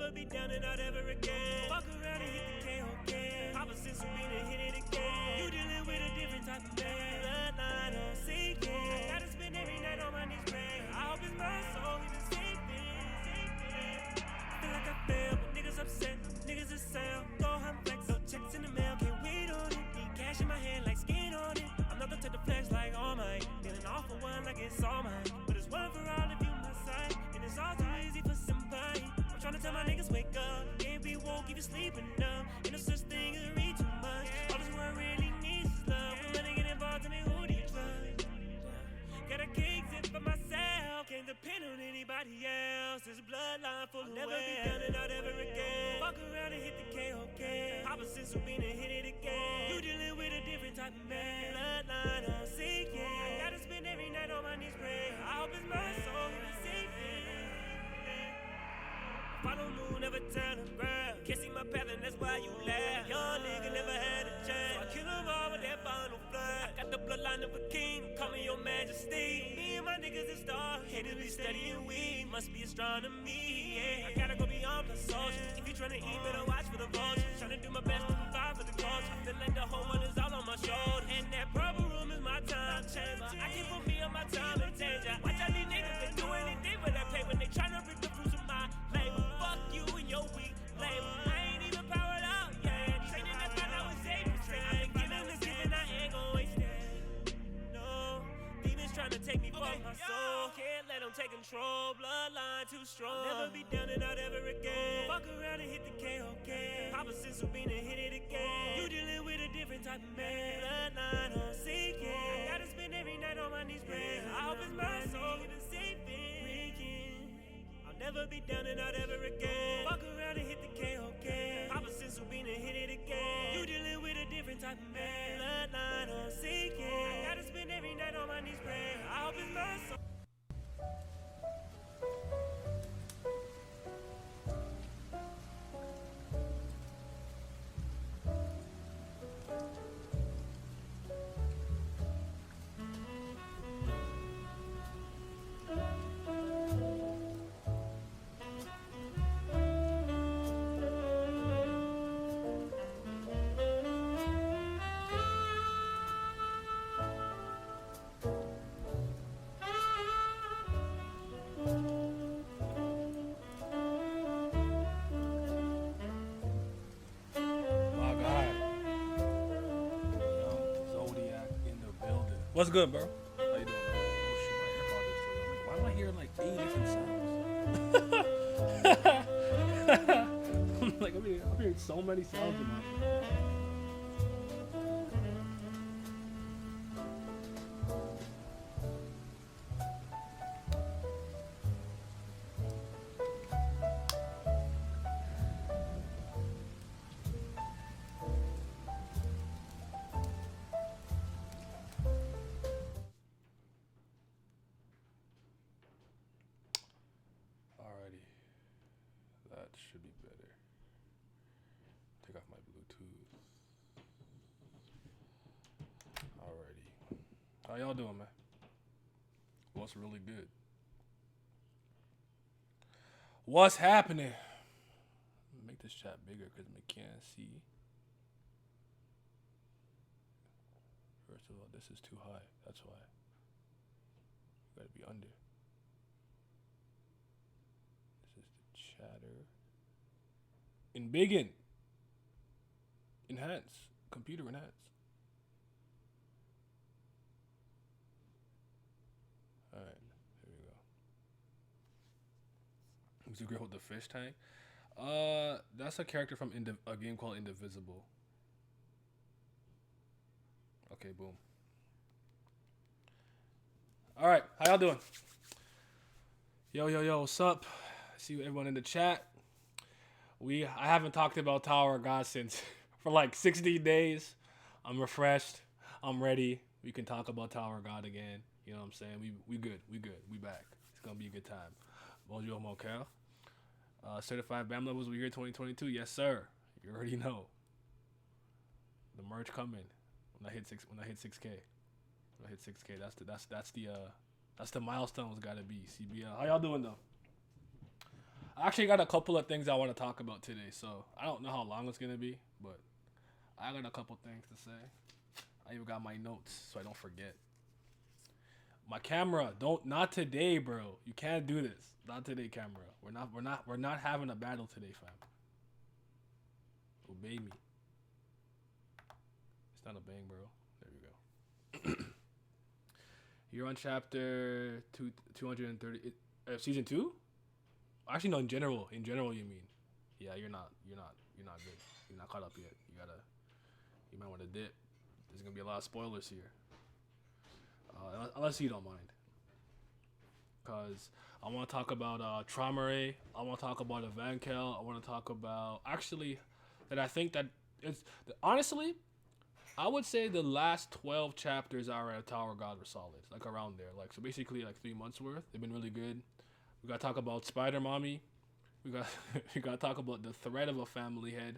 never be down and out ever again. Fuck around and hit the KOK. Papa since we been and hit it again. You dealing with a different type of man. Bloodline on seeking. Gotta spend every night on my knees praying. I hope it's my soul he been saving. Feel like I failed, but niggas upset. Niggas is sale. Go home flex. No checks in the mail. Can't wait on it. Need cash in my hand like skin on it. I'm not the type to flex like all mine. Feeling all for one like it's all mine. But it's one for all if you my side. And it's all too easy for somebody. I'm trying to tell my niggas wake up. Can't be woke if you sleeping enough. Ain't no such thing as read too much. All this world really needs is love. When money get involved, tell me who do you trust? Got a cake zip for myself. Can't depend on anybody else. There's a bloodline full of never be down and out ever again. Fuck around and hit the KOK. Papa since we been and hit it again. You dealing with a different type of man. Bloodline on seeking. Gotta spend every night on my knees praying. I hope it's my soul he been saving. If I don't move, never tell him, girl. Can't see my path and that's why you laugh. Young nigga never had a chance. So I kill him all with that final flood. I got the bloodline of a king. Call me your majesty. Me and my niggas is stars. Haters be studying weed. Must be astronomy. Yeah, I gotta go beyond plus social. If you tryna eat, better watch for the vultures. Tryna do my best to provide for the culture. I feel like the whole world is all on my shoulders. And that purple room is my time chamber. I keep put me on my time in danger. Watch out these niggas that do anything for that pay when they tryna reap the fruits of my labor. Fuck you and your weak labor. I ain't even powered up, yeah. Training to find out what's safe. I've been giving this giving, I ain't gon' waste it. No, demons tryna take me from my soul. Can't let them take control. Bloodline too strong. Never be down and out ever again. Fuck around and hit the KOK. Papa since we been and hit it again. You dealing with a different type of man. Bloodline on seeking. Gotta spend every night on my knees praying. I hope it's my soul he been saving. Never be down and out ever again. Fuck around and hit the KOK. Papa since we been and hit it again. You dealing with a different type of man. Bloodline on seeking. Gotta spend every night on my knees praying. I hope it's my soul. What's good, bro? How you doing, man? Oh shit, my AirPods are still on. Why am I hearing like 80 different sounds? Like I'm hearing so many sounds in my ear. Should be better. Take off my Bluetooth. Alrighty. How y'all doing, man? What's really good? What's happening? Make this chat bigger because I can't see. First of all, this is too high. That's why. You gotta be under. This is the chatter. In begin. Enhance. Computer enhance. Alright, here we go. Who's the girl with the fish tank? That's a character from a game called Indivisible. Okay, boom. Alright, how y'all doing? Yo, what's up? See everyone in the chat. I haven't talked about Tower of God since for like 60 days. I'm refreshed. I'm ready. We can talk about Tower of God again. You know what I'm saying? We good. We back. It's gonna be a good time. Bonjour, mon coeur. Certified BAM levels. We here 2022. Yes, sir. You already know. The merch coming when I hit 6K. When I hit 6K. That's the milestone's gotta be. CBL. How y'all doing though? I actually got a couple of things I want to talk about today, so I don't know how long it's gonna be, but I got a couple things to say. I even got my notes so I don't forget. My camera, not today, bro. You can't do this. Not today, camera. We're not having a battle today, fam. Obey me. It's not a bang, bro. There we go. You're on chapter 230, season 2? Actually, no. In general, you mean? Yeah, you're not good. You're not caught up yet. You might want to dip. There's gonna be a lot of spoilers here. Unless you don't mind. Because I want to talk about Traumare. I want to talk about Evankel. I want to talk about... Actually, that I think that it's... Honestly, I would say the last 12 chapters are at Tower of God were solid. Like, around there. Like, so basically, like, 3 months worth. They've been really good. We got to talk about Spider Mommy. We got to talk about the threat of a family head.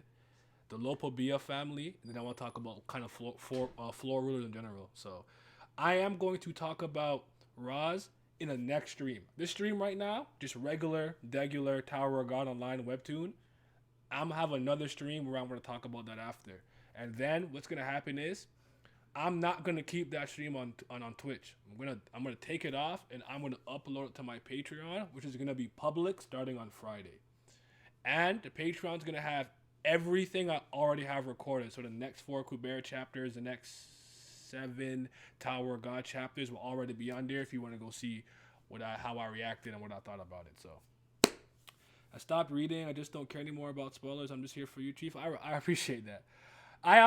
The Lopobia family. And then I want to talk about kind of floor rulers in general. So... I am going to talk about Roz in a next stream. This stream right now, just regular Tower of God Online webtoon. I'm gonna have another stream where I'm gonna talk about that after. And then what's gonna happen is I'm not gonna keep that stream on Twitch. I'm gonna take it off and I'm gonna upload it to my Patreon, which is gonna be public starting on Friday. And the Patreon's gonna have everything I already have recorded. So the next 4 Kubera chapters, the next 7 Tower of God chapters will already be on there if you want to go see how I reacted and what I thought about it. So I stopped reading. I just don't care anymore about spoilers. I'm just here for you, Chief. I appreciate that. I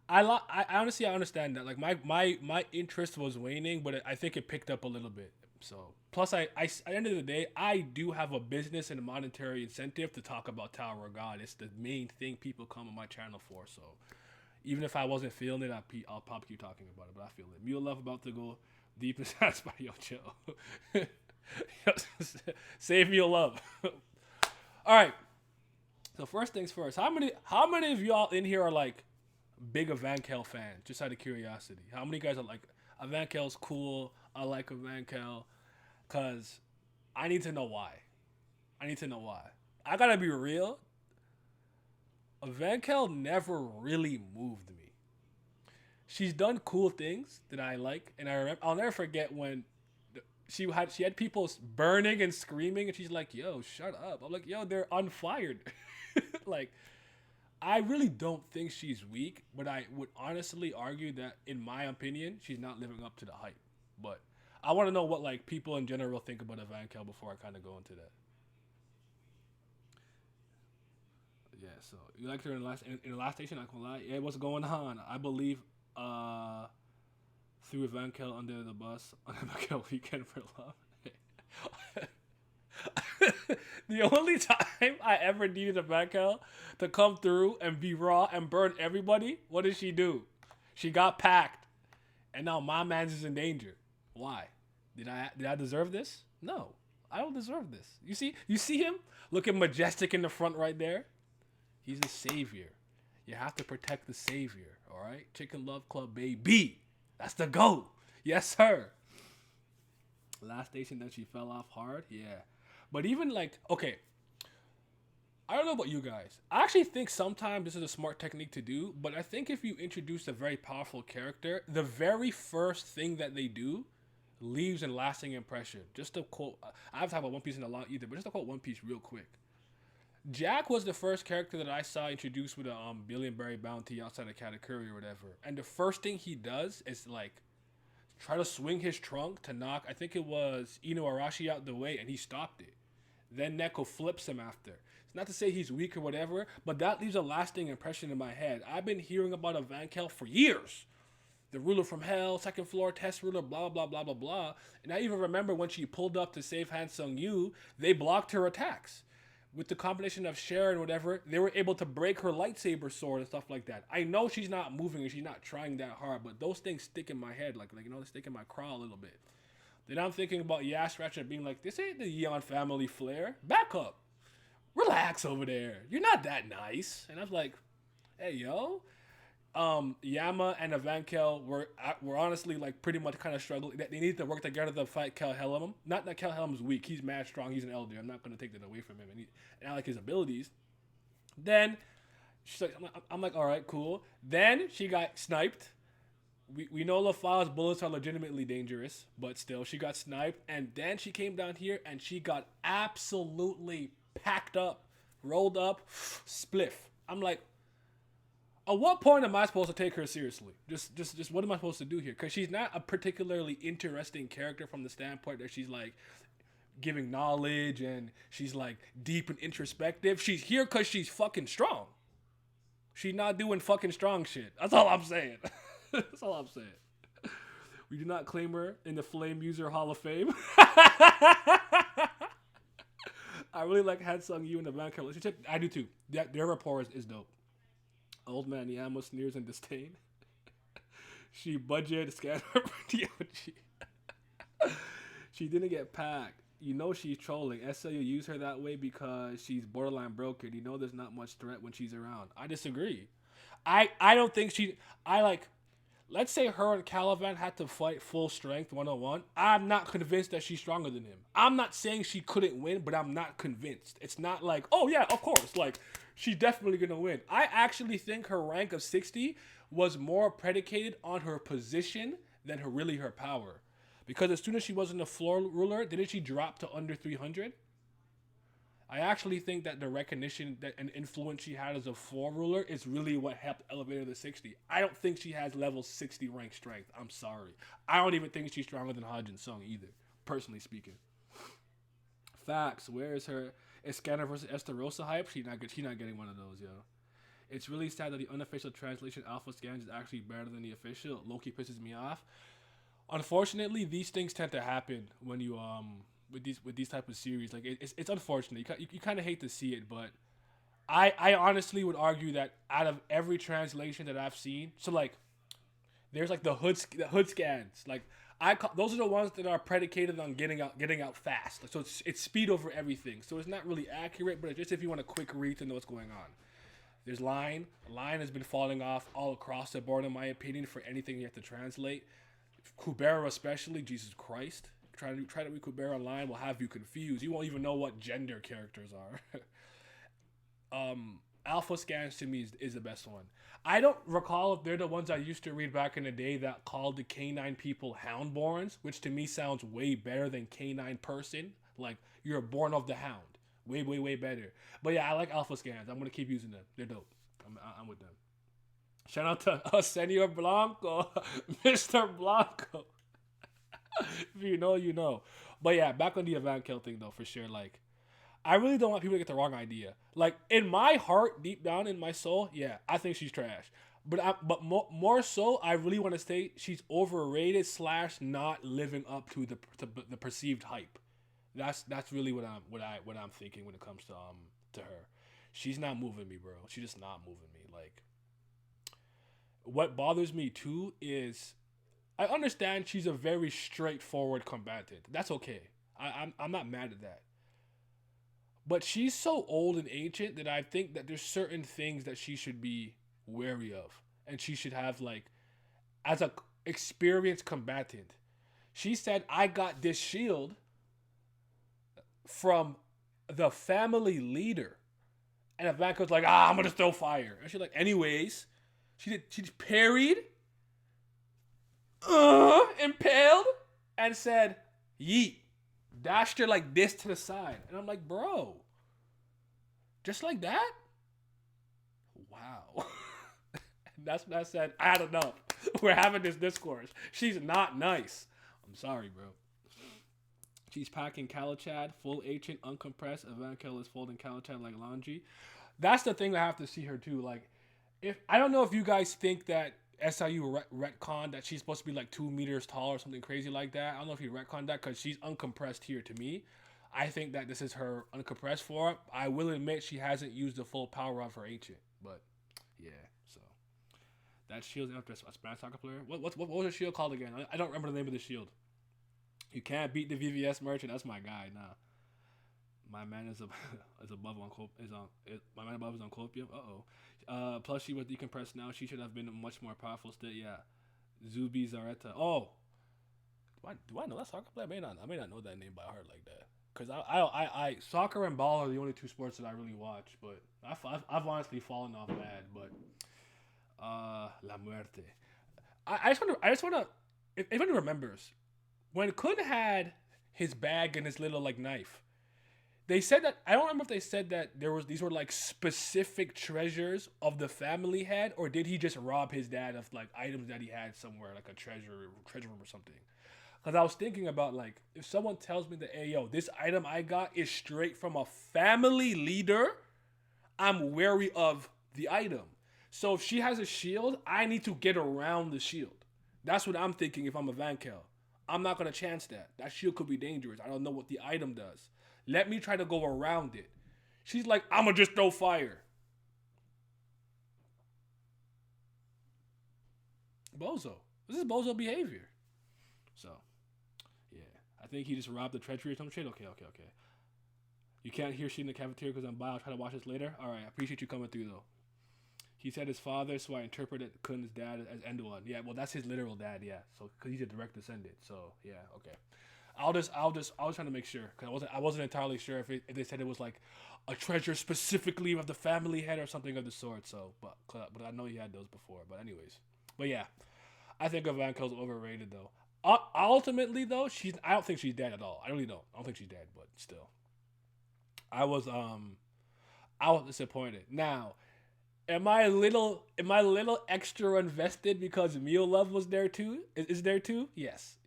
honestly understand that. Like my interest was waning, but I think it picked up a little bit. So plus I at the end of the day, I do have a business and a monetary incentive to talk about Tower of God. It's the main thing people come on my channel for. So. Even if I wasn't feeling it, I'll probably keep talking about it, but I feel it. Mule Love about to go deep inside by yo, chill. Save Mule Love. All right. So first things first. How many of y'all in here are like big Evankel fans? Just out of curiosity. How many guys are like Evankel's cool? I like Evankel. Cause I need to know why. I gotta be real. Evankel never really moved me. She's done cool things that I like, and I'll never forget when she had people burning and screaming, and she's like, "Yo, shut up!" I'm like, "Yo, they're unfired." Like, I really don't think she's weak, but I would honestly argue that, in my opinion, she's not living up to the hype. But I want to know what like people in general think about Evankel before I kind of go into that. Yeah, so you liked her in the last station. Not gonna lie. Yeah, what's going on? I believe threw Evankel under the bus on Evankel Weekend for Love. The only time I ever needed Evankel to come through and be raw and burn everybody, what did she do? She got packed, and now my man's is in danger. Why? Did I deserve this? No, I don't deserve this. You see him looking majestic in the front right there. He's a savior. You have to protect the savior, all right? Chicken Love Club, baby. That's the goal. Yes, sir. Last station that she fell off hard, yeah. But even like, okay, I don't know about you guys. I actually think sometimes this is a smart technique to do, but I think if you introduce a very powerful character, the very first thing that they do leaves a lasting impression. Just to quote, I have to talk about One Piece in a lot either, but just to quote One Piece real quick. Jack was the first character that I saw introduced with a Billionberry bounty outside of Katakuri or whatever. And the first thing he does is like try to swing his trunk to knock, I think it was Ino Arashi out the way, and he stopped it. Then Neko flips him after. It's not to say he's weak or whatever, but that leaves a lasting impression in my head. I've been hearing about Evankel for years. The ruler from hell, second floor test ruler, blah, blah, blah, blah, blah. And I even remember when she pulled up to save Han Sung-yu, they blocked her attacks. With the combination of Cher and whatever, they were able to break her lightsaber sword and stuff like that. I know she's not moving and she's not trying that hard, but those things stick in my head, like they stick in my craw a little bit. Then I'm thinking about Yash Ratchet being like, this ain't the Yeon family flair. Back up. Relax over there. You're not that nice. And I was like, hey, yo, Yama and Evankel were honestly like pretty much kind of struggling. They need to work together to fight Kel Helm. Not that Kel Helm's weak. He's mad strong. He's an elder. I'm not gonna take that away from him. And I like his abilities. Then she's like, I'm like, all right, cool. Then she got sniped. We know LaFa's bullets are legitimately dangerous, but still, she got sniped. And then she came down here and she got absolutely packed up, rolled up, spliff. I'm like, at what point am I supposed to take her seriously? Just what am I supposed to do here? Because she's not a particularly interesting character from the standpoint that she's like giving knowledge and she's like deep and introspective. She's here because she's fucking strong. She's not doing fucking strong shit. That's all I'm saying. That's all I'm saying. We do not claim her in the Flame User Hall of Fame. I really like Hansung Yu and the Van Carol. I do too. Their rapport is dope. Old man Yama sneers in disdain. She budget scanner. She didn't get packed. You know she's trolling. SLU use her that way because she's borderline broken. You know there's not much threat when she's around. I disagree. I don't think let's say her and Caliban had to fight full strength 1-on-1. I'm not convinced that she's stronger than him. I'm not saying she couldn't win, but I'm not convinced. It's not like, oh yeah, of course, like she's definitely gonna win. I actually think her rank of 60 was more predicated on her position than her power. Because as soon as she wasn't a floor ruler, didn't she drop to under 300? I actually think that the recognition that and influence she had as a floor ruler is really what helped elevate her to 60. I don't think she has level 60 rank strength. I'm sorry. I don't even think she's stronger than Hajin Sung either, personally speaking. Facts. Where is her Scanner versus Estarossa hype? She's not getting one of those, yo. It's really sad that the unofficial translation Alpha Scans is actually better than the official. Loki pisses me off. Unfortunately, these things tend to happen when you with these type of series. Like it's unfortunate. You kind of hate to see it, but I honestly would argue that out of every translation that I've seen, so like there's like the hood scans. Like those are the ones that are predicated on getting out fast. Like, so it's speed over everything. So it's not really accurate, but it's just if you want a quick read to know what's going on. There's Line. Line has been falling off all across the board, in my opinion, for anything you have to translate. Kubera especially, Jesus Christ. Try to read Kubera online will have you confused. You won't even know what gender characters are. Alpha Scans to me is the best one. I don't recall if they're the ones I used to read back in the day that called the Canine people Houndborns, which to me sounds way better than Canine person. Like, you're born of the Hound. Way, way, way better. But yeah, I like Alpha Scans. I'm going to keep using them. They're dope. I'm with them. Shout out to Senor Blanco. Mr. Blanco. If you know, you know. But yeah, back on the Evankel thing though, for sure. Like, I really don't want people to get the wrong idea. Like, in my heart, deep down in my soul, yeah, I think she's trash. But more so, I really want to say she's overrated / not living up to the perceived hype. That's really what I'm thinking when it comes to her. She's not moving me, bro. She's just not moving me. Like, what bothers me too is I understand she's a very straightforward combatant. That's okay. I'm not mad at that. But she's so old and ancient that I think that there's certain things that she should be wary of, and she should have, like, as a experienced combatant. She said, "I got this shield from the family leader," and Ivanka's like, "I'm gonna throw fire," and she's like, "Anyways." She parried, impaled, and said, "Yeet." Dashed her like this to the side. And I'm like, bro, just like that? Wow. That's when I said, I had enough. We're having this discourse. She's not nice. I'm sorry, bro. She's packing Calichad, full ancient, uncompressed. Evankel is folding Calichad like laundry. That's the thing I have to see her too. Like, I don't know if you guys think that SIU retconned that she's supposed to be like 2 meters tall or something crazy like that. I don't know if you retconned that because she's uncompressed here to me. I think that this is her uncompressed form. I will admit she hasn't used the full power of her ancient, but yeah. So that shield's after a Spanish soccer player. What was her shield called again? I don't remember the name of the shield. You can't beat the VVS merchant. That's my guy. Nah, My man is is above on my man above is on copium. Plus she was decompressed now. She should have been a much more powerful state. Yeah, Zubi Zareta. Oh, do I know that soccer player? I may not know that name by heart like that. Cause I soccer and ball are the only two sports that I really watch. But I've honestly fallen off bad. But La Muerte. I just wanna if anyone remembers when Kun had his bag and his little like knife. They said that I don't remember if they said that these were like specific treasures of the family had, or did he just rob his dad of like items that he had somewhere, like a treasure room or something. Because I was thinking about like if someone tells me that, hey yo, this item I got is straight from a family leader, I'm wary of the item. So if she has a shield, I need to get around the shield. That's what I'm thinking if I'm a Vankel. I'm not gonna chance that. That shield could be dangerous. I don't know what the item does. Let me try to go around it. She's like, I'ma just throw fire. Bozo. This is bozo behavior. So, yeah. I think he just robbed the treachery or some shit. Okay. You can't hear shit in the cafeteria because I'm bi. I'll try to watch this later. Alright, I appreciate you coming through though. He said his father, so I interpreted Kun's dad as Enduan. Yeah, well that's his literal dad, yeah. So because he's a direct descendant. So yeah, okay. I was trying to make sure because I wasn't entirely sure if they said it was like a treasure specifically of the family head or something of the sort. So, but I know he had those before. But anyways, but yeah, I think Van Kel's overrated though. Ultimately though, I don't think she's dead at all. I really don't. I don't think she's dead, but still, I was disappointed. Now, am I a little extra invested because Mule Love was there too? Is there too? Yes.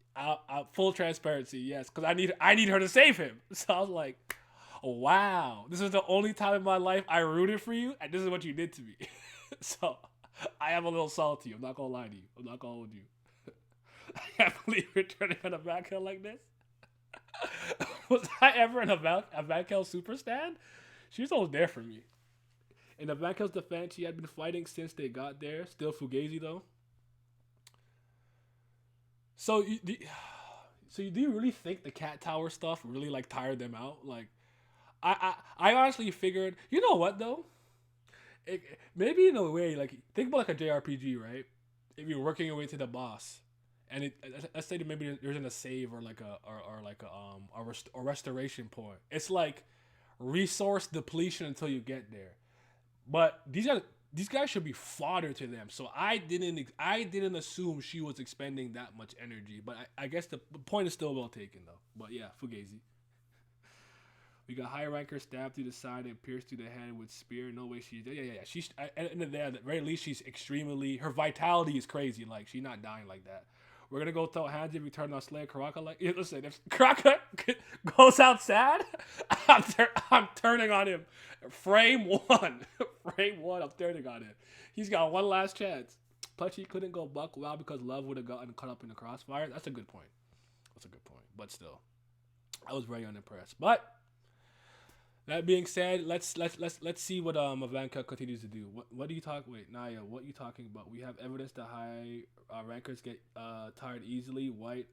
Full transparency, yes, because I need her to save him. So I was like, wow, this is the only time in my life I rooted for you, and this is what you did to me. So I am a little salty. I'm not gonna lie to you. I'm not gonna hold you. I can't believe you're turning on a Vankel like this. Was I ever in a Vankel super stand? She was always there for me. In the Vankel's defense, she had been fighting since they got there. Still Fugazi though. So do you really think the cat tower stuff really like tired them out? Like, I honestly figured, you know what though? Maybe in a way, like think about like a JRPG, right? If you're working your way to the boss, and let's say that maybe there's a save or like a restoration point. It's like resource depletion until you get there. But these guys should be fodder to them. So I didn't assume she was expending that much energy. But I guess the point is still well taken though. But yeah, Fugazi. We got high ranker stabbed through the side and pierced through the head with spear. No way she's dead. Yeah. She's at the very least she's extremely, her vitality is crazy. Like she's not dying like that. We're gonna go throw hands if we turn on Slayer Karaka. Like, listen, if Karaka goes out sad, I'm turning on him. Frame one, I'm turning on him. He's got one last chance. Plus, he couldn't go buck wild because Love would have gotten caught up in the crossfire. That's a good point. But still, I was very unimpressed. But that being said, let's see what Ivanka continues to do. What do you talk? Wait, Naya, what are you talking about? We have evidence that high rankers get tired easily. White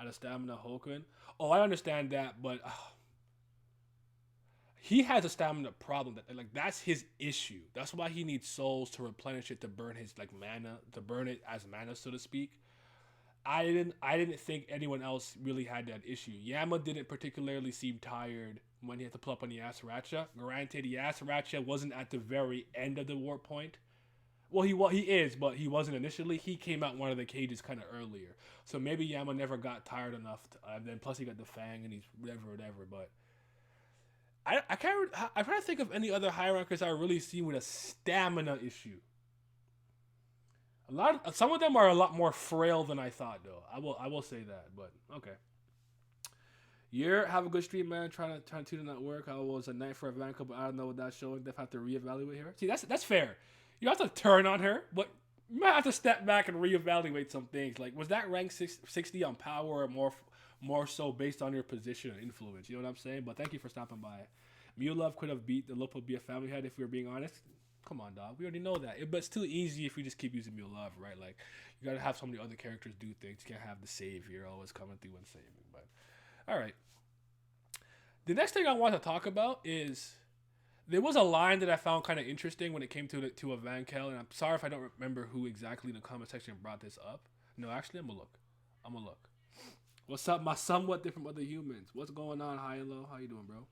out of stamina, Hoken. Oh, I understand that, but he has a stamina problem. That's his issue. That's why he needs souls to replenish it to burn his like mana, to burn it as mana, so to speak. I didn't think anyone else really had that issue. Yama didn't particularly seem tired when he had to pull up on the Yasaracha. Granted, Yasaracha wasn't at the very end of the war point. Well, he is, but he wasn't initially. He came out one of the cages kind of earlier. So maybe Yama never got tired enough. And then plus he got the Fang and he's whatever. But I can't. I'm trying to think of any other high rankers I really seen with a stamina issue. Some of them are a lot more frail than I thought, though. I will say that, but okay. Have a good stream, man. Trying to tune in at work. I was a night for Ivanka, but I don't know what that's showing. They have to reevaluate her. See, that's fair. You have to turn on her, but you might have to step back and reevaluate some things. Like, was that rank 60 on power, or more so based on your position and influence? You know what I'm saying? But thank you for stopping by. Mew Love could have beat the Lupo be a family head if we were being honest. Come on, dog. We already know that. But it's too easy if we just keep using Mew Love, right? Like, you gotta have so many other characters do things. You can't have the savior always coming through and saving. But all right. The next thing I want to talk about is there was a line that I found kind of interesting when it came to a Van Kel, and I'm sorry if I don't remember who exactly in the comment section brought this up. No, actually, I'm gonna look. I'm gonna look. What's up, my somewhat different other humans? What's going on, high and low? How you doing, bro?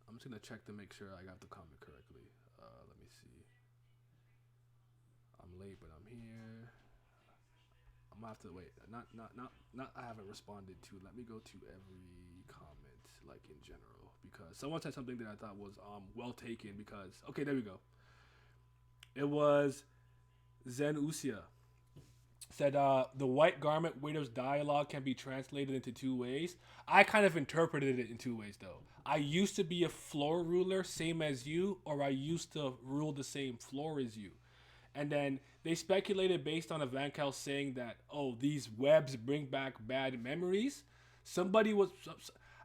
I'm just gonna check to make sure I got the comment correctly. Let me see. I'm late, but I'm here. I'm gonna have to wait. Not. I haven't responded to. Let me go to every comment, like in general, because someone said something that I thought was well taken. Because okay, there we go. It was Zen Usia said the white garment waiter's dialogue can be translated into two ways. I kind of interpreted it in two ways though. I used to be a floor ruler, same as you, or I used to rule the same floor as you. And then they speculated based on a Van Kel saying that, oh, these webs bring back bad memories. Somebody was,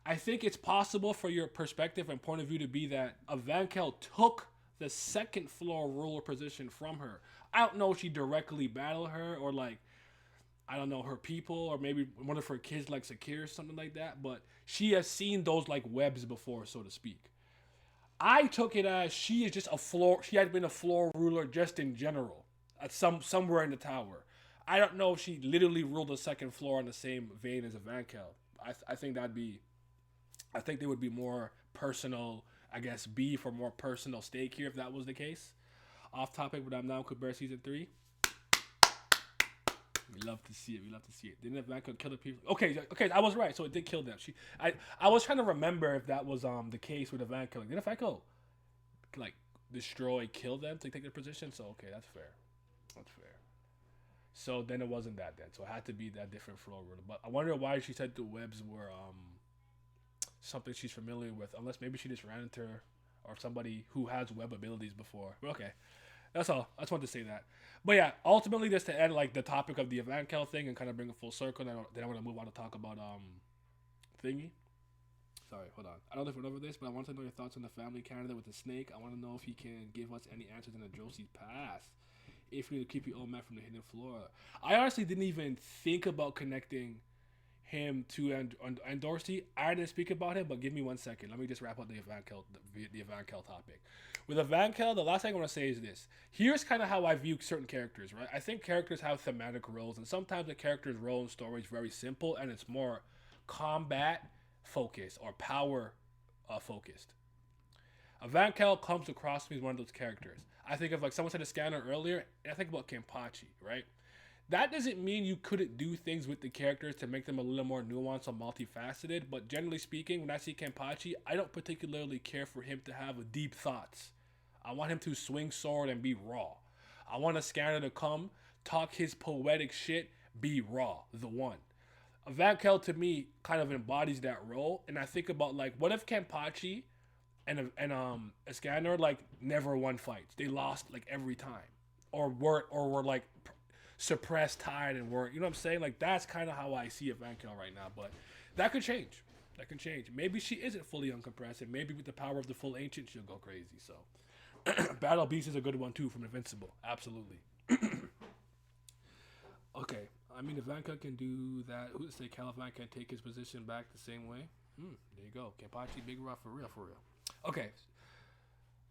I think it's possible for your perspective and point of view to be that a Van Kel took the second floor ruler position from her. I don't know if she directly battled her or like, I don't know, her people or maybe one of her kids like Sakir or something like that. But she has seen those like webs before, so to speak. I took it as she is just a floor. She had been a floor ruler just in general at somewhere in the tower. I don't know if she literally ruled the second floor in the same vein as a Van Kel. I think that'd be. I think there would be more personal, I guess, beef or more personal stake here if that was the case. Off topic, but I'm now Kubert season 3. We love to see it. We love to see it. Didn't Van Kel kill the people? Okay, I was right. So it did kill them. I was trying to remember if that was the case with the Van Kel. Didn't Van Kel like destroy, kill them to take their position? So okay, that's fair. That's fair. So then it wasn't that then. So it had to be that different floor ruler. But I wonder why she said the webs were something she's familiar with. Unless maybe she just ran into her or somebody who has web abilities before. But okay. That's all. I just wanted to say that. But yeah, ultimately, just to end like the topic of the Van Kel thing and kind of bring it full circle, then I want to move on to talk about thingy. Sorry, hold on. I don't know if we're over this, but I want to know your thoughts on the family candidate with the snake. I want to know if he can give us any answers in the Josie's past. If we need to keep your old man from the hidden floor. I honestly didn't even think about connecting him to Dorsey. I didn't speak about him, but give me 1 second. Let me just wrap up the Van Kel topic. With a Van Kel, the last thing I want to say is this. Here's kind of how I view certain characters, right? I think characters have thematic roles, and sometimes the character's role in story is very simple, and it's more combat focused or power focused. A Van Kel comes across me as one of those characters. I think of like someone said a scanner earlier, and I think about Kenpachi, right? That doesn't mean you couldn't do things with the characters to make them a little more nuanced or multifaceted, but generally speaking, when I see Kenpachi, I don't particularly care for him to have deep thoughts. I want him to swing sword and be raw. I want a scanner to come, talk his poetic shit, be raw, the one. A Van Kel to me kind of embodies that role, and I think about like, what if Kenpachi and a scanner like never won fights? They lost like every time, or were like suppressed, tired, and weren't. You know what I'm saying? Like that's kind of how I see a Van Kel right now, but that could change. That can change. Maybe she isn't fully uncompressed, and maybe with the power of the full ancient, she'll go crazy. So, Battle Beast is a good one too from Invincible. Absolutely. Okay. I mean, if Van Kel can do that, who's to say Caliban can take his position back the same way? There you go. Kenpachi, Big Rock, for real. Okay.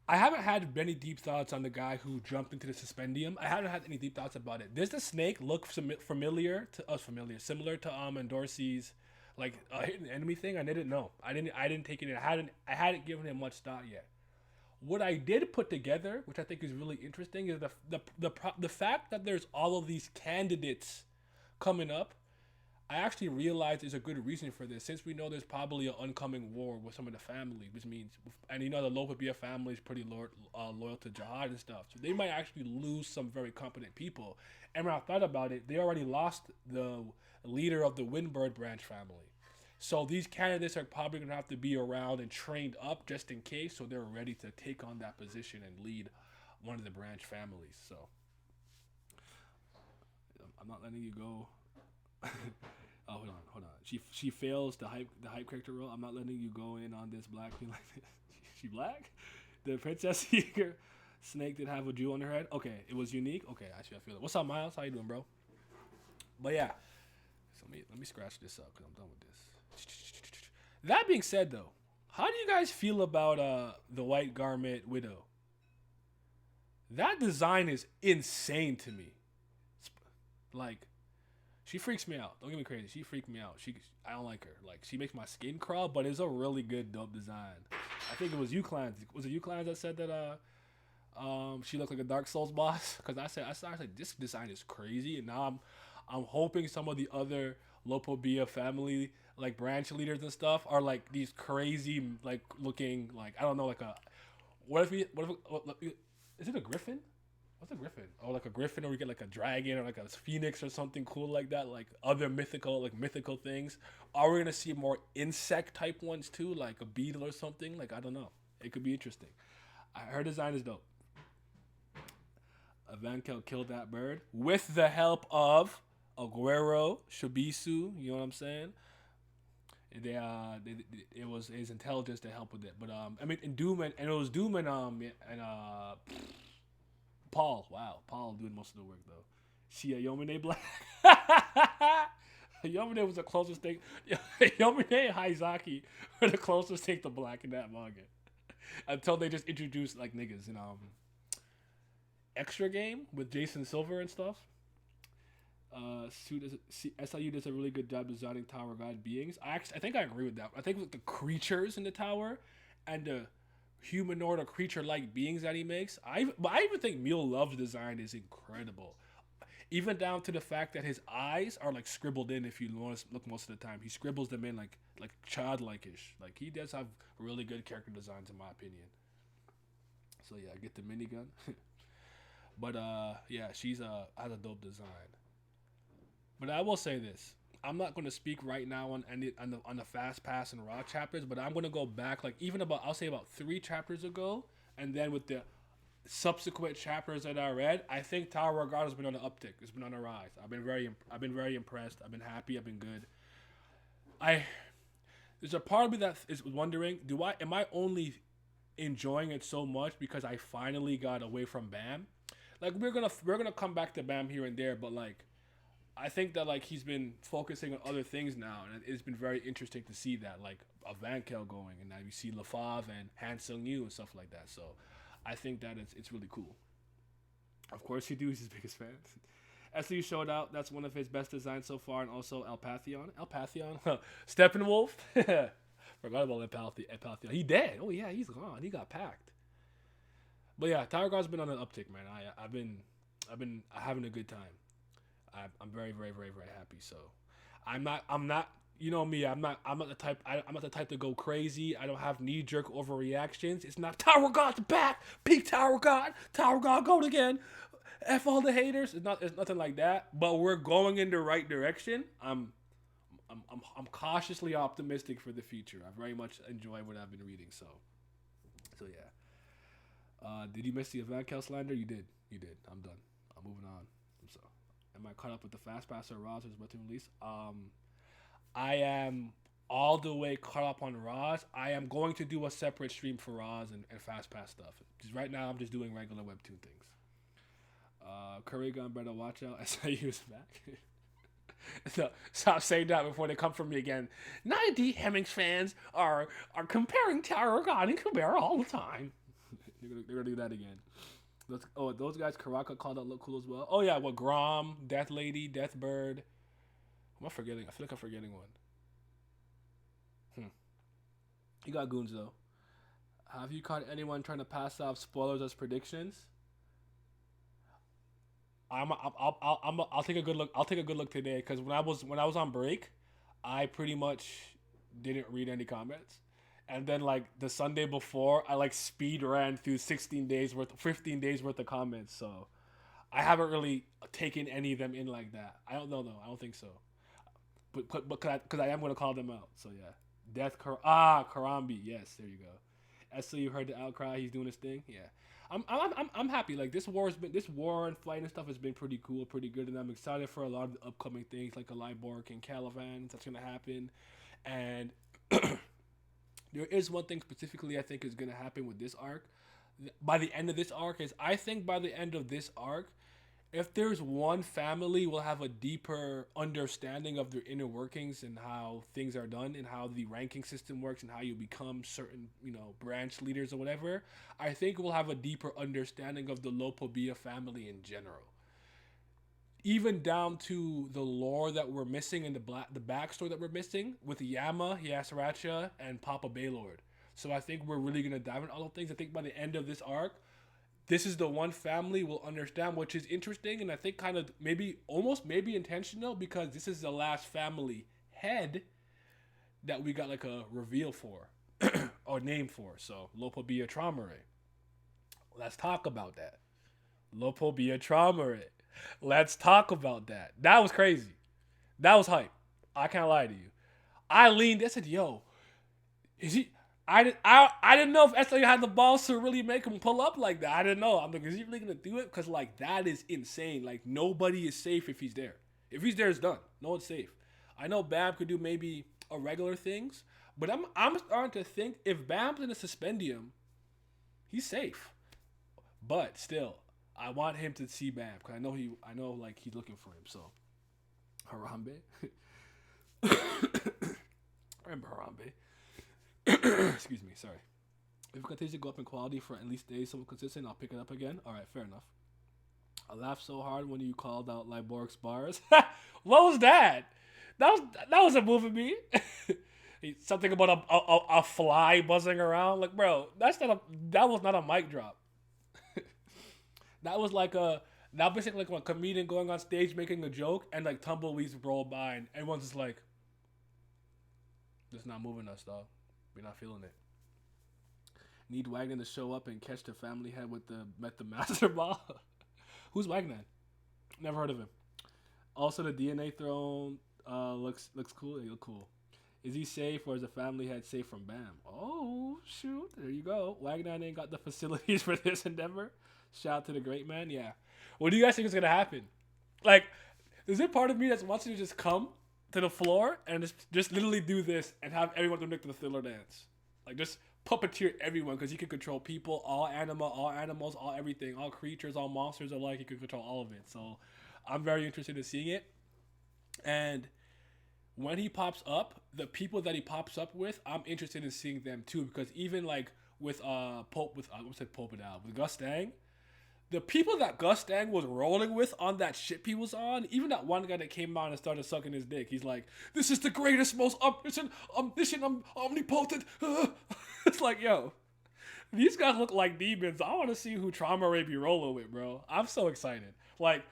I haven't had many deep thoughts on the guy who jumped into the suspendium. I haven't had any deep thoughts about it. Does the snake look familiar to us? Similar to Dorsey's like hidden enemy thing? I didn't know. I didn't take it in. I hadn't given it much thought yet. What I did put together, which I think is really interesting, is the fact that there's all of these candidates coming up. I actually realized there's a good reason for this, since we know there's probably an oncoming war with some of the family, which means, and you know the Lopapia family is pretty loyal to Jihad and stuff, so they might actually lose some very competent people. And when I thought about it, they already lost the leader of the Windbird branch family. So these candidates are probably going to have to be around and trained up just in case, so they're ready to take on that position and lead one of the branch families. So I'm not letting you go. Oh, hold on. She fails the hype character role. I'm not letting you go in on this black queen like this. She black? The princess seeker snake did have a jewel on her head. Okay, it was unique. Okay, actually I feel it. What's up, Miles? How you doing, bro? But yeah, so let me scratch this up because I'm done with this. That being said, though, how do you guys feel about the white garment widow? That design is insane to me. Like, she freaks me out. Don't get me crazy. She freaked me out. I don't like her. Like, she makes my skin crawl, but it's a really good, dope design. I think it was you clans. Was it you clans that said that she looked like a Dark Souls boss? Because I started like, this design is crazy, and now I'm hoping some of the other Lopobia family like branch leaders and stuff are like these crazy like looking like I don't know like a what if is it a griffin? What's a griffin? Oh, like a griffin, or we get like a dragon, or like a phoenix, or something cool like that. Like other mythical things. Are we gonna see more insect type ones too, like a beetle or something? Like I don't know. It could be interesting. Her design is dope. Evankel killed that bird with the help of Aguero, Shibisu. You know what I'm saying? It was his intelligence to help with it. But I mean, and Doom and it was Doom and Paul. Wow, Paul doing most of the work though. Shia Yomine Black. Yomine was the closest thing. Yomine and Haizaki were the closest thing to black in that manga. Until they just introduced like niggas in extra game with Jason Silver and stuff. SIU does a really good job designing tower god beings. I think I agree with that. I think with the creatures in the tower and the humanoid or creature-like beings that he makes, but I even think Mule Love's design is incredible. Even down to the fact that his eyes are like scribbled in. If you look most of the time, he scribbles them in like childlike-ish. Like he does have really good character designs in my opinion. So yeah, I get the minigun. But yeah, she's has a dope design. But I will say this: I'm not going to speak right now on the fast pass and raw chapters, but I'm going to go back like even about 3 chapters ago, and then with the subsequent chapters that I read, I think Tower of God has been on the uptick. It's been on the rise. I've been very impressed. I've been happy. I've been good. There's a part of me that is wondering: am I only enjoying it so much because I finally got away from Bam? Like we're gonna come back to Bam here and there, but like I think that like he's been focusing on other things now, and it's been very interesting to see that like a Van Kel going, and now you see LaFave and Han Sung Yu and stuff like that. So I think that it's really cool. Of course, he do. He's his biggest fan. SU showed out. That's one of his best designs so far, and also Alpathion, Steppenwolf. Forgot about Alpathion. He dead. Oh yeah, he's gone. He got packed. But yeah, Tower God's been on an uptick, man. I've been having a good time. I'm very happy. So I'm not. You know me. I'm not the type to go crazy. I don't have knee jerk overreactions. It's not Tower God's back. Peak Tower God. Tower God gold again. F all the haters. It's nothing like that. But we're going in the right direction. I'm cautiously optimistic for the future. I very much enjoy what I've been reading. So yeah. Did you miss the Evankel slander? You did. I'm done. I'm moving on. So, am I caught up with the Fast Pass or Roz is about to release? I am all the way caught up on Roz. I am going to do a separate stream for Roz and Fast Pass stuff. Just right now, I'm just doing regular Webtoon things. Curry Gun better watch out. SIU's back. So, stop saying that before they come for me again. 90 Hemmings fans are comparing Tower God and Kubera all the time. They're gonna do that again. Those guys Karaka called out look cool as well. Oh yeah, Grom, Death Lady, Death Bird. Am I forgetting? I feel like I'm forgetting one. You got goons though. Have you caught anyone trying to pass off spoilers as predictions? I'll take a good look. I'll take a good look today because when I was on break, I pretty much didn't read any comments. And then like the Sunday before, I like speed ran through 15 days worth of comments. So I haven't really taken any of them in like that. I don't know though. I don't think so. But because I am going to call them out. So yeah, Karambi. Yes, there you go. So you heard the outcry. He's doing his thing. Yeah, I'm happy. Like this war and fight and stuff has been pretty cool, pretty good, and I'm excited for a lot of the upcoming things like a Libork and Calivan that's going to happen, and. There is one thing specifically I think is going to happen with this arc. By the end of this arc I think by the end of this arc, if there's one family will have a deeper understanding of their inner workings and how things are done and how the ranking system works and how you become certain, branch leaders or whatever, I think we'll have a deeper understanding of the Lopobia family in general. Even down to the lore that we're missing and the backstory that we're missing with Yama, Yasaracha, and Papa Baylord. So I think we're really gonna dive into all those things. I think by the end of this arc, this is the one family we'll understand, which is interesting, and I think kind of maybe intentional, because this is the last family head that we got like a reveal for or name for. So Lopobia Traumare. Let's talk about that. Lopobia Traumare. Let's talk about that. That was crazy. That was hype. I can't lie to you. I leaned. I said, "Yo, is he?" I didn't know if SZN had the balls to really make him pull up like that. I didn't know. I'm like, is he really gonna do it? Because like that is insane. Like nobody is safe if he's there. If he's there, it's done. No one's safe. I know Bam could do maybe a regular things, but I'm starting to think if Bam's in a suspendium, he's safe. But still, I want him to see Bam because I know like he's looking for him. So Harambe, remember Harambe? Excuse me, sorry. If it continues to go up in quality for at least days somewhat consistent, I'll pick it up again. Alright, fair enough. I laughed so hard when you called out Lyborg's bars. What was that? That was a move of me. Something about a fly buzzing around. Like, bro, that was not a mic drop. That was like basically like a comedian going on stage making a joke and like tumbleweeds roll by and everyone's just like, just not moving us, dog. We're not feeling it. Need Wagner to show up and catch the family head with the master ball. Who's Wagner? Never heard of him. Also, the DNA throne looks cool. They look cool. Is he safe or is the family head safe from Bam? Oh, shoot. There you go. Wagner ain't got the facilities for this endeavor. Shout out to the great man. Yeah. What do you guys think is going to happen? Like, is it part of me that's wants to just come to the floor and just literally do this and have everyone do the Thriller dance? Like, just puppeteer everyone because he can control people, all animals, all everything, all creatures, all monsters alike. He can control all of it. So I'm very interested in seeing it. And when he pops up, the people that he pops up with, I'm interested in seeing them too, because even like with Gus Dang, the people that Gus Dang was rolling with on that ship he was on, even that one guy that came out and started sucking his dick, he's like, "This is the greatest, most omniscient, omnipotent." It's like, yo, these guys look like demons. I want to see who Trauma Ray be rolling with, bro. I'm so excited. Like,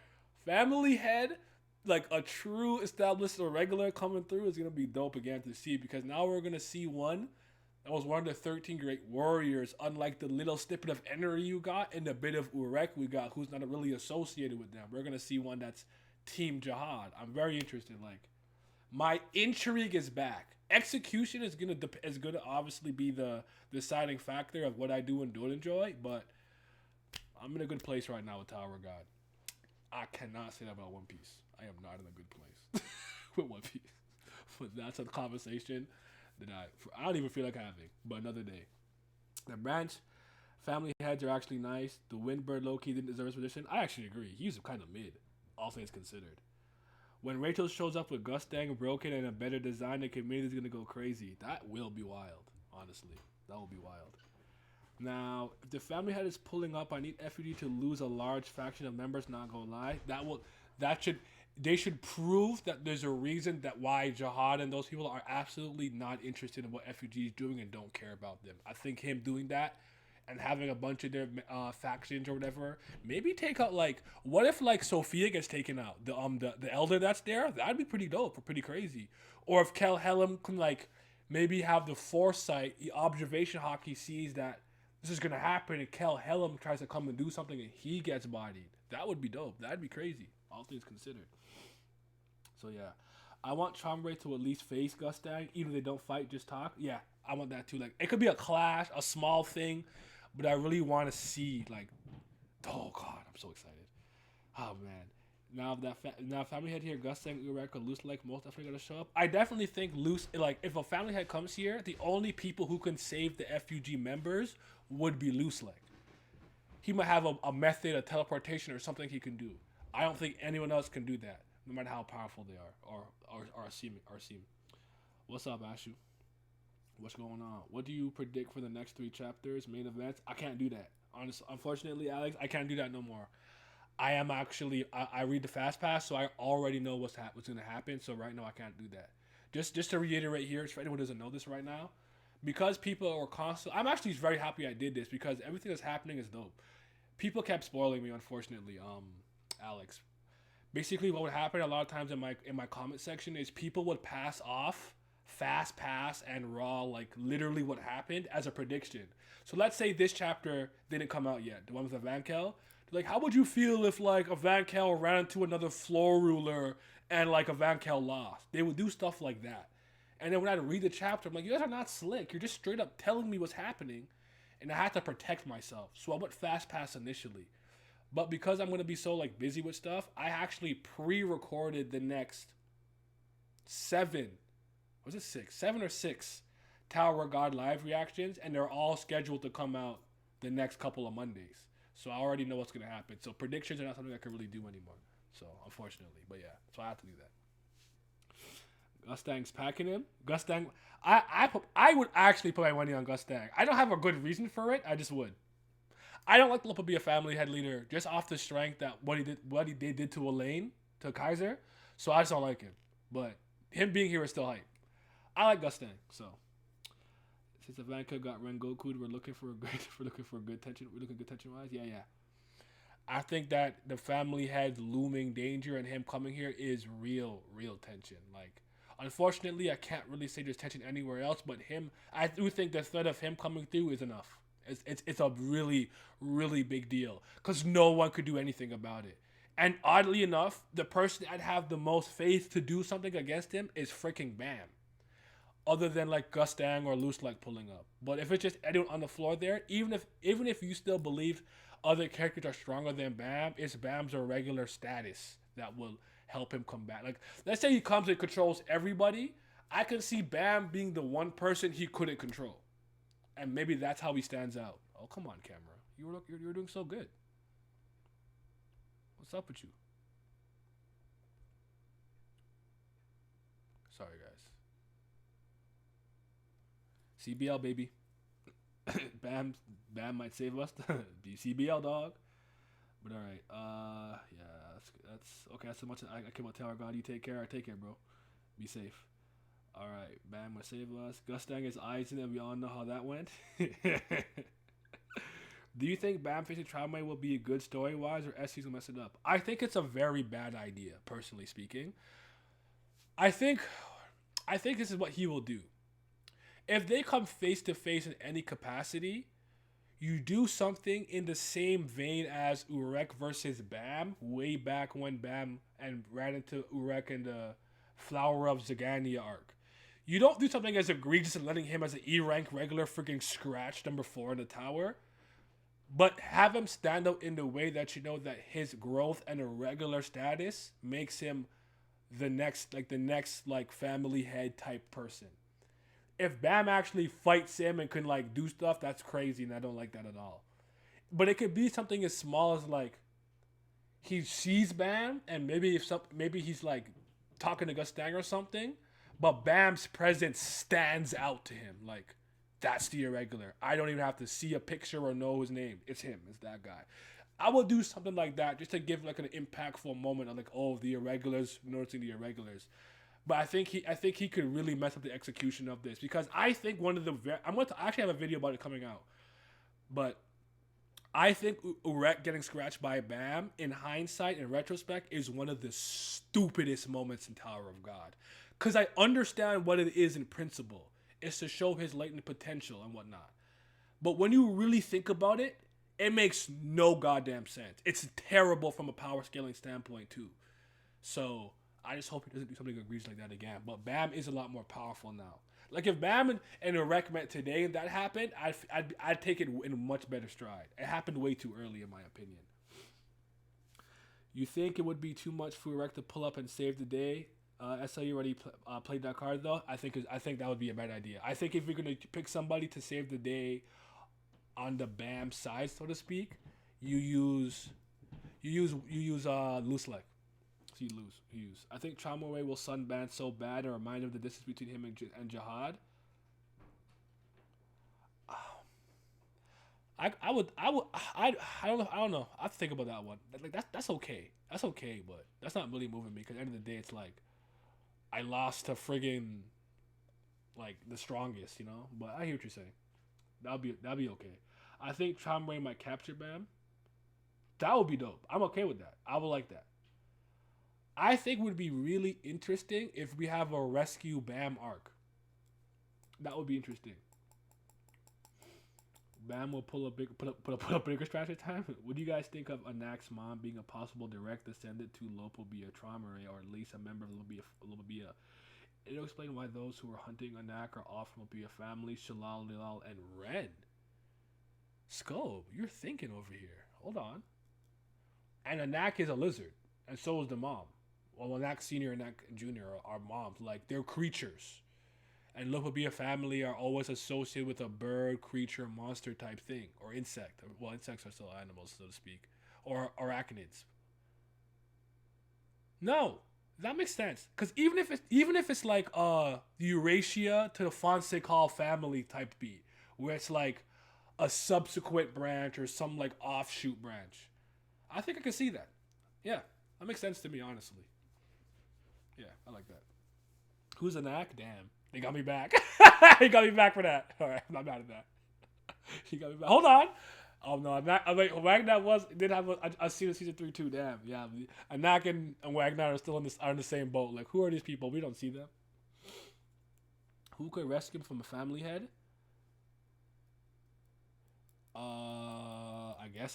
family head, like a true established or regular coming through is gonna be dope again to see, because now we're gonna see one that was one of the 13 great warriors, unlike the little snippet of Enery you got and the bit of Urek we got, who's not really associated with them. We're gonna see one that's Team Jihad. I'm very interested. Like, my intrigue is back. Execution is gonna obviously be the deciding factor of what I do and don't enjoy, but I'm in a good place right now with Tower of God. I cannot say that about One Piece. I am not in a good place with One Piece. But that's a conversation that I don't even feel like having, but another day. The branch family heads are actually nice. The Windbird low-key didn't deserve his position. I actually agree. He's kind of mid, all things considered. When Rachel shows up with Gus Dang broken and a better design, the community is going to go crazy. That will be wild, honestly. That will be wild. Now, if the family head is pulling up, I need FUD to lose a large faction of members, not gonna lie. They should prove that there's a reason that why Jihad and those people are absolutely not interested in what FUG is doing and don't care about them. I think him doing that and having a bunch of their factions or whatever, maybe take out, like, what if like Sophia gets taken out, the elder that's there, that'd be pretty dope or pretty crazy. Or if Kel Helm can like maybe have the foresight, the observation hawk, he sees that this is gonna happen and Kel Helm tries to come and do something and he gets bodied. That would be dope. That'd be crazy, all things considered. So yeah, I want Chombre to at least face Gus Dang, even if they don't fight, just talk. Yeah, I want that too. Like, it could be a clash, a small thing, but I really want to see, like, oh god, I'm so excited. Oh man, now family head here, Gus Dang, Urek, or Loose like most definitely gonna show up. I definitely think Loose, like, if a family head comes here, the only people who can save the FUG members would be Loose Leg. He might have a method, a teleportation, or something he can do. I don't think anyone else can do that, no matter how powerful they are or seem. What's up, Ashu? What's going on? What do you predict for the next 3 chapters, main events? I can't do that. Unfortunately, Alex, I can't do that no more. I am actually I read the fast pass, so I already know what's going to happen. So right now, I can't do that. Just to reiterate here, for anyone who doesn't know this right now, because people are constantly. I'm actually very happy I did this because everything that's happening is dope. People kept spoiling me, unfortunately. Alex. Basically, what would happen a lot of times in my comment section is people would pass off fast pass and raw like literally what happened as a prediction. So let's say this chapter didn't come out yet, the one with the Vankel. Like, how would you feel if like a Vankel ran into another floor ruler and like a Vankel lost? They would do stuff like that. And then when I read the chapter, I'm like, you guys are not slick. You're just straight up telling me what's happening, and I had to protect myself. So I went fast pass initially. But because I'm going to be so like busy with stuff, I actually pre-recorded the next 7 or 6 Tower of God live reactions, and they're all scheduled to come out the next couple of Mondays. So I already know what's going to happen. So predictions are not something I can really do anymore. So unfortunately, but yeah, so I have to do that. Gustang's packing him. Gustang, I would actually put my money on Gustang. I don't have a good reason for it. I just would. I don't like Lupa be a family head leader just off the strength that what he did to Elaine, to Kaiser. So I just don't like him. But him being here is still hype. I like Gustang. So since Ivanka got Rengoku, we're looking for good tension. We're looking good tension wise. Yeah. I think that the family head looming danger and him coming here is real tension. Like, unfortunately, I can't really say there's tension anywhere else. But him, I do think the threat of him coming through is enough. It's a really, really big deal because no one could do anything about it. And oddly enough, the person I'd have the most faith to do something against him is freaking Bam. Other than like Gustang or Loose like pulling up. But if it's just anyone on the floor there, even if you still believe other characters are stronger than Bam, it's Bam's irregular status that will help him come back. Like, let's say he comes and controls everybody. I can see Bam being the one person he couldn't control. And maybe that's how he stands out. Oh, come on, camera. You're doing so good. What's up with you? Sorry, guys. CBL, baby. Bam might save us. Be CBL, dog. But all right. Yeah, that's okay. That's so much. I came out Tower God. You take care. Take care, bro. Be safe. All right, Bam will save us. Gustang is eyes in it. We all know how that went. Do you think Bam facing Traumay will be good story-wise, or SC's will mess it up? I think it's a very bad idea, personally speaking. I think this is what he will do. If they come face-to-face in any capacity, you do something in the same vein as Urek versus Bam, way back when Bam and ran into Urek in the Flower of Zagania arc. You don't do something as egregious as letting him as an E-rank regular freaking scratch number 4 in the tower, but have him stand out in the way that you know that his growth and irregular status makes him the next family head type person. If Bam actually fights him and can like do stuff, that's crazy, and I don't like that at all. But it could be something as small as like he sees Bam and maybe he's like talking to Gustang or something, but Bam's presence stands out to him. Like, that's the irregular. I don't even have to see a picture or know his name. It's him. It's that guy. I will do something like that just to give like an impactful moment of like, oh, the irregulars, noticing the irregulars. But I think he could really mess up the execution of this because I think one of the I'm going to actually have a video about it coming out, but I think Urek getting scratched by Bam in hindsight and retrospect is one of the stupidest moments in Tower of God, because I understand what it is in principle. It's to show his latent potential and whatnot, but when you really think about it, it makes no goddamn sense. It's terrible from a power scaling standpoint too. So I just hope he doesn't do something egregious like that again. But Bam is a lot more powerful now. Like, if Bam and Urek met today and that happened, I'd take it in a much better stride. It happened way too early, in my opinion. You think it would be too much for Urek to pull up and save the day? SLU already played that card, though. I think that would be a bad idea. I think if you're going to pick somebody to save the day on the Bam side, so to speak, you use You use loose leg. So you use. I think Traore will sunban so bad and remind of the distance between him and Jihad. I don't know. I have to think about that one. Like that's okay. That's okay, but that's not really moving me because at the end of the day, it's like I lost to friggin' like the strongest, you know. But I hear what you're saying. That'll be okay. I think Traore might capture Bam. That would be dope. I'm okay with that. I would like that. I think would be really interesting if we have a rescue Bam arc. That would be interesting. Bam will put up bigger strategy time. What do you guys think of Anak's mom being a possible direct descendant to Lopobia Traumere, or at least a member of Lopobia? It'll explain why those who are hunting Anak are all from Lopobia families, Shalal, Lilal, and Ren. Scope, you're thinking over here. Hold on. And Anak is a lizard, and so is the mom. Well, Anak Senior and Anak Junior are moms. Like, they're creatures. And Lopobia family are always associated with a bird, creature, monster type thing. Or insect. Well, insects are still animals, so to speak. Or arachnids. No, that makes sense. Because even if it's like the Eurasia to the Fonseca family type B, where it's like a subsequent branch or some like offshoot branch, I think I can see that. Yeah, that makes sense to me, honestly. Yeah, I like that. Who's Anak? Damn. They got me back. He got me back for that. All right, I'm not mad at that. He got me back. Hold on. Oh no, Wagner did have a season 3 too. Damn, yeah. Anak and Wagner are in the same boat. Like, who are these people? We don't see them. Who could rescue him from a family head?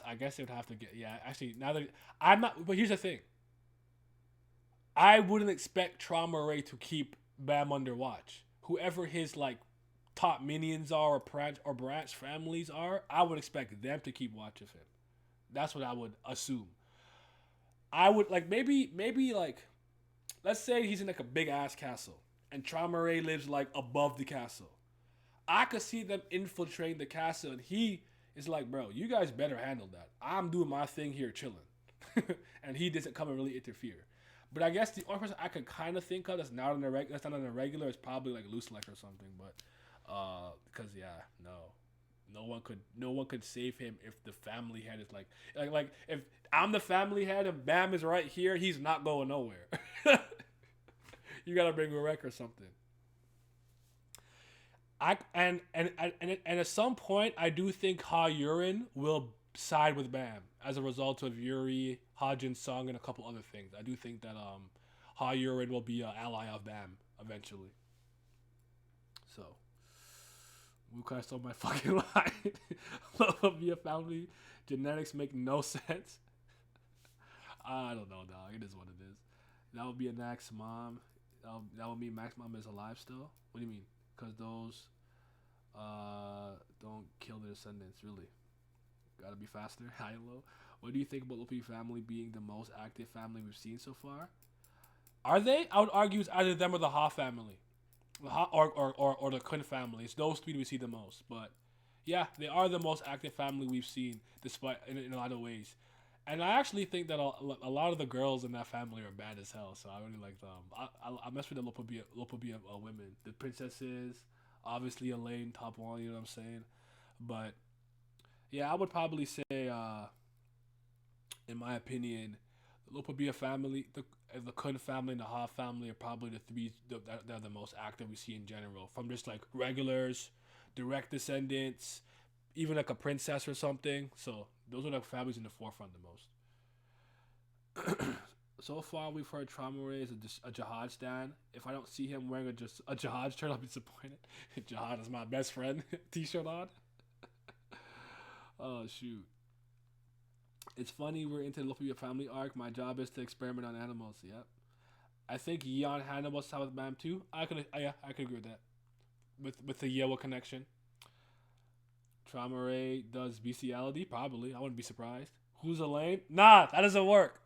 I guess it would have to get. Yeah, actually, now that I'm not. But here's the thing. I wouldn't expect Traumere to keep Bam under watch. Whoever his like top minions are or branch families are, I would expect them to keep watch of him. That's what I would assume. I would like maybe like let's say he's in like a big ass castle and Traumere lives like above the castle. I could see them infiltrating the castle and he is like, bro, you guys better handle that. I'm doing my thing here chilling. And he doesn't come and really interfere. But I guess the only person I could kind of think of that's not on the regular is probably like Loose Like or something. But because no one could save him if the family head is like if I'm the family head and Bam is right here, he's not going nowhere. You gotta bring a wreck or something. And at some point I do think Ha Yurin will side with Bam as a result of Yuri, Hajin's song, and a couple other things. I do think that Ha Yurin will be an ally of Bam eventually. So, Wukai stole my fucking line. Love be a family. Genetics make no sense. I don't know, dog. It is what it is. That would be a Max mom. That would mean Max mom is alive still. What do you mean? Because those don't kill their descendants, really. Gotta be faster, high and low. What do you think about Luffy family being the most active family we've seen so far? Are they? I would argue it's either them or the Ha family. The Ha or the Kun family. It's those three we see the most. But yeah, they are the most active family we've seen, despite in a lot of ways. And I actually think that a lot of the girls in that family are bad as hell. So I really like them. I mess with the Lopobia women. The princesses, obviously Elaine, top one, you know what I'm saying? But yeah, I would probably say, in my opinion, the Lopobia family, the Kun family, and the Ha family are probably the three that are the most active we see in general. From just like regulars, direct descendants, even like a princess or something. So those are the families in the forefront the most. So far, we've heard Traumere is a Jihad stan. If I don't see him wearing a Jihad shirt, I'll be disappointed. Jihad is my best friend. T-shirt on. Oh, shoot. It's funny we're into the Lopobia family arc. My job is to experiment on animals. Yep. I think Yeon Hannibal side with Bam too. I could agree with that. With the Yewa connection. Traumere does bestiality? Probably. I wouldn't be surprised. Who's Elaine? Nah, that doesn't work.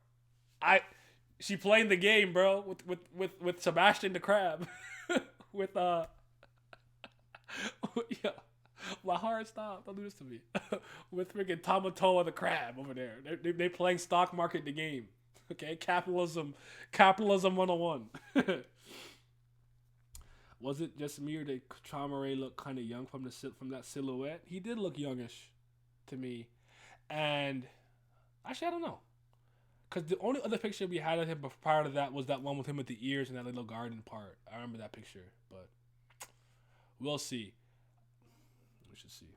She playing the game, bro, with Sebastian the Crab. with yeah. My heart stopped. Don't do this to me. With freaking Tamatoa the crab over there. They playing stock market the game. Okay, capitalism 101. Was it just me or did Chamare look kind of young from that silhouette? He did look youngish to me, and actually I don't know, cause the only other picture we had of him prior to that was that one with him with the ears and that little garden part. I remember that picture, but we'll see. We should see.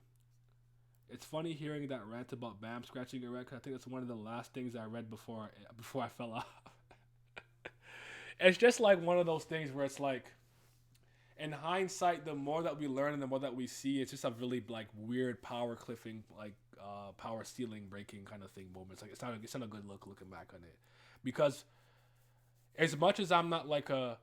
It's funny hearing that rant about Bam scratching your record. I think it's one of the last things I read before I fell off. It's just like one of those things where it's like, in hindsight, the more that we learn and the more that we see, it's just a really like weird power cliffing, like power ceiling breaking kind of thing moments. Like it's not a good look looking back on it, because as much as I'm not like a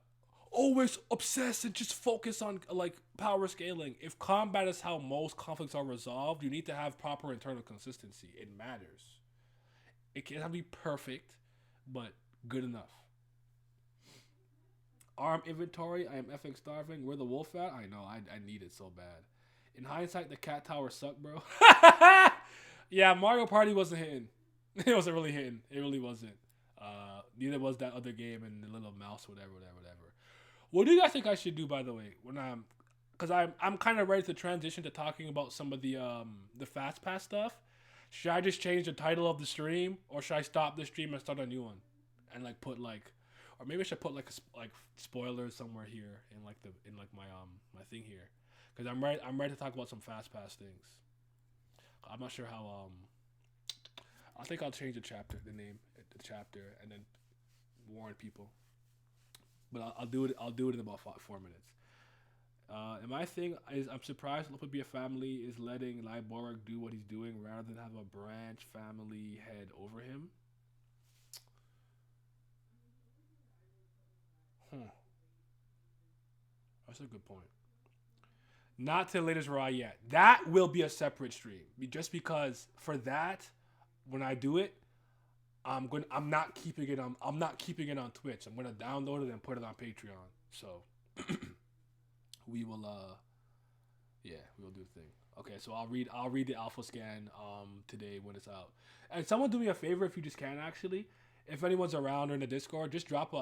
always obsessed and just focus on like power scaling, if combat is how most conflicts are resolved, you need to have proper internal consistency. It matters. It can't be perfect, but good enough. Arm inventory. I am effing starving. Where the wolf at? I know. I need it so bad. In hindsight, the cat tower sucked, bro. Yeah, Mario Party wasn't hitting. It wasn't really hitting. It really wasn't. Neither was that other game and the little mouse, whatever. What do you guys think I should do, by the way, when because I'm kind of ready to transition to talking about some of the fast pass stuff. Should I just change the title of the stream, or should I stop the stream and start a new one, and like put like, or maybe I should put like like spoilers somewhere here in like my thing here, because I'm ready to talk about some fast pass things. I'm not sure how I think I'll change the name, the chapter, and then warn people. But I'll do it. I'll do it in about 4 minutes. And my thing is, I'm surprised Lupa Be a Family is letting Lyborg do what he's doing rather than have a branch family head over him. That's a good point. Not to the latest Raw yet. That will be a separate stream. Just because for that, when I do it, I'm not keeping it on. I'm not keeping it on Twitch. I'm gonna download it and put it on Patreon. So we will. Yeah, we'll do the thing. Okay, so I'll read the alpha scan today when it's out. And someone do me a favor if you just can actually. If anyone's around or in the Discord, just drop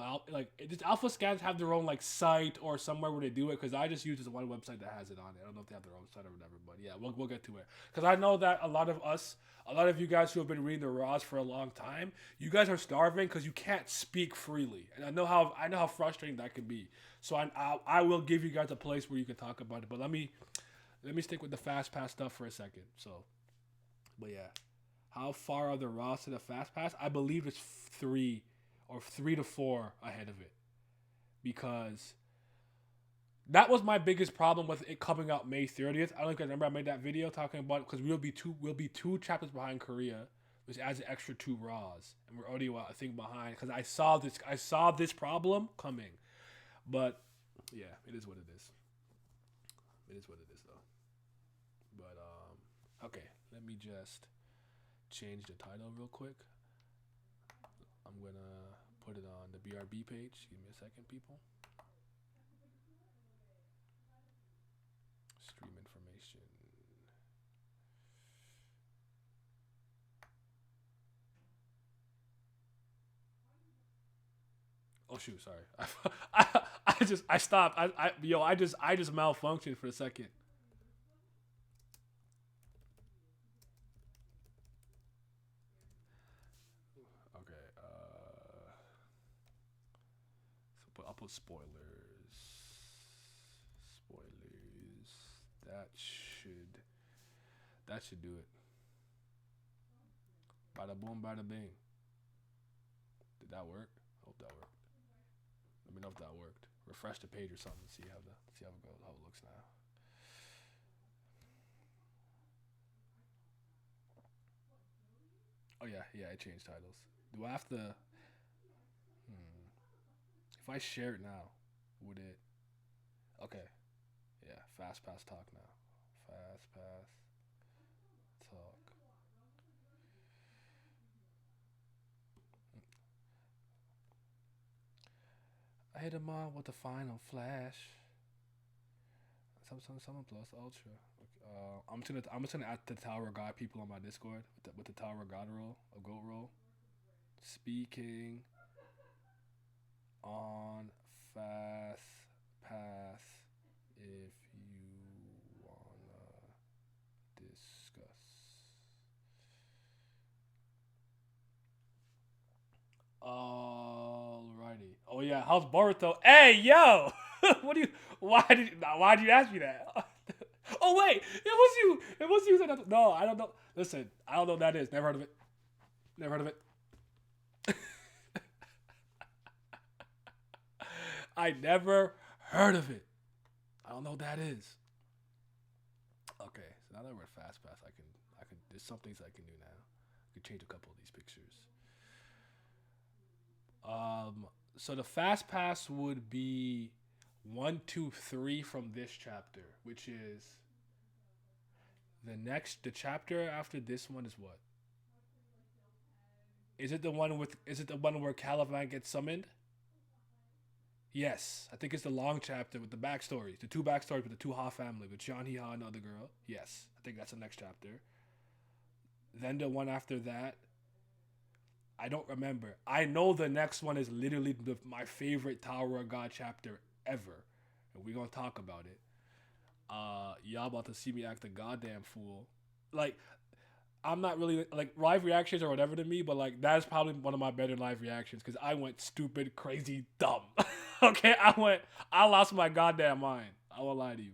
just alpha scans have their own like site or somewhere where they do it, because I just use this one website that has it on it. I don't know if they have their own site or whatever, but yeah, we'll get to it, because I know that a lot of you guys who have been reading the Raws for a long time, you guys are starving because you can't speak freely, and I know how frustrating that can be. So I will give you guys a place where you can talk about it, but let me stick with the fast pass stuff for a second. So, but yeah. How far are the Raws to the Fast Pass? I believe it's 3 to 4 ahead of it, because that was my biggest problem with it coming out May 30th. I don't know if you guys remember I made that video talking about it, because we'll be two chapters behind Korea, which adds an extra 2 Raws, and we're already I think behind, because I saw this problem coming, but yeah, it is what it is. It is what it is though. But okay, let me just change the title real quick. I'm gonna put it on the BRB page. Give me a second, people. Stream information. Oh shoot, sorry. I stopped. I just malfunctioned for a second. I'll put spoilers. That should do it. Bada boom, bada bing. Did that work? Hope that worked. Let me know if that worked. Refresh the page or something. See how it goes. How it looks now. Oh yeah. I changed titles. Do I have to? If I share it now, would it? Okay. Yeah, Fast Pass Talk now. Fast Pass Talk. I hit him on with the final flash. Someone plus ultra. I'm just gonna add the Tower of God people on my Discord with the Tower of God roll, a goat roll. Speaking on fast pass if you wanna discuss. Alrighty. Oh yeah, how's Boruto? Hey yo, what do you? Why did you ask me that? Oh wait, it was you. It was you. No, I don't know. Listen, I don't know what that is. Never heard of it. Never heard of it. I never heard of it. I don't know what that is. Okay, so now that we're at fast pass, I can. There's some things I can do now. I can change a couple of these pictures. So the fast pass would be 1, 2, 3 from this chapter, which is the chapter after this one is what? Is it the one with? Is it the one where Caliban gets summoned? Yes, I think it's the long chapter with the backstories, the two backstories with the two Ha family, with Jean Hee Ha and the other girl. Yes, I think that's the next chapter. Then the one after that, I don't remember. I know the next one is literally my favorite Tower of God chapter ever, and we're gonna talk about it. Y'all about to see me act a goddamn fool. Like, I'm not really like live reactions or whatever to me, but like that's probably one of my better live reactions because I went stupid, crazy, dumb. Okay, I lost my goddamn mind. I won't lie to you.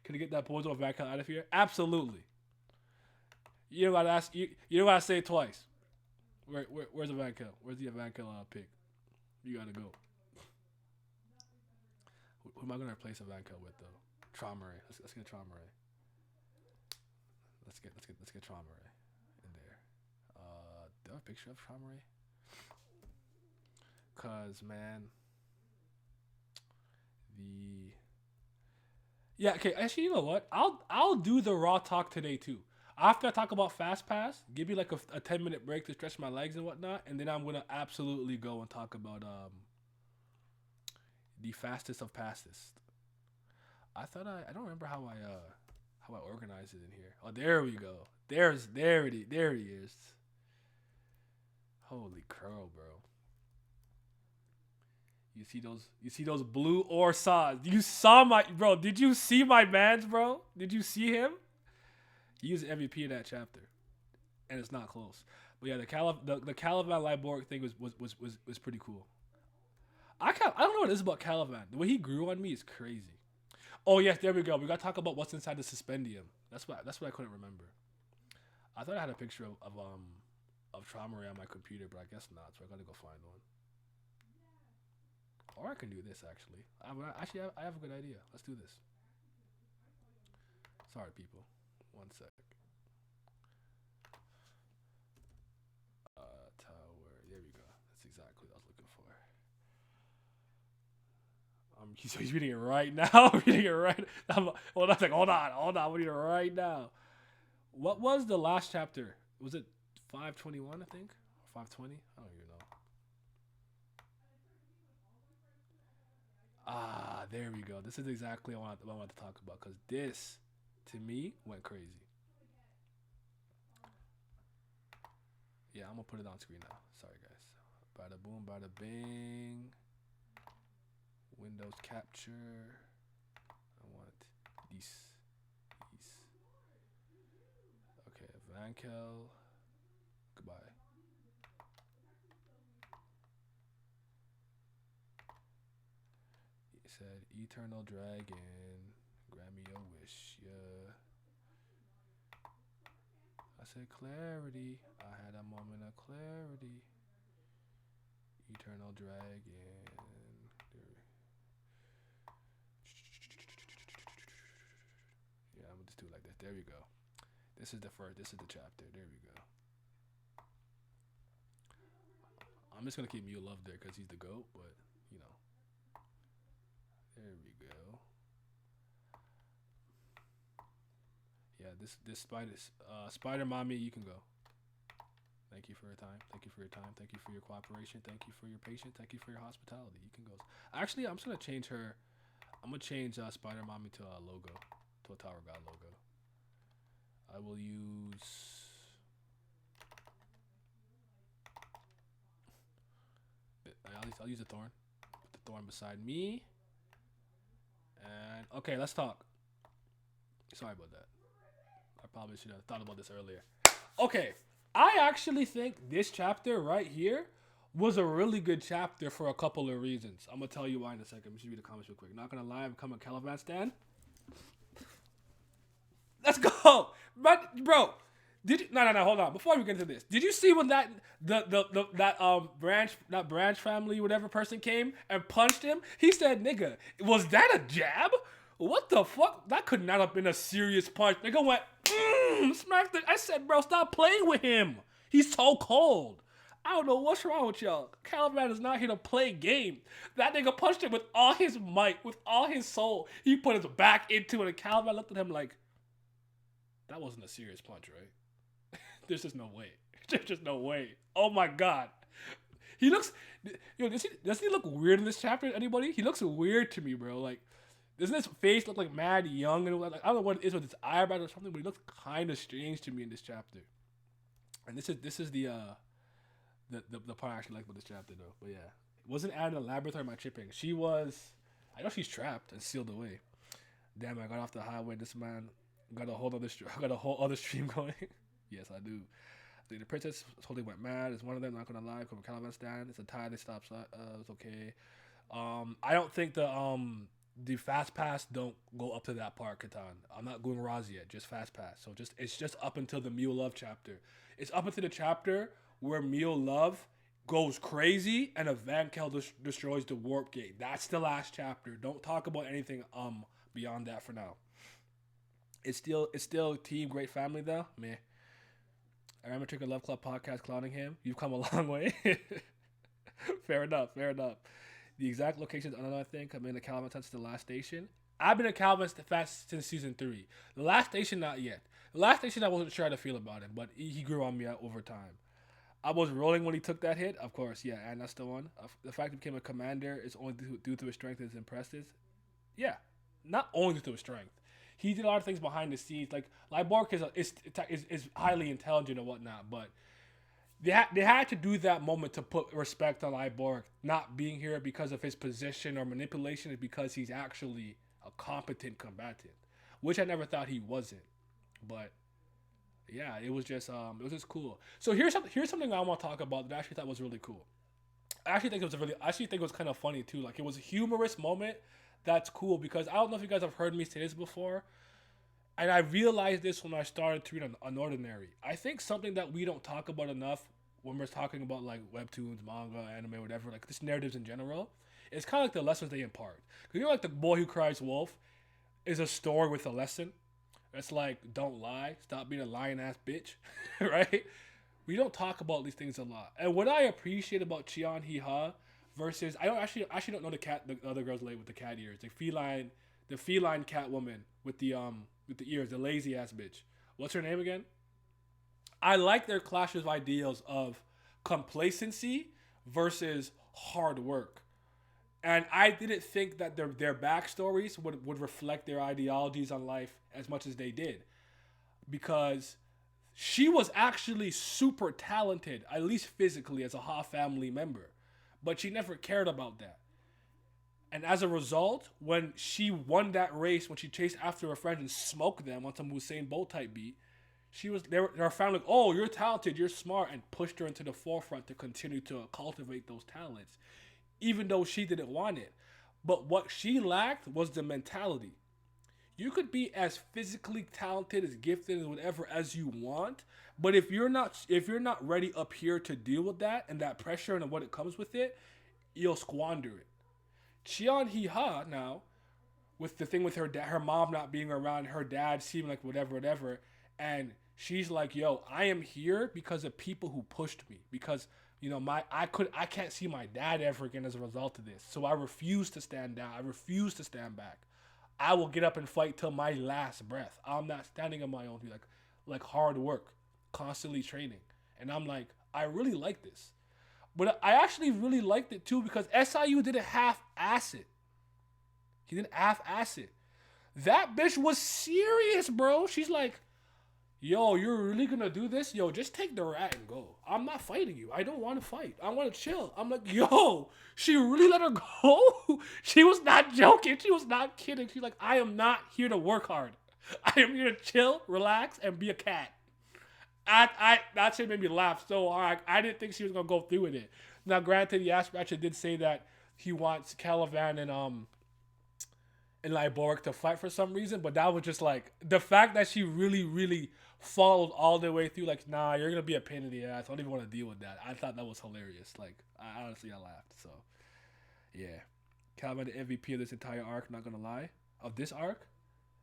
Can you get that Bozo Vanka out of here? Absolutely. You don't gotta ask. You don't gotta say it twice. Where's the Vanka? Where's the Vanka pick? You gotta go. Who am I gonna replace Vanka with though? Traumare. Let's get Traumare. Let's get Traumare in there. Do I have a picture of Traumare? Cause man, the yeah, okay. Actually, you know what? I'll do the raw talk today too. After I talk about fast pass, give me like a 10-minute break to stretch my legs and whatnot, and then I'm gonna absolutely go and talk about the fastest of fastest. I don't remember how I organized it in here. Oh, there we go. There he is. Holy crow, bro. You see those blue ore saws. You saw my bro, did you see my man's, bro? Did you see him? He was MVP in that chapter. And it's not close. But yeah, the Caliban Liborg thing was pretty cool. I don't know what it is about Caliban. The way he grew on me is crazy. Oh yes, there we go. We gotta talk about what's inside the suspendium. That's what I couldn't remember. I thought I had a picture of Traumare on my computer, but I guess not. So I gotta go find one. Or I can do this actually. I have a good idea. Let's do this. Sorry, people. One sec. Tower. There we go. That's exactly what I was looking for. He's reading it right now. I'm reading it right. Hold on. I'm reading it right now. What was the last chapter? Was it 521? I think, or 520. I don't even know. There we go. This is exactly what I want to talk about because this, to me, went crazy. Yeah, I'm gonna put it on screen now. Sorry, guys. Bada boom, bada bing. Windows capture. I want these. Okay, Vankel. Goodbye. He said, Eternal Dragon. Grant me your wish, yeah. I said clarity. I had a moment of clarity. Eternal Dragon. Yeah, I'm gonna just do it like this. There we go. This is the chapter. There we go. I'm just gonna keep Mew Love there because he's the GOAT, but you know. There we go. Yeah, this Spider Mommy, you can go. Thank you for your time. Thank you for your time. Thank you for your cooperation. Thank you for your patience. Thank you for your hospitality. You can go. Actually, I'm just gonna change her. I'm gonna change Spider Mommy to a logo. to a Tower God logo. I will use. I'll use a thorn. Put the thorn beside me. And okay, let's talk. Sorry about that. I probably should have thought about this earlier. Okay, I actually think this chapter right here was a really good chapter for a couple of reasons. I'm gonna tell you why in a second. Let me just read the comments real quick. Not gonna lie, I'm becoming a Caliban stan. Let's go, but bro. Did you, no, hold on. Before we get into this, did you see when that branch family whatever person came and punched him? He said, "Nigga, was that a jab? What the fuck? That could not have been a serious punch." Nigga went, smacked it. I said, "Bro, stop playing with him. He's so cold." I don't know what's wrong with y'all. Caliban is not here to play game. That nigga punched him with all his might, with all his soul. He put his back into it, and Caliban looked at him like, "That wasn't a serious punch, right?" There's just no way. There's just no way. Oh my god. He looks. Does he look weird in this chapter? Anybody? He looks weird to me, bro. Like, doesn't his face look like mad young and like I don't know what it is with his eyebrows or something, but he looks kind of strange to me in this chapter. And this is the part I actually like about this chapter though. But yeah, it wasn't added a laboratory by chipping. She was. I know she's trapped and sealed away. Damn, I got off the highway. This man got a whole other stream going. Yes, I do. The princess totally went mad. It's one of them. Not gonna lie. From Caliban stand. It's a tie. They stop. It's okay. I don't think the fast pass don't go up to that part, Catan. I'm not going Razi yet. Just fast pass. So it's just up until the Mule Love chapter. It's up until the chapter where Mule Love goes crazy and a Vankel destroys the warp gate. That's the last chapter. Don't talk about anything beyond that for now. It's still team great family though. Meh. I remember taking a Love Club podcast clowning him. You've come a long way. Fair enough. The exact locations, I don't know, I think. I'm in the Caliban since the last station. I've been a Caliban fast since season 3. The last station, not yet. The last station, I wasn't sure how to feel about him, but he grew on me over time. I was rolling when he took that hit, of course, yeah, and that's the one. The fact he became a commander is only due to his strength and his impressive. Yeah, not only due to his strength. He did a lot of things behind the scenes. Like, Liborg is highly intelligent and whatnot, but they had to do that moment to put respect on Liborg not being here because of his position or manipulation. Is because he's actually a competent combatant, which I never thought he wasn't. But yeah, it was just cool. So here's something I want to talk about that I actually thought was really cool. I actually think it was kind of funny too. Like, it was a humorous moment. That's cool because I don't know if you guys have heard me say this before, and I realized this when I started to read Unordinary. I think something that we don't talk about enough when we're talking about like webtoons, manga, anime, whatever, like just narratives in general, it's kind of like the lessons they impart. Because like The Boy Who Cries Wolf is a story with a lesson. It's like, don't lie, stop being a lying ass bitch, right? We don't talk about these things a lot. And what I appreciate about Chion Hee-ha versus I don't know the other girl's name with the cat ears. The feline cat woman with the ears, the lazy ass bitch. What's her name again? I like their clashes of ideals of complacency versus hard work. And I didn't think that their backstories would reflect their ideologies on life as much as they did. Because she was actually super talented, at least physically, as a Ha family member. But she never cared about that. And as a result, when she won that race, when she chased after her friends and smoked them on some Usain Bolt type beat, they were found like, oh, you're talented, you're smart, and pushed her into the forefront to continue to cultivate those talents, even though she didn't want it. But what she lacked was the mentality. You could be as physically talented, as gifted, as whatever as you want, but if you're not ready up here to deal with that and that pressure and what it comes with it, you'll squander it. Chion Hee-ha now, with the thing with her mom not being around, her dad seeming like whatever, and she's like, yo, I am here because of people who pushed me, because I can't see my dad ever again as a result of this, so I refuse to stand down, I refuse to stand back. I will get up and fight till my last breath. I'm not standing on my own feet, like hard work, constantly training. And I'm like, I really like this. But I actually really liked it too because SIU didn't half-ass it. He didn't half-ass it. That bitch was serious, bro. She's like, yo, you're really gonna do this? Yo, just take the rat and go. I'm not fighting you. I don't want to fight. I want to chill. I'm like, yo, she really let her go? She was not joking. She was not kidding. She's like, I am not here to work hard. I am here to chill, relax, and be a cat. That shit made me laugh so hard. I didn't think she was gonna go through with it. Now, granted, Yas actually did say that he wants Calivan and Lyborg to fight for some reason, but that was just like the fact that she really, really followed all the way through. Like, nah, you're gonna be a pain in the ass. I don't even want to deal with that. I thought that was hilarious. Like, I honestly, I laughed. So, yeah, Caliban the MVP of this entire arc. Not gonna lie, of this arc,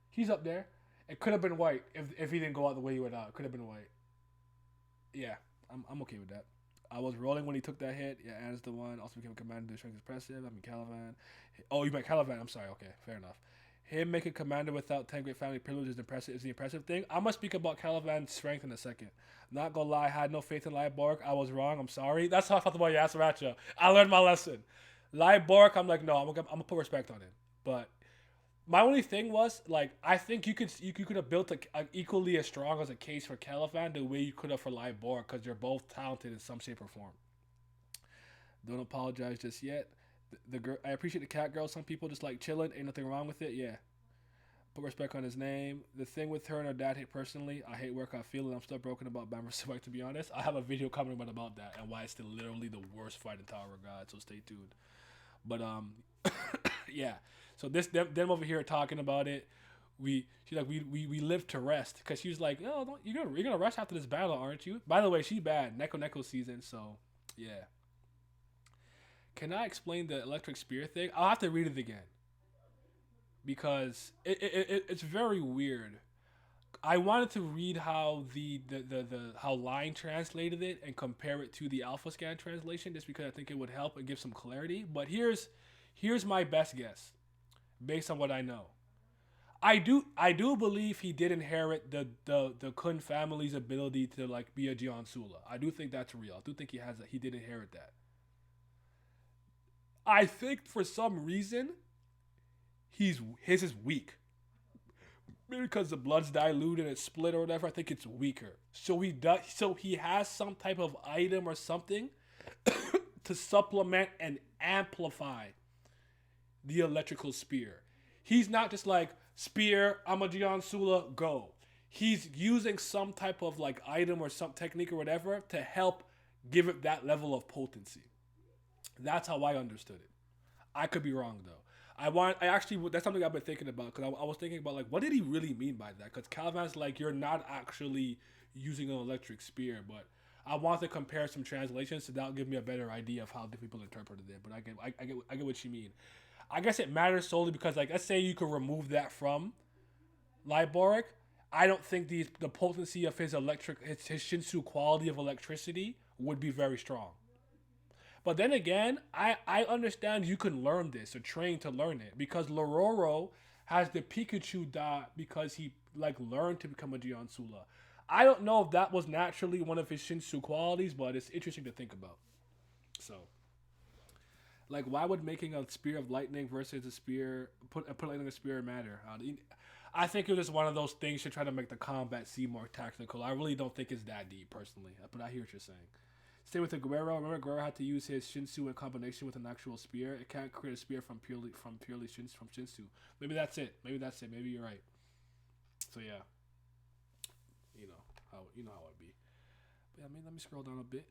he's up there. It could have been White if he didn't go out the way he went out. It could have been White. Yeah, I'm okay with that. I was rolling when he took that hit. Yeah, Anna's the one. Also became a commander. The strength is impressive. I mean, Caliban. Oh, you meant Caliban. I'm sorry. Okay, fair enough. Him making commander without 10 great family privileges is impressive. Is the impressive thing. I'm gonna speak about Caliban's strength in a second. Not gonna lie, I had no faith in Lyborg. I was wrong. I'm sorry. That's how I felt about Yasaracha. I learned my lesson. Lyborg, I'm like, no, I'm gonna put respect on him. But my only thing was like, I think you could have built a equally as strong as a case for Caliban the way you could have for Lyborg, because they're both talented in some shape or form. Don't apologize just yet. The girl, I appreciate the cat girl. Some people just like chilling. Ain't nothing wrong with it. Yeah. Put respect on his name. The thing with her and her dad hate personally. I hate work. I feel it. I'm still broken about Bam vs. White, to be honest. I have a video coming about that and why it's still literally the worst fight in Tower of God. So stay tuned. But yeah. So them over here talking about it. She's like, we live to rest, because she was like, oh, don't, you're gonna rest after this battle, aren't you? By the way, she's bad. Neko season. So yeah. Can I explain the electric spear thing? I'll have to read it again, because it's very weird. I wanted to read how the how Line translated it and compare it to the Alpha Scan translation, just because I think it would help and give some clarity. But here's my best guess, based on what I know. I do believe he did inherit the Kun family's ability to like be a Jian Sula. I do think that's real. I do think he did inherit that. I think for some reason his is weak. Maybe because the blood's diluted and it's split or whatever. I think it's weaker. So he has some type of item or something to supplement and amplify the electrical spear. He's not just like, spear, I'm a Jian Sula, go. He's using some type of like item or some technique or whatever to help give it that level of potency. That's how I understood it. I could be wrong though. That's something I've been thinking about, because I was thinking about like, what did he really mean by that? Because Caliban's like, you're not actually using an electric spear, but I want to compare some translations so that'll give me a better idea of how the people interpreted it. But I get what you mean. I guess it matters solely because, like, let's say you could remove that from Lyborg. I don't think the potency of his Shinsu quality of electricity would be very strong. But then again, I understand you can learn this or train to learn it, because Lororo has the Pikachu dot because he like learned to become a Jian Sula. I don't know if that was naturally one of his Shinsu qualities, but it's interesting to think about. So, like, why would making a spear of lightning versus a spear put lightning in a spear matter? I think it was just one of those things to try to make the combat seem more tactical. I really don't think it's that deep personally, but I hear what you're saying. Same with the Guerrero. Remember, Guerrero had to use his Shinsu in combination with an actual spear. It can't create a spear from purely Shinsu. Maybe that's it. Maybe you're right. So yeah, you know how it'd be. But, let me scroll down a bit.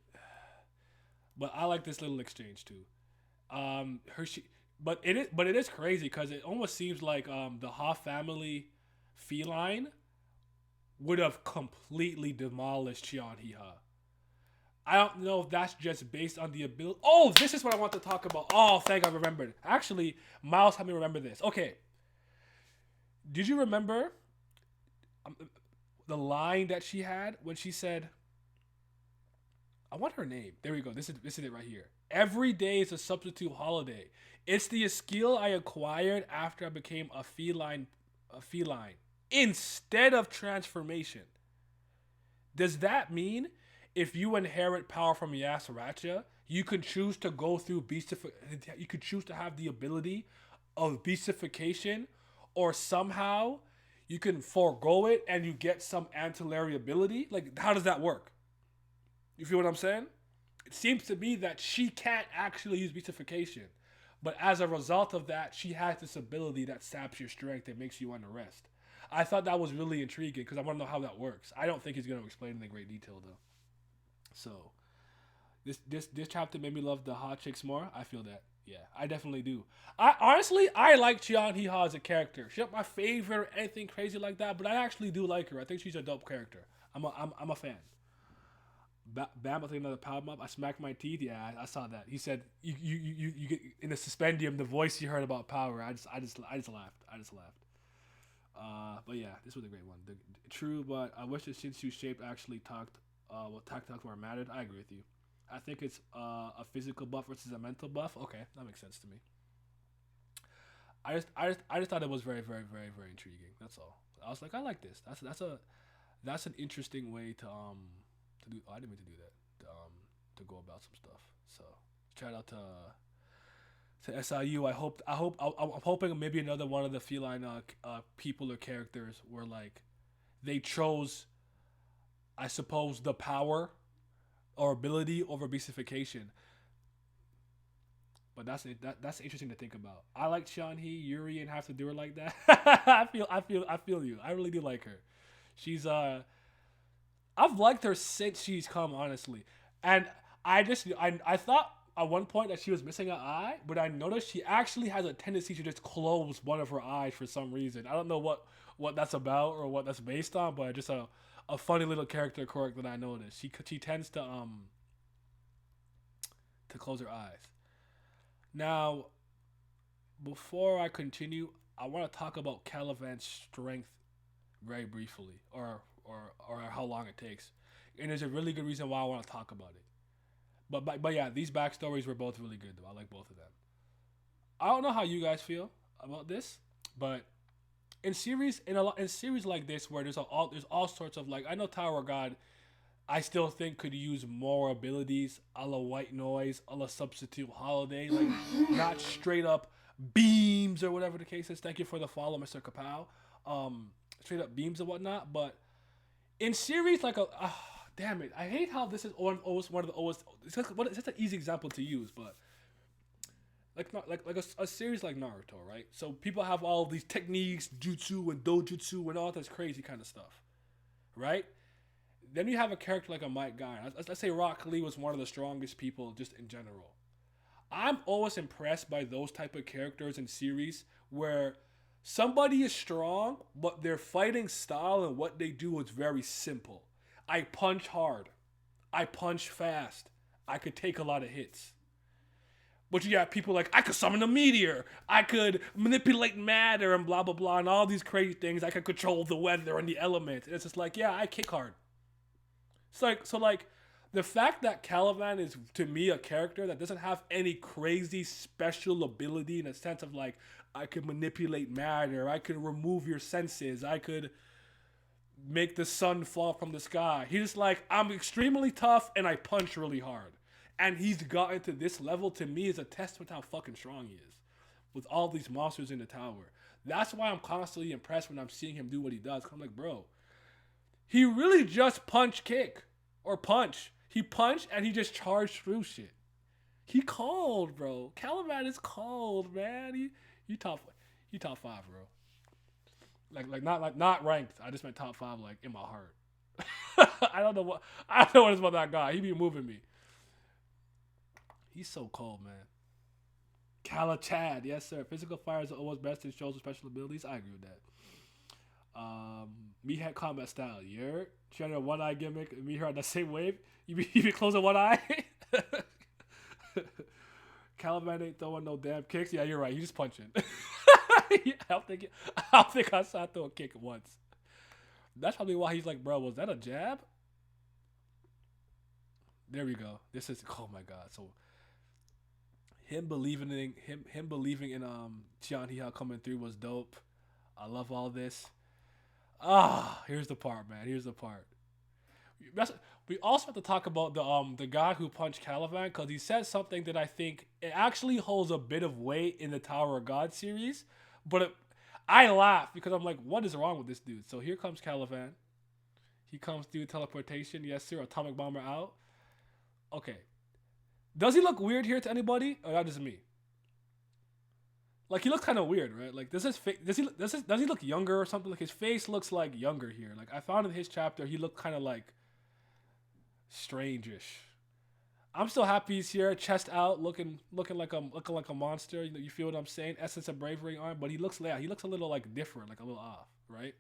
But I like this little exchange too. But it is crazy because it almost seems like the Ha family feline would have completely demolished Qian Hiha. I don't know if that's just based on the ability. Oh, this is what I want to talk about. Oh, thank God I remembered. Actually, Miles had me remember this. Okay. Did you remember the line that she had when she said, I want her name. There we go. This is it right here. Every day is a substitute holiday. It's the skill I acquired after I became a feline instead of transformation. Does that mean if you inherit power from Yasaracha, you can choose to go through you could choose to have the ability of beastification or somehow you can forego it and you get some ancillary ability. Like, how does that work? You feel what I'm saying? It seems to me that she can't actually use beatification. But as a result of that, she has this ability that saps your strength and makes you want to rest. I thought that was really intriguing because I want to know how that works. I don't think he's going to explain it in great detail, though. So, this chapter made me love the hot chicks more. I feel that. Yeah, I definitely do. I like Chian Hee-ha as a character. She's not my favorite or anything crazy like that, but I actually do like her. I think she's a dope character. I'm a fan. Bam, I think another power up. I smacked my teeth. Yeah, I saw that. He said you get in the suspendium. The voice you heard about power. I just laughed. But yeah, this was a great one. True, but I wish the Shinsu shape actually talked. Talked more mattered. I agree with you. I think it's a physical buff versus a mental buff. Okay, that makes sense to me. I just thought it was very, very, very, very intriguing. That's all. I was like, I like this. That's an interesting way to do. Oh, I didn't mean to do that. To go about some stuff. So shout out to SIU. I'm hoping maybe another one of the feline people or characters where like they chose, I suppose, the power or ability over beastification. But that's interesting to think about. I like Chian-Hee, Yuri, and have to do her like that. I feel you. I really do like her. She's I've liked her since she's come, honestly. And I thought at one point that she was missing an eye, but I noticed she actually has a tendency to just close one of her eyes for some reason. I don't know what that's about or what that's based on, but just a funny little character quirk that I noticed. She tends to close her eyes. Now, before I continue, I want to talk about Calivan's strength very briefly, or how long it takes. And there's a really good reason why I want to talk about it. But yeah, these backstories were both really good though. I like both of them. I don't know how you guys feel about this, but in series like this where there's all sorts of, like, I know Tower of God, I still think could use more abilities a la White Noise, a la Substitute Holiday, like not straight up beams or whatever the case is. Thank you for the follow, Mr. Kapow. Straight up beams and whatnot, but in series like damn it, I hate how this is always one of the always. It's just an easy example to use, but like a series like Naruto, right? So people have all these techniques, jutsu and dojutsu and all this crazy kind of stuff, right? Then you have a character like a Might Guy. Let's say Rock Lee was one of the strongest people just in general. I'm always impressed by those type of characters in series where somebody is strong, but their fighting style and what they do is very simple. I punch hard. I punch fast. I could take a lot of hits. But you got people like, I could summon a meteor. I could manipulate matter and blah, blah, blah, and all these crazy things. I could control the weather and the elements. And it's just like, yeah, I kick hard. So the fact that Calivan is, to me, a character that doesn't have any crazy special ability in a sense of, like, I could manipulate matter, I could remove your senses, I could make the sun fall from the sky. He's just like, I'm extremely tough and I punch really hard. And he's gotten to this level, to me, is a testament to how fucking strong he is. With all these monsters in the tower. That's why I'm constantly impressed when I'm seeing him do what he does. I'm like, bro, he really just punch. He punched and he just charged through shit. He cold, bro. Caliban is cold, man. He top 5, bro. Not ranked. I just meant top 5, like, in my heart. I don't know what it's about that guy. He be moving me. He's so cold, man. Kala Chad, yes sir. Physical fires are always best in shows with special abilities. I agree with that. Me had combat style. You're trying to one eye gimmick. Me here on the same wave. You be closing one eye. Caliban ain't throwing no damn kicks. Yeah, you're right. He's just punching. I don't think I saw throw a kick once. That's probably why he's like, bro, was that a jab? There we go. This is, oh my god. So him believing in Chian Hee-ha coming through was dope. I love all this. Here's the part, man. Here's the part. We also have to talk about the guy who punched Caliban, because he said something that I think it actually holds a bit of weight in the Tower of God series, but I laugh because I'm like, what is wrong with this dude? So here comes Caliban. He comes through teleportation. Yes, sir. Atomic bomber out. Okay. Does he look weird here to anybody? Or that just me? Like he looks kind of weird, right? Like does he look younger or something? Like his face looks like younger here. Like I found in his chapter he looked kind of like strange-ish. I'm still happy he's here, chest out, looking like a monster. You feel what I'm saying? Essence of bravery on, but he looks a little like different, like a little off, right?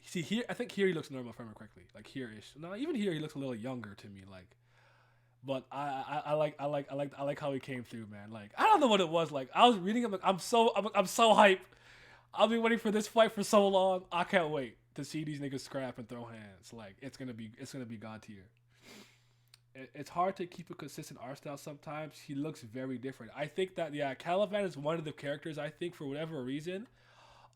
See here, I think here he looks normal if I remember correctly, like here-ish. No, even here he looks a little younger to me, like. But I like how he came through, man. Like I don't know what it was like. I was reading him, like I'm so hyped. I've been waiting for this fight for so long. I can't wait to see these niggas scrap and throw hands. Like it's gonna be god tier. It's hard to keep a consistent art style sometimes. He looks very different. I think that Caliban is one of the characters. I think for whatever reason,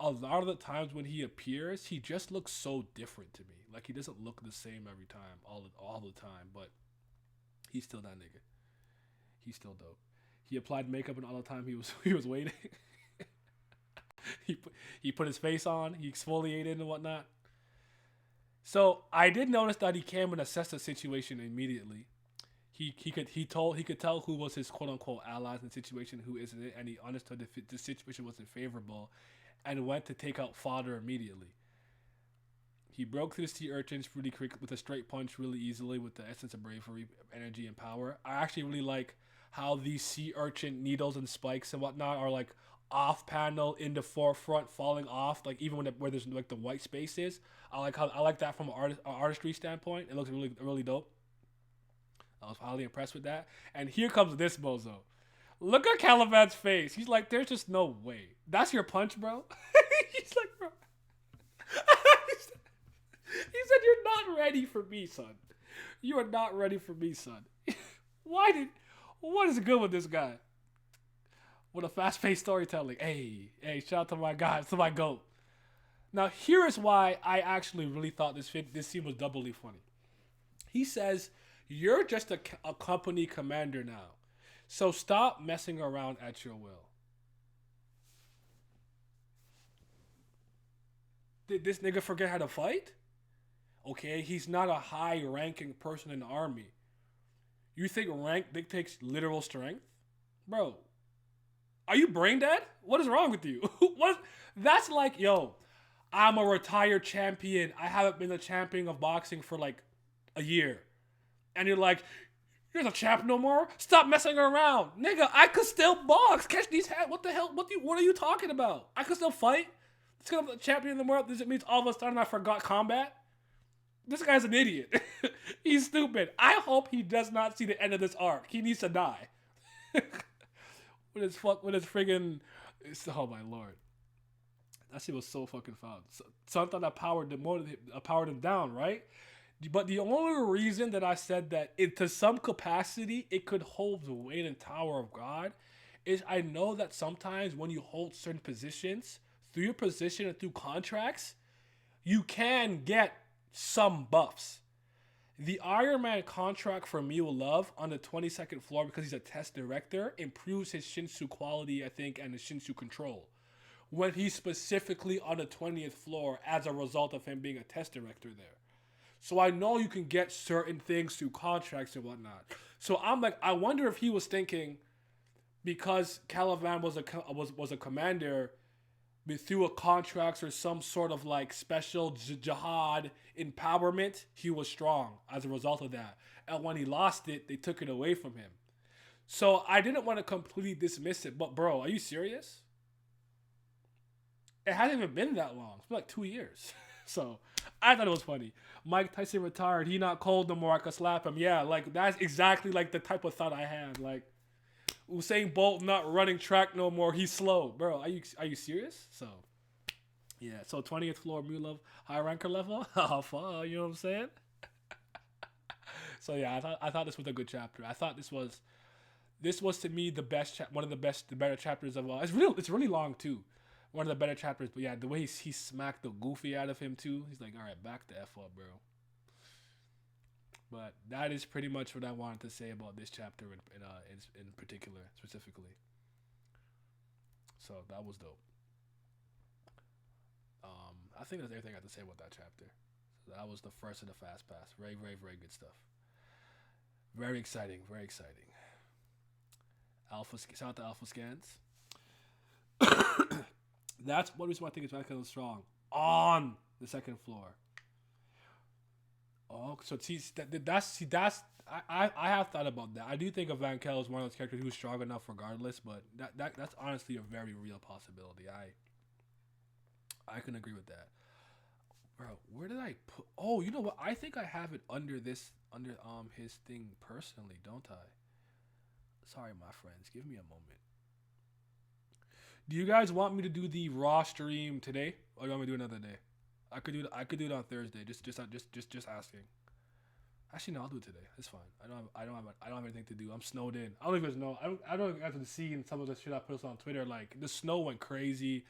a lot of the times when he appears, he just looks so different to me. Like he doesn't look the same every time, all the time, but. He's still that nigga. He's still dope. He applied makeup and all the time he was waiting. he put his face on. He exfoliated and whatnot. So I did notice that he came and assessed the situation immediately. He could tell who was his quote unquote allies in the situation, who isn't it, and he understood that the situation wasn't favorable, and went to take out fodder immediately. He broke through the sea urchins really quick with a straight punch really easily with the essence of bravery, energy, and power. I actually really like how these sea urchin needles and spikes and whatnot are like off panel in the forefront, falling off, like even where there's like the white spaces. I like that from an artistry standpoint. It looks really dope. I was highly impressed with that. And here comes this bozo. Look at Caliban's face. He's like, there's just no way. That's your punch, bro. He's like, bro. He said, you're not ready for me, son. You are not ready for me, son. What is good with this guy? With a fast-paced storytelling. Hey, shout out to my guy, to my GOAT. Now, here is why I actually really thought this scene was doubly funny. He says, you're just a company commander now. So stop messing around at your will. Did this nigga forget how to fight? Okay, he's not a high-ranking person in the army. You think rank dictates literal strength? Bro, are you brain dead? What is wrong with you? That's like, yo, I'm a retired champion. I haven't been a champion of boxing for like a year. And you're like, you're not a champ no more? Stop messing around. Nigga, I could still box. Catch these hands. What the hell? What are you talking about? I could still fight. It's because I'm the champion in the world. Does it mean all of a sudden I forgot combat? This guy's an idiot. He's stupid. I hope he does not see the end of this arc. He needs to die. with his friggin'... Oh my lord. That shit was so fucking foul. Something that powered him down, right? But the only reason that I said that to some capacity it could hold the weight in Tower of God is I know that sometimes when you hold certain positions, through your position and through contracts, you can get some buffs. The Iron Man contract for Mew Love on the 22nd floor, because he's a test director, improves his Shinsu quality, I think, and his Shinsu control. When he's specifically on the 20th floor as a result of him being a test director there. So I know you can get certain things through contracts and whatnot. So I'm like, I wonder if he was thinking, because Caliban was a commander, through a contracts or some sort of like special jihad empowerment, he was strong as a result of that. And when he lost it, they took it away from him. So I didn't want to completely dismiss it, but bro, are you serious? It hasn't even been that long. It's been like 2 years. So I thought it was funny. Mike Tyson retired. He not cold no more. I could slap him. Yeah, like that's exactly like the type of thought I had. Like, Usain Bolt not running track no more. He's slow, bro. Are you serious? So, yeah. So 20th floor, Mew Love, high ranker level. How far? You know what I'm saying? So yeah, I thought this was a good chapter. I thought this was to me the best, one of the better chapters of all. It's really long too. One of the better chapters, but yeah, the way he smacked the goofy out of him too. He's like, all right, back the F up, bro. But that is pretty much what I wanted to say about this chapter in particular, specifically. So that was dope. I think that's everything I have to say about that chapter. So that was the first of the fast pass. Very, very, very good stuff. Very exciting. Very exciting. Shout out to Alpha Scans. That's one reason why I think it's Van Kel strong on the second floor. Oh, so that's I have thought about that. I do think of Van Kel as one of those characters who's strong enough regardless, but that's honestly a very real possibility. I can agree with that. Bro, where did I put? Oh, you know what? I think I have it under his thing personally, don't I? Sorry, my friends. Give me a moment. Do you guys want me to do the raw stream today, or do you want me to do another day? I could do it on Thursday. Just asking. Actually, no, I'll do it today. It's fine. I don't have anything to do. I'm snowed in. I don't even know. I don't have to see in some of the shit I posted on Twitter. Like the snow went crazy.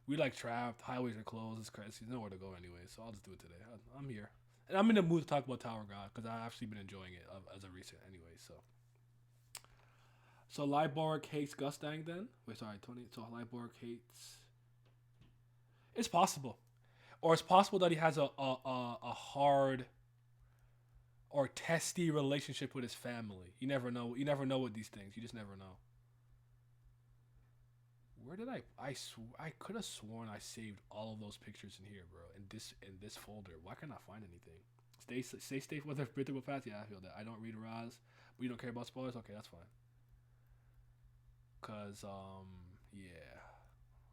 We like trapped. Highways are closed. It's crazy. There's nowhere to go anyway. So I'll just do it today. I'm here, and I'm in the mood to talk about Tower God because I've actually been enjoying it as a recent anyway. So Liborg hates Gustang then? Wait, sorry, 20. So Liborg hates. It's possible, or it's possible that he has a hard or testy relationship with his family. You never know. You never know with these things. You just never know. Where did I could have sworn I saved all of those pictures in here, bro. In this folder. Why can't I find anything? Stay safe with the fast. Yeah, I feel that. I don't read Raz, but you don't care about spoilers. Okay, that's fine. Cause yeah,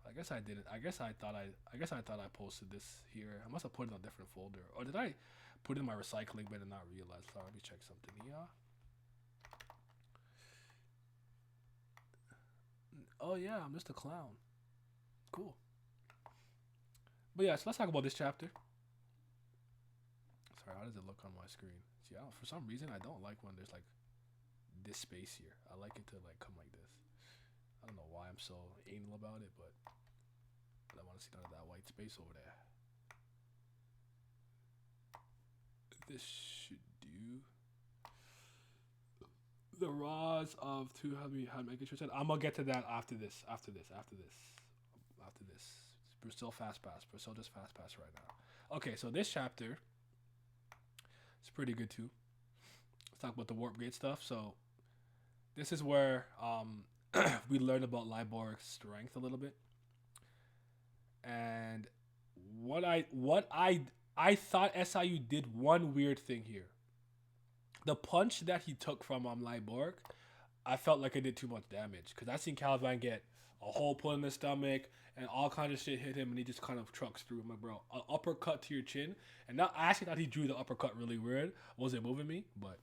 I guess I didn't. I guess I thought I posted this here. I must have put it in a different folder, or did I put it in my recycling bin and not realize? Sorry, let me check something here. Oh yeah, I'm just a clown. Cool. But yeah, so let's talk about this chapter. Sorry, how does it look on my screen? See, for some reason I don't like when there's like this space here. I like it to like come like this. I don't know why I'm so anal about it, but I want to see none of that white space over there. This should do the Raws of two. How to make it? I'm gonna get to that after this. Brazil fast pass. Brazil just fast pass right now. Okay, so this chapter is pretty good too. Let's talk about the warp gate stuff. So this is where we learned about Liborg's strength a little bit, and what I thought SIU did one weird thing here. The punch that he took from Liborg, I felt like it did too much damage because I seen Caliban get a hole put in his stomach and all kinds of shit hit him, and he just kind of trucks through. I'm like, bro, an uppercut to your chin, and now I actually thought he drew the uppercut really weird. Was it moving me? But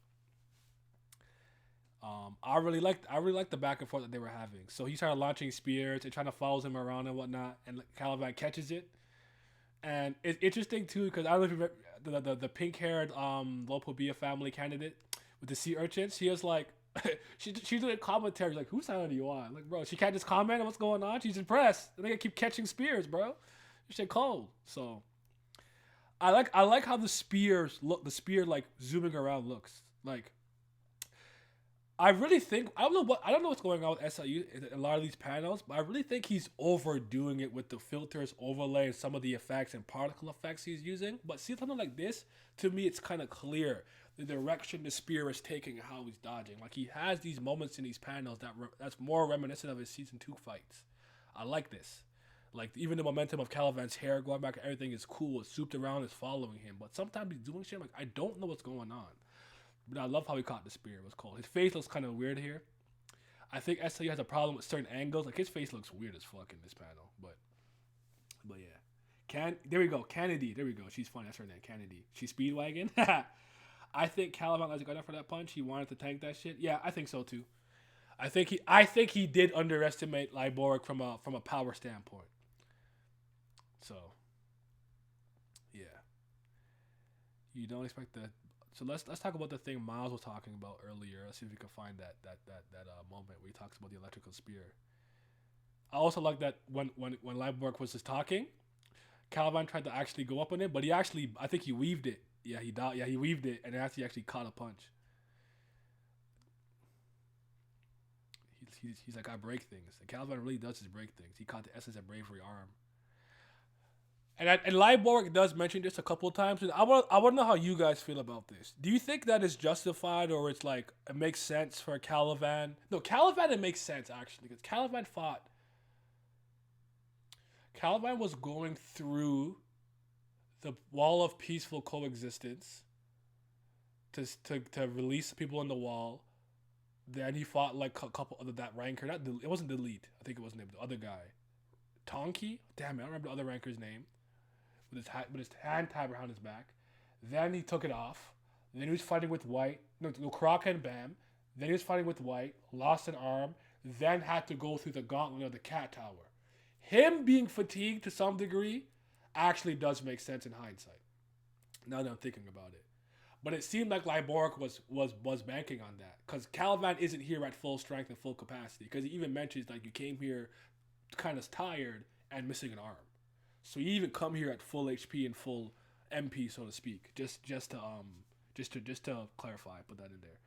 I really liked the back and forth that they were having. So he started launching spears and trying to follow him around and whatnot, and Caliban catches it. And it's interesting too because I don't know if you remember the pink haired Lopobia family candidate with the sea urchins. She was like, she's doing commentary like, whose side are you on? Like, bro, she can't just comment on what's going on. She's impressed. And they keep catching spears, bro. This shit cold. So I like how the spears look. The spear like zooming around looks like. I really think I don't know what's going on with SIU in a lot of these panels, but I really think he's overdoing it with the filters, overlay, and some of the effects and particle effects he's using. But see something like this, to me, it's kind of clear the direction the spear is taking and how he's dodging. Like he has these moments in these panels that's more reminiscent of his season 2 fights. I like this. Like even the momentum of Caliban's hair going back, everything is cool. It's souped around, it's following him. But sometimes he's doing shit like I don't know what's going on. But I love how he caught the spear. It was cool. His face looks kind of weird here. I think SIU has a problem with certain angles. Like his face looks weird as fuck in this panel. But yeah. There we go. Kennedy. There we go. She's funny. That's her name. Kennedy. She's Speedwagon. I think Caliban let it go down for that punch. He wanted to tank that shit. Yeah, I think so too. I think he did underestimate Liborg from a power standpoint. So yeah. You don't expect that. So let's talk about the thing Miles was talking about earlier. Let's see if we can find that moment where he talks about the electrical spear. I also like that when Liborg was just talking, Caliban tried to actually go up on it, but I think he weaved it. Yeah, he weaved it, and he actually caught a punch. He's like, I break things. And Caliban really does just break things. He caught the essence of bravery arm. And Liborg does mention this a couple of times. And I want to know how you guys feel about this. Do you think that is justified, or it's like it makes sense for Caliban? No, Caliban it makes sense actually, because Caliban fought. Caliban was going through the wall of peaceful coexistence to release people in the wall. Then he fought like a couple of that ranker. It wasn't Delete. I think it was named the other guy, Tonki. Damn it, I don't remember the other ranker's name. With his hand tied behind his back. Then he took it off. Then he was fighting with White. No, Croc and Bam. Then he was fighting with White. Lost an arm. Then had to go through the gauntlet of the Cat Tower. Him being fatigued to some degree actually does make sense in hindsight. Now that I'm thinking about it. But it seemed like Liborg was banking on that. Because Caliban isn't here at full strength and full capacity. Because he even mentions like you came here kind of tired and missing an arm. So you even come here at full HP and full MP, so to speak. Just to clarify, put that in there.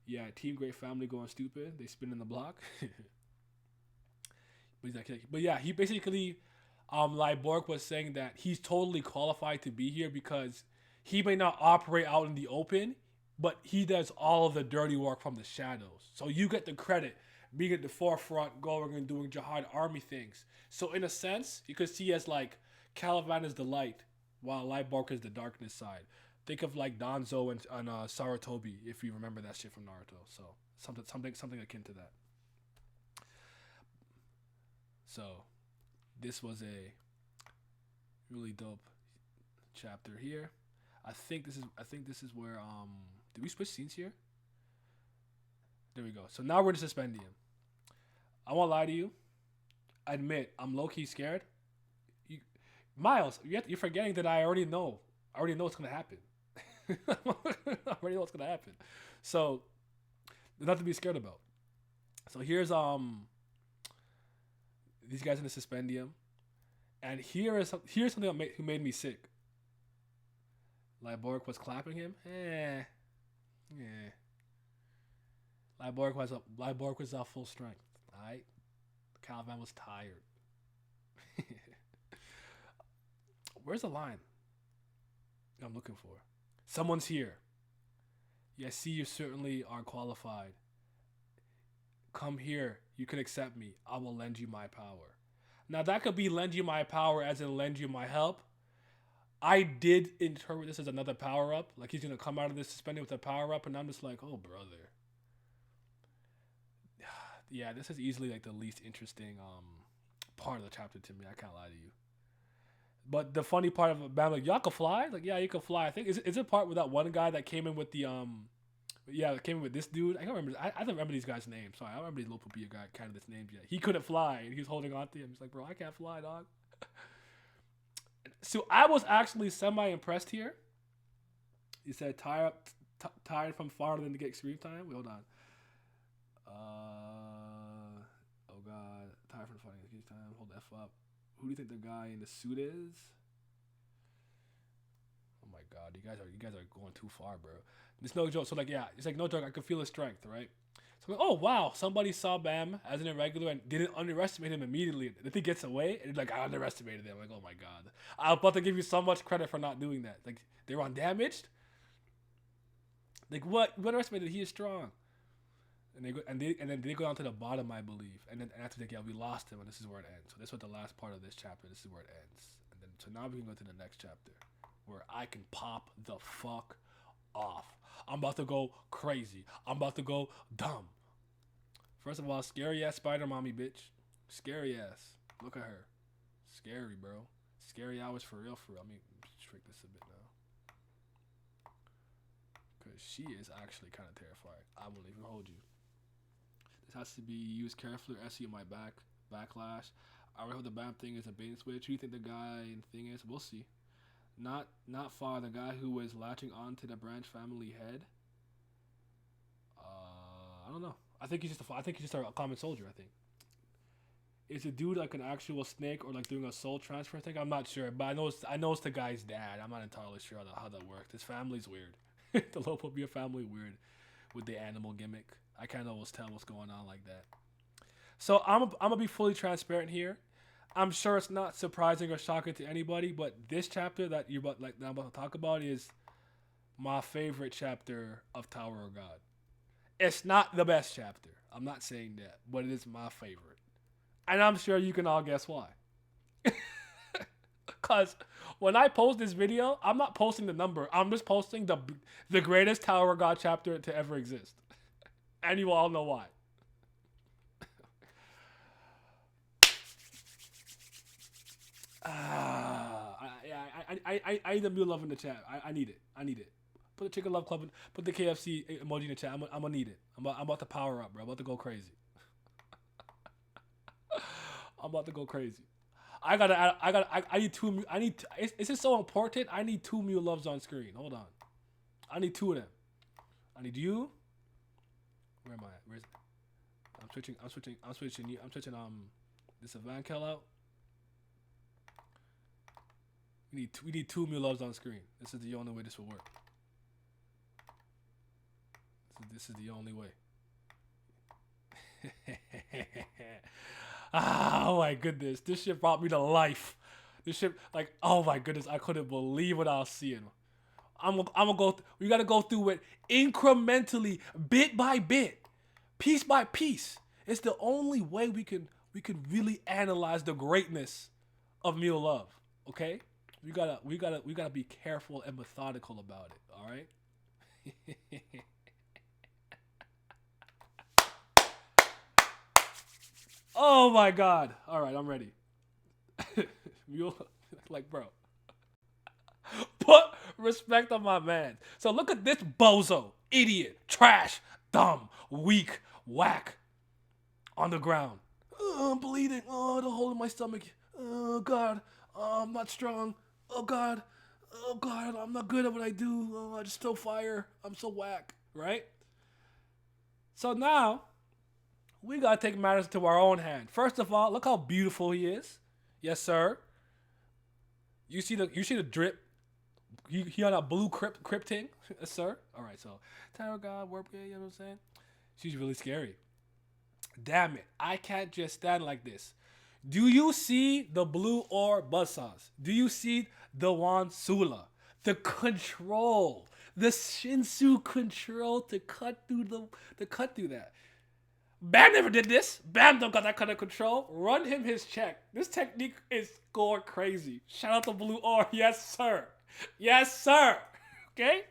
Yeah, Team Great Family going stupid. They spin in the block. But yeah, he basically, Liborg was saying that he's totally qualified to be here because he may not operate out in the open, but he does all of the dirty work from the shadows. So you get the credit being at the forefront, going and doing jihad army things. So in a sense, you could see as like Caliban is the light, while Liborg is the darkness side. Think of like Danzo and Sarutobi, if you remember that shit from Naruto. So something akin to that. So this was a really dope chapter here. I think this is where did we switch scenes here? There we go. So now we're in Suspendium. I won't lie to you. I admit, I'm low-key scared. Miles, you're forgetting that I already know. I already know what's going to happen. I already know what's going to happen. So, there's nothing to be scared about. So here's these guys in the Suspendium. And here's something that made me sick. Liborg was clapping him. Liborg was at full strength. Alright? Caliban was tired. Where's the line I'm looking for? Someone's here. Yeah, see, you certainly are qualified. Come here. You can accept me. I will lend you my power. Now, that could be lend you my power as in lend you my help. I did interpret this as another power-up. Like, he's going to come out of this suspended with a power-up, and I'm just like, oh, brother. Yeah, this is easily, like, the least interesting part of the chapter to me. I can't lie to you. But the funny part of it, I'm like, y'all can fly? Like, yeah, you can fly. I think, is it part with that one guy that came in with the, that came in with this dude? I don't remember. I don't remember these guys' names. Sorry, I don't remember these little poopy guy candidates' names yet. He couldn't fly, and he was holding on to him. He's like, bro, I can't fly, dog. So I was actually semi-impressed here. He said, tired from farther than to get screen time. Wait, hold on. Oh, God. Tired from fighting screen time. Hold F up. Who do you think the guy in the suit is? Oh, my God. You guys are going too far, bro. It's no joke. So, like, yeah. It's like, no joke. I could feel his strength, right? So, I'm like, oh, wow. Somebody saw Bam as an irregular and didn't underestimate him immediately. If he gets away, and like, I underestimated him. I'm like, oh, my God. I was about to give you so much credit for not doing that. Like, they were undamaged? Like, what? You underestimated he is strong. And then they go down to the bottom, I believe. And then after that, yeah, we lost him, and this is where it ends. So this was the last part of this chapter. This is where it ends. And then so now we can go to the next chapter, where I can pop the fuck off. I'm about to go crazy. I'm about to go dumb. First of all, scary ass spider mommy, bitch. Scary ass. Look at her. Scary, bro. Scary hours for real, for real. Let me shrink this a bit now. Because she is actually kind of terrifying. I won't even hold you. This has to be used carefully or SE on my backlash. I already hope the BAM thing is a bait and switch. Who do you think the guy and thing is? We'll see. Not far. The guy who was latching on to the Branch family head. I don't know. I think he's just a common soldier. I think. Is a dude like an actual snake or like doing a soul transfer thing? I'm not sure, but I know it's the guy's dad. I'm not entirely sure how that worked. His family's weird. The Lopobia family weird with the animal gimmick. I can't always tell what's going on like that. So I'm gonna be fully transparent here. I'm sure it's not surprising or shocking to anybody, but this chapter that that I'm about to talk about is my favorite chapter of Tower of God. It's not the best chapter. I'm not saying that, but it is my favorite. And I'm sure you can all guess why. Because when I post this video, I'm not posting the number. I'm just posting the greatest Tower of God chapter to ever exist. And you will all know why. I need the mule love in the chat. I need it. I need it. Put the chicken love club. Put the KFC emoji in the chat. I'm gonna need it. I'm about to power up, bro. I'm about to go crazy. I'm about to go crazy. I need two. It's just so important. I need two mule loves on screen. Hold on. I need two of them. I need you. Where am I at? Where's? I'm switching. I'm switching. This Van Kel out. We need two mule loves on screen. This is the only way this will work. This is the only way. Oh my goodness. This shit brought me to life. This shit, like, oh my goodness, I couldn't believe what I was seeing. I'm gonna go, we gotta go through it incrementally, bit by bit, piece by piece. It's the only way we can really analyze the greatness of Mule Love. Okay? We gotta be careful and methodical about it, alright? Oh my god. Alright, I'm ready. Mule, like, bro. Put respect on my man. So look at this bozo, idiot, trash, dumb, weak, whack on the ground. Oh, I'm bleeding. Oh, the hole in my stomach. Oh god. Oh, I'm not strong. Oh god. Oh god, I'm not good at what I do. Oh, I just throw fire. I'm so whack, right? So now we gotta take matters into our own hand. First of all, look how beautiful he is. Yes, sir. You see the drip. He on a blue crypting, yes, sir. All right, so Tower God, warp, you know what I'm saying? She's really scary. Damn it, I can't just stand like this. Do you see the blue orb buzzsaws? Do you see the Wan Sula? The control, the Shinsu control to cut through that. Bam never did this. Bam don't got that kind of control. Run him his check. This technique is going crazy. Shout out to Blue Orb. Yes, sir. Yes, sir. Okay?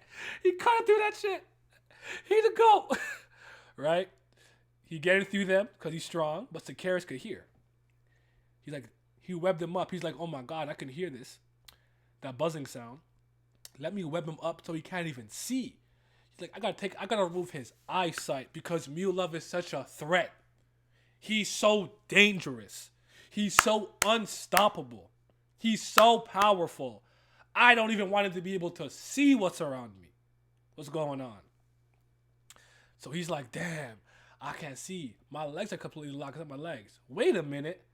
He cut through that shit. He the GOAT. Right? He getting through them because he's strong, but Sakaris could hear. He's like, he webbed him up. He's like, oh my god, I can hear this. That buzzing sound. Let me web him up so he can't even see. Like, I gotta remove his eyesight because Mule Love is such a threat. He's so dangerous. He's so unstoppable. He's so powerful. I don't even want him to be able to see what's around me. What's going on? So he's like, damn, I can't see. My legs are completely locked up my legs. Wait a minute.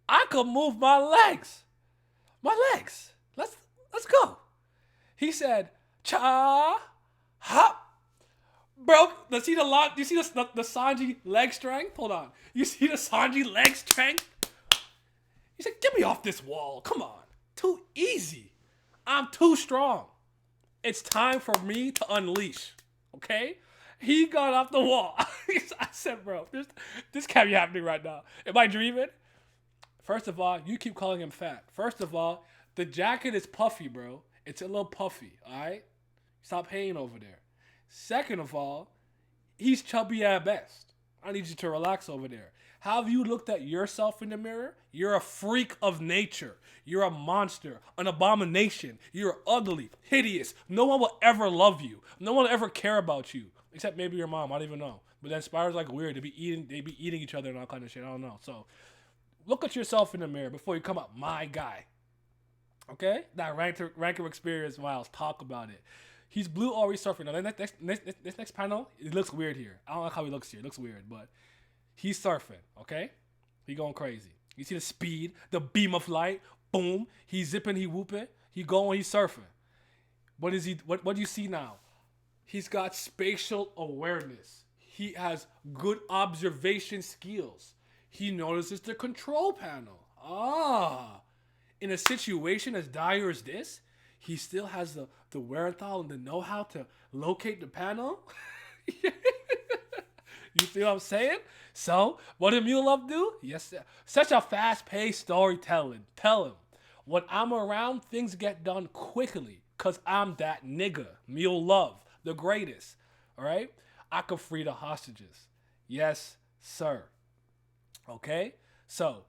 I could move my legs. My legs. Let's go. He said, cha. Hop, bro. You see the Sanji leg strength? Hold on. You see the Sanji leg strength? He said, "Get me off this wall. Come on, too easy. I'm too strong. It's time for me to unleash." Okay? He got off the wall. I said, "Bro, this can't be happening right now. Am I dreaming?" First of all, you keep calling him fat. First of all, the jacket is puffy, bro. It's a little puffy. All right. Stop hating over there. Second of all, he's chubby at best. I need you to relax over there. Have you looked at yourself in the mirror? You're a freak of nature. You're a monster, an abomination. You're ugly, hideous. No one will ever love you. No one will ever care about you. Except maybe your mom. I don't even know. But then Spyro's like weird. They be eating each other and all kind of shit. I don't know. So look at yourself in the mirror before you come up, my guy. Okay? That ranker experience, Miles. Talk about it. He's blue always surfing. Now, this next panel, it looks weird here. I don't like how he looks here. It looks weird, but he's surfing, okay? He going crazy. You see the speed, the beam of light, boom. He's zipping, he whooping. He going, he's surfing. What do you see now? He's got spatial awareness. He has good observation skills. He notices the control panel. In a situation as dire as this, he still has the wherewithal and the know-how to locate the panel. You see what I'm saying? So, what did Mule Love do? Yes, sir. Such a fast-paced storytelling. Tell him, when I'm around, things get done quickly, because I'm that nigga. Mule Love, the greatest. All right? I could free the hostages. Yes, sir. Okay? So,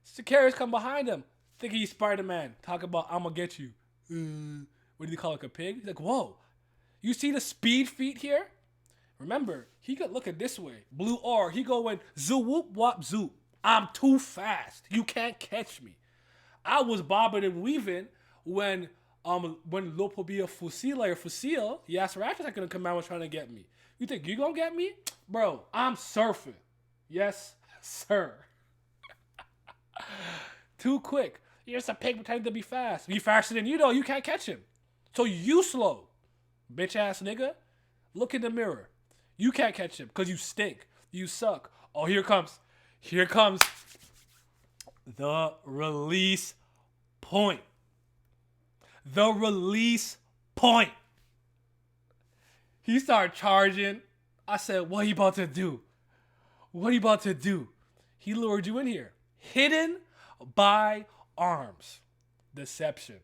Sicarius come behind him, thinking he's Spider-Man. Talk about, I'm going to get you. What did he call, like a pig? He's like, whoa. You see the speed feat here? Remember, he could look at this way. Blue R, he going zoo whoop wop zoop. I'm too fast. You can't catch me. I was bobbing and weaving when Lopobia Fusil, Yas Ratchet's not gonna come out and trying to get me. You think you gonna get me? Bro, I'm surfing. Yes, sir. Too quick. You're just a pig pretending to be fast. Be faster than you though, you can't catch him. So you slow. Bitch ass nigga. Look in the mirror. You can't catch him because you stink. You suck. Oh, here comes the release point. The release point. He started charging. I said, what he about to do? What he about to do? He lured you in here. Hidden by arms. Deception.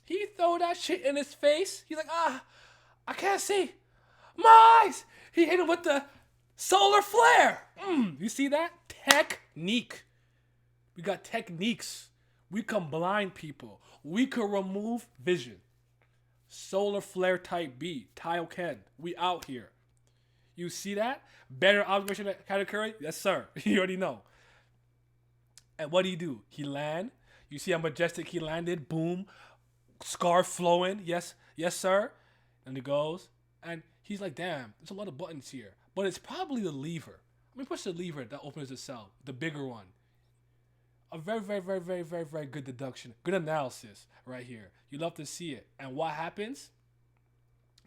He throw that shit in his face. He's like, I can't see. My eyes. He hit him with the solar flare. You see that? Technique. We got techniques. We can blind people. We can remove vision. Solar flare type B. Tile Ken. We out here. You see that? Better observation category? Yes, sir. You already know. And what do? He land. You see how majestic he landed? Boom. Scarf flowing. Yes, sir. And he goes. And he's like, damn, there's a lot of buttons here. But it's probably the lever. Let me push the lever that opens the cell. The bigger one. A very, very, very, very, very, very good deduction. Good analysis right here. You love to see it. And what happens?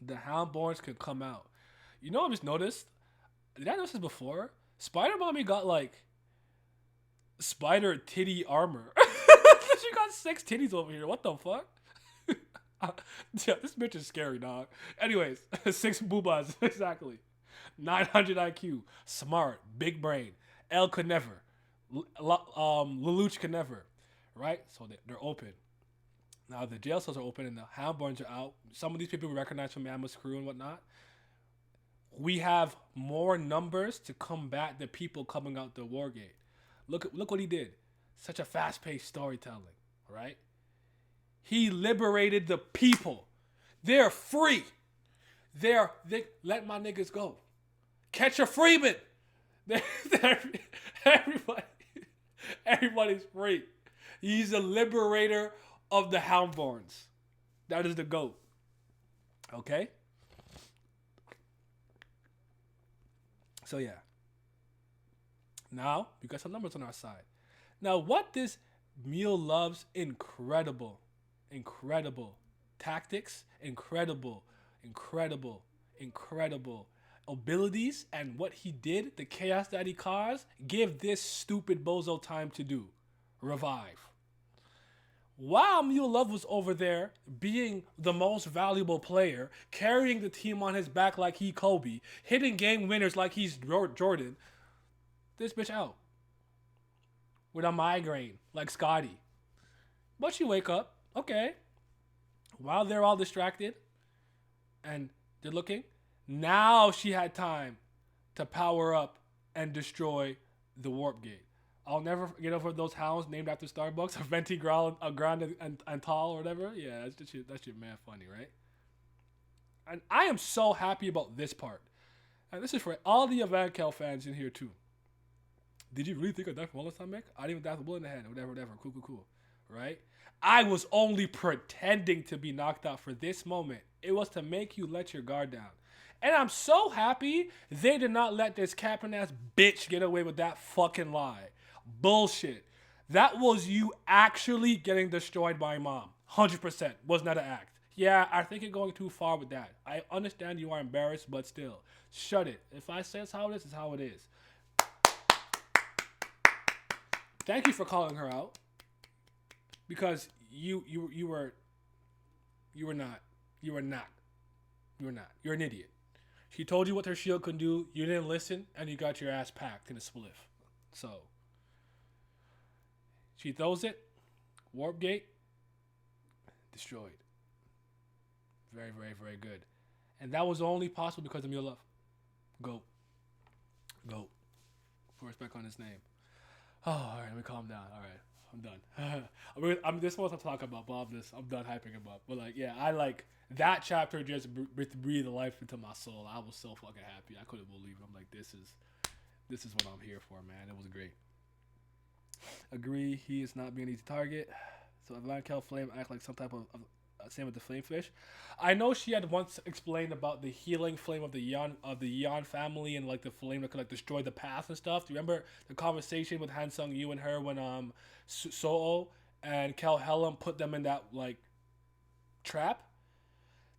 The Houndborns can come out. You know what I just noticed? Did I notice this before? Spider Mommy got like spider titty armor. She got 6 titties over here. What the fuck? Yeah, this bitch is scary, dog. Anyways, 6 boobas, exactly. 900 IQ, smart, big brain. L could never. Lelouch could never. Right? So they're open. Now the jail cells are open and the Houndborns are out. Some of these people we recognize from Mammoth's crew and whatnot. We have more numbers to combat the people coming out the war gate. Look what he did. Such a fast-paced storytelling, right? He liberated the people. They're free. They let my niggas go. Catch a Freeman. Everybody's free. He's the liberator of the Houndborns. That is the GOAT. Okay? So yeah. Now, we got some numbers on our side. Now, what this Mule Love's incredible tactics, incredible abilities, and what he did, the chaos that he caused, give this stupid bozo time to do. Revive. While Mule Love was over there being the most valuable player, carrying the team on his back like he Kobe, hitting game winners like he's Jordan, this bitch out. With a migraine, like Scotty. But you wake up, okay. While they're all distracted and they're looking, now she had time to power up and destroy the warp gate. I'll never get over those hounds named after Starbucks, Venti Grand and Tall or whatever. Yeah, that shit man funny, right? And I am so happy about this part. And this is for all the Evankel fans in here too. Did you really think I died from all this time, Mick? I didn't even die with a bullet in the head. Whatever. Cool. Right? I was only pretending to be knocked out for this moment. It was to make you let your guard down. And I'm so happy they did not let this capping ass bitch get away with that fucking lie. Bullshit. That was you actually getting destroyed by mom. 100% was not an act. Yeah, I think you're going too far with that. I understand you are embarrassed, but still, shut it. If I say it's how it is, it's how it is. Thank you for calling her out because you were not you were not you were not you're an idiot. She told you what her shield can do. You didn't listen, and you got your ass packed in a spliff. So she throws it. Warp gate destroyed. Very, very, very good. And that was only possible because of your love. Go. Go. Put respect on his name. Oh, all right, let me calm down. All right, I'm done. This one to talk about, Bob. I'm done hyping him up. But like, yeah, I like that chapter just breathed life into my soul. I was so fucking happy. I couldn't believe it. I'm like, this is what I'm here for, man. It was great. Agree. He is not being an easy target. So Van Kel Flame act like some type of same with the flame fish. I know she had once explained about the healing flame of the Yeon family and like the flame that could like destroy the path and stuff. Do you remember the conversation with Han Sung Yu and her when Soo and Kel Helm put them in that like trap?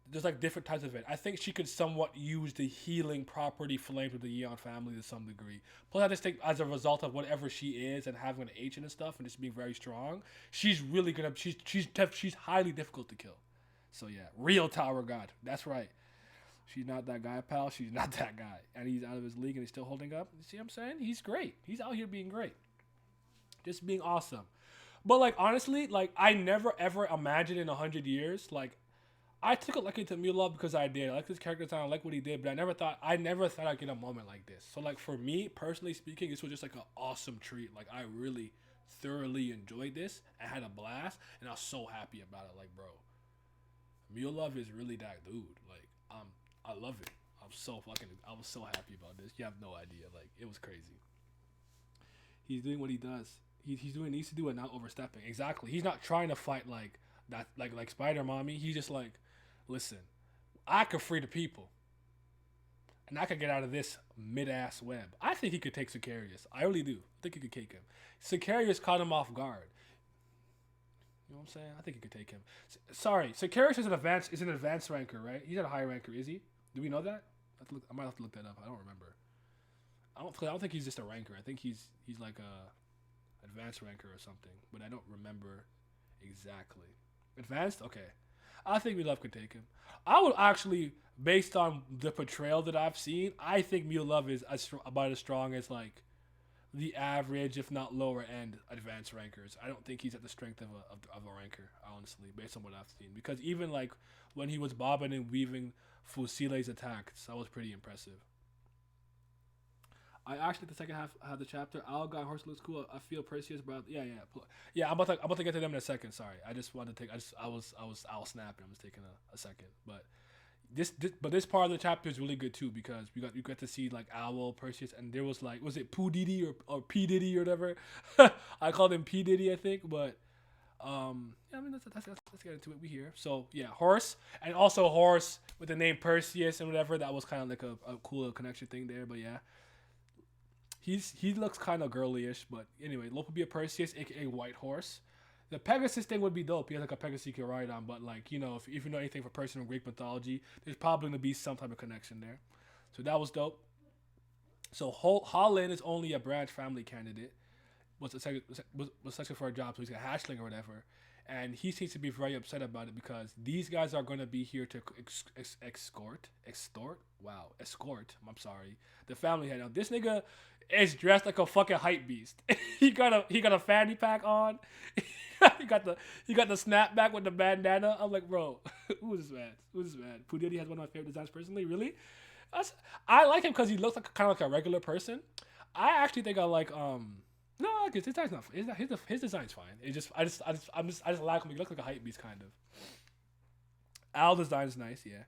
There's like different types of it. I think she could somewhat use the healing property flames of the Yeon family to some degree. Plus, I just think as a result of whatever she is and having an H and stuff and just being very strong, she's really gonna she's highly difficult to kill. So yeah, real Tower God. That's right. She's not that guy, pal. She's not that guy, and he's out of his league and he's still holding up. You see what I'm saying? He's great. He's out here being great, just being awesome. But like honestly, like I never ever imagined in 100 years like. I took a liking to Milov because I did. I like his character design. I like what he did, but I never thought I'd get a moment like this. So like for me, personally speaking, this was just like an awesome treat. Like I really thoroughly enjoyed this. I had a blast, and I was so happy about it. Like, bro, Milov is really that dude. Like, I love it. I was so happy about this. You have no idea. Like, it was crazy. He's doing what he does. He's doing needs to do it, not overstepping. Exactly. He's not trying to fight like that, like Spider Mommy. He's just like. Listen, I could free the people. And I could get out of this mid-ass web. I think he could take Sicarius. I really do. I think he could take him. Sicarius caught him off guard. You know what I'm saying? I think he could take him. Sorry, Sicarius is an advanced ranker, right? He's not a high ranker, is he? Do we know that? I might have to look that up. I don't remember. I don't think he's just a ranker. I think he's like a advanced ranker or something. But I don't remember exactly. Advanced? Okay. I think Milov could take him. I would actually, based on the portrayal that I've seen, I think Milov is about as strong as like the average, if not lower end, advanced rankers. I don't think he's at the strength of a ranker, honestly, based on what I've seen. Because even like when he was bobbing and weaving Fusile's attacks, that was pretty impressive. I actually the second half of the chapter. Algar horse looks cool. I feel Perseus, but yeah. I'm about to get to them in a second. Sorry, I just wanted to take. I was snapping. I'm just taking a second, but this part of the chapter is really good too because you got to see like Owl, Perseus, and there was like was it Pooh Diddy or P Diddy or whatever. I called him P Diddy, I think, but yeah, I mean let's get into it. We here, so yeah, horse and also horse with the name Perseus and whatever. That was kind of like a cool little connection thing there, but yeah. He looks kind of girly-ish, but anyway, Lope would be a Perseus, aka White Horse. The Pegasus thing would be dope. He has like a Pegasus you can ride on, but like you know, if you know anything for Persian or Greek mythology, there's probably gonna be some type of connection there. So that was dope. So Holland is only a branch family candidate. Was selected for a job, so he's a hatchling or whatever. And he seems to be very upset about it because these guys are going to be here to escort. I'm sorry, the family head. Now this nigga is dressed like a fucking hype beast. he got a fanny pack on. he got the snapback with the bandana. I'm like, bro, who is this man? Pudidi has one of my favorite designs personally. Really, I like him because he looks like kind of like a regular person. I actually think I like No, his design's not. His design's fine. I just like him. He looks like a hype beast kind of. Al design's nice, yeah.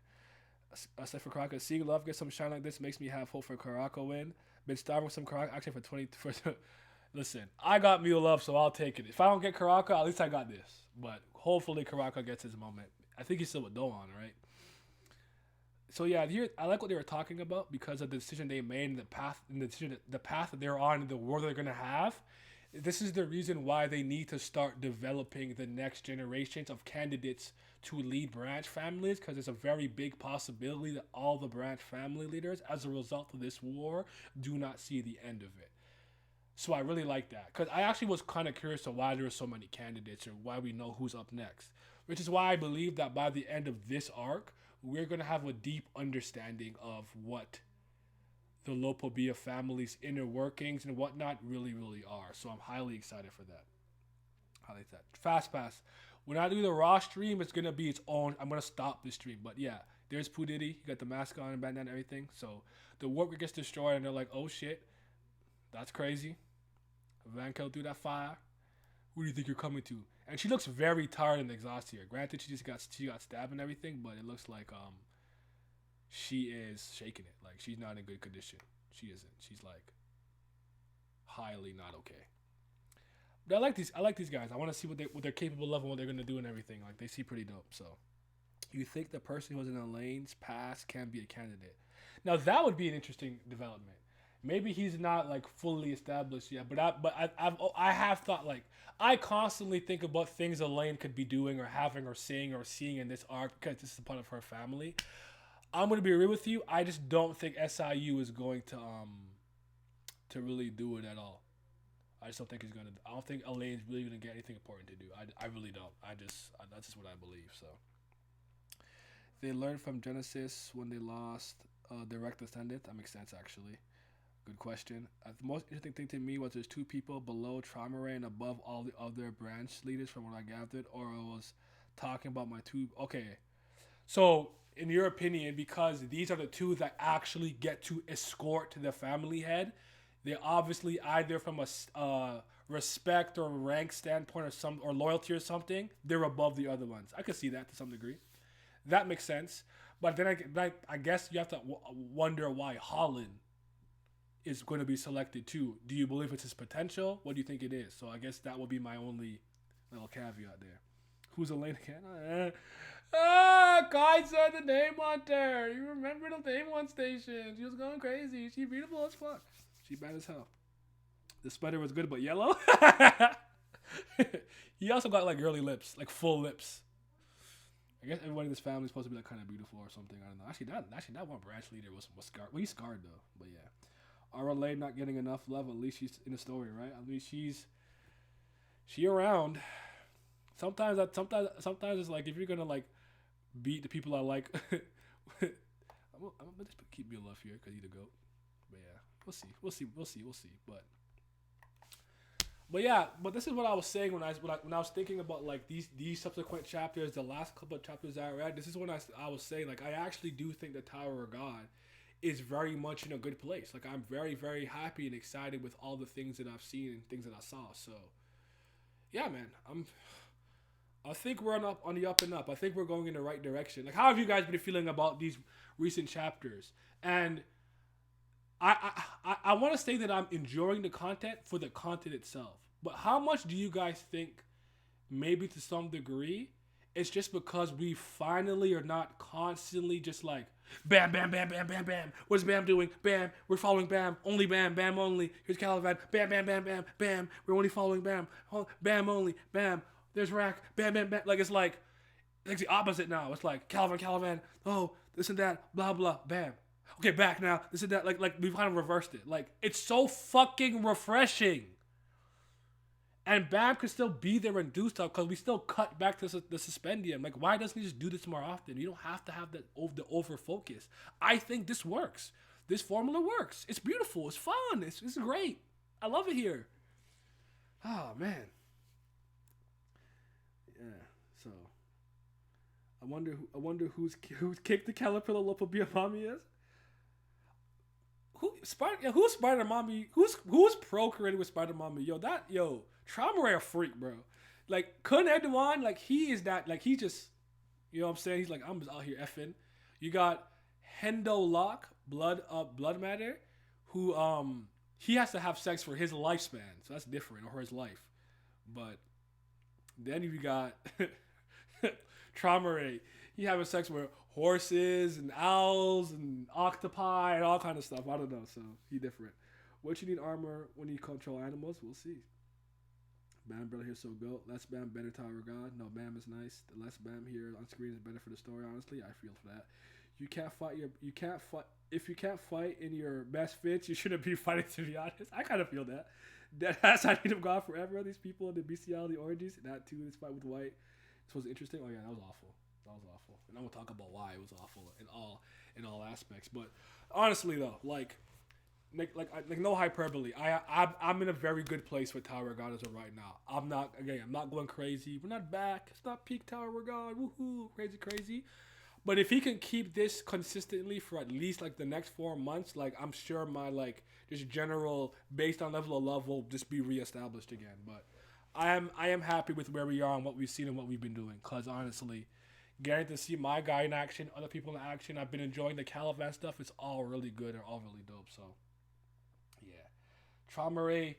Except for Karaka, seeing love get some shine like this makes me have hope for Karaka win. Been starving with some Karaka actually for 20. Listen, I got Mew Love, so I'll take it. If I don't get Karaka, at least I got this. But hopefully Karaka gets his moment. I think he's still with Doan, right? So yeah, here I like what they were talking about because of the decision they made and the path that they're on, and the world they're gonna have. This is the reason why they need to start developing the next generations of candidates to lead branch families, because it's a very big possibility that all the branch family leaders, as a result of this war, do not see the end of it. So I really like that, because I actually was kind of curious to why there are so many candidates or why we know who's up next. Which is why I believe that by the end of this arc, we're gonna have a deep understanding of what the Lopobia family's inner workings and whatnot really are. So I'm highly excited for that. Highly excited. Fast pass. When I do the Raw stream, it's gonna be its own. I'm gonna stop the stream, but yeah, there's Poo Diddy. You got the mask on and bandana and everything. So the worker gets destroyed, and they're like, "Oh shit, that's crazy." Van Kel through that fire. Who do you think you're coming to? And she looks very tired and exhausted here. Granted, she got stabbed and everything, but it looks like she is shaking it. Like, she's not in good condition. She isn't. She's like highly not okay. But I like these guys. I want to see what they're capable of and what they're gonna do and everything. Like, they see pretty dope. So, you think the person who was in Elaine's past can be a candidate? Now that would be an interesting development. Maybe he's not like fully established yet, but I have thought, like, I constantly think about things Elaine could be doing or having or saying or seeing in this arc, because this is a part of her family. I'm gonna be real with you. I just don't think SIU is going to really do it at all. I just don't think he's gonna. I don't think Elaine's really gonna get anything important to do. I really don't. That's just what I believe. So they learned from Genesis when they lost direct descendant. That makes sense, actually. Good question. The most interesting thing to me was there's two people below Traumaray and above all the other branch leaders, from what I gathered, or I was talking about my two. Okay, so in your opinion, because these are the two that actually get to escort to the family head, they're obviously either from a respect or rank standpoint or loyalty or something, they're above the other ones. I could see that to some degree. That makes sense. But then I guess you have to wonder why Holland is going to be selected too. Do you believe it's his potential? What do you think it is? So I guess that would be my only little caveat there. Who's Elaine again? Kaiser the Name Hunter. You remember the Name One station? She was going crazy. She beautiful as fuck. She bad as hell. The spider was good, but yellow. He also got like girly lips, like full lips. I guess everybody in this family is supposed to be like kind of beautiful or something. I don't know. Actually, that one branch leader was scarred. Well, he's scarred though. But yeah. Our Lane not getting enough love. At least she's in the story, right? At least she around. Sometimes it's like, if you're gonna like beat the people I like, I'm gonna just keep me love here because he's the GOAT. But yeah, we'll see. But yeah, but this is what I was saying when I was thinking about like these subsequent chapters, the last couple of chapters I read. This is when I was saying, like, I actually do think the Tower of God is very much in a good place. Like, I'm very, very happy and excited with all the things that I've seen and things that I saw. So yeah, man, I think we're on the up and up. I think we're going in the right direction. Like, how have you guys been feeling about these recent chapters? And I want to say that I'm enjoying the content for the content itself. But how much do you guys think, maybe to some degree, it's just because we finally are not constantly just like, bam, bam, bam, bam, bam, bam. What's Bam doing? Bam. We're following Bam. Only Bam. Bam only. Here's Caliban. Bam, bam, bam, bam, bam. We're only following Bam. Bam only. Bam. There's Rack. Bam, bam, bam. Like, it's the opposite now. It's like Caliban. Oh, this and that. Blah, blah. Bam. Okay, back now. This and that. Like we've kind of reversed it. Like, it's so fucking refreshing. And Bam could still be there and do stuff, because we still cut back to the suspendium. Like, why doesn't he just do this more often? You don't have to have the over focus. I think this works. This formula works. It's beautiful. It's fun. It's great. I love it here. Oh man. Yeah. So I wonder who's kicked the Caterpillar Lopobia is. Who's Spider Mommy? Who's procreating with Spider Mommy? Traumaray a freak, bro. Like, Kun Edwan, like, he is that, like, he just, you know what I'm saying? He's like, I'm just out here effing. You got Hendo Locke, Blood Matter, who he has to have sex for his lifespan, so that's different, or his life. But then you got Traumaray. He having sex with horses and owls and octopi and all kind of stuff. I don't know, so he different. What you need armor when you control animals? We'll see. Bam brother here so goat. Less Bam, better Tower God. No, Bam is nice. The less Bam here on screen is better for the story. Honestly, I feel for that. You can't fight if you can't fight in your best fits. You shouldn't be fighting. To be honest, I kind of feel that. That's I need him gone forever. These people in the bestiality orgies. That too. This fight with White. This was interesting. Oh yeah, that was awful. That was awful. And I'm gonna talk about why it was awful in all aspects. But honestly though, like no hyperbole. I'm in a very good place with Tower God as of right now. I'm not going crazy. We're not back. It's not peak Tower God. Woohoo! Crazy. But if he can keep this consistently for at least like the next 4 months, like I'm sure my like just general based on level of love will just be reestablished again. But I am happy with where we are and what we've seen and what we've been doing. Cause honestly, getting to see my guy in action, other people in action, I've been enjoying the Caliban stuff. It's all really good and all really dope. So yeah, Trauma Ray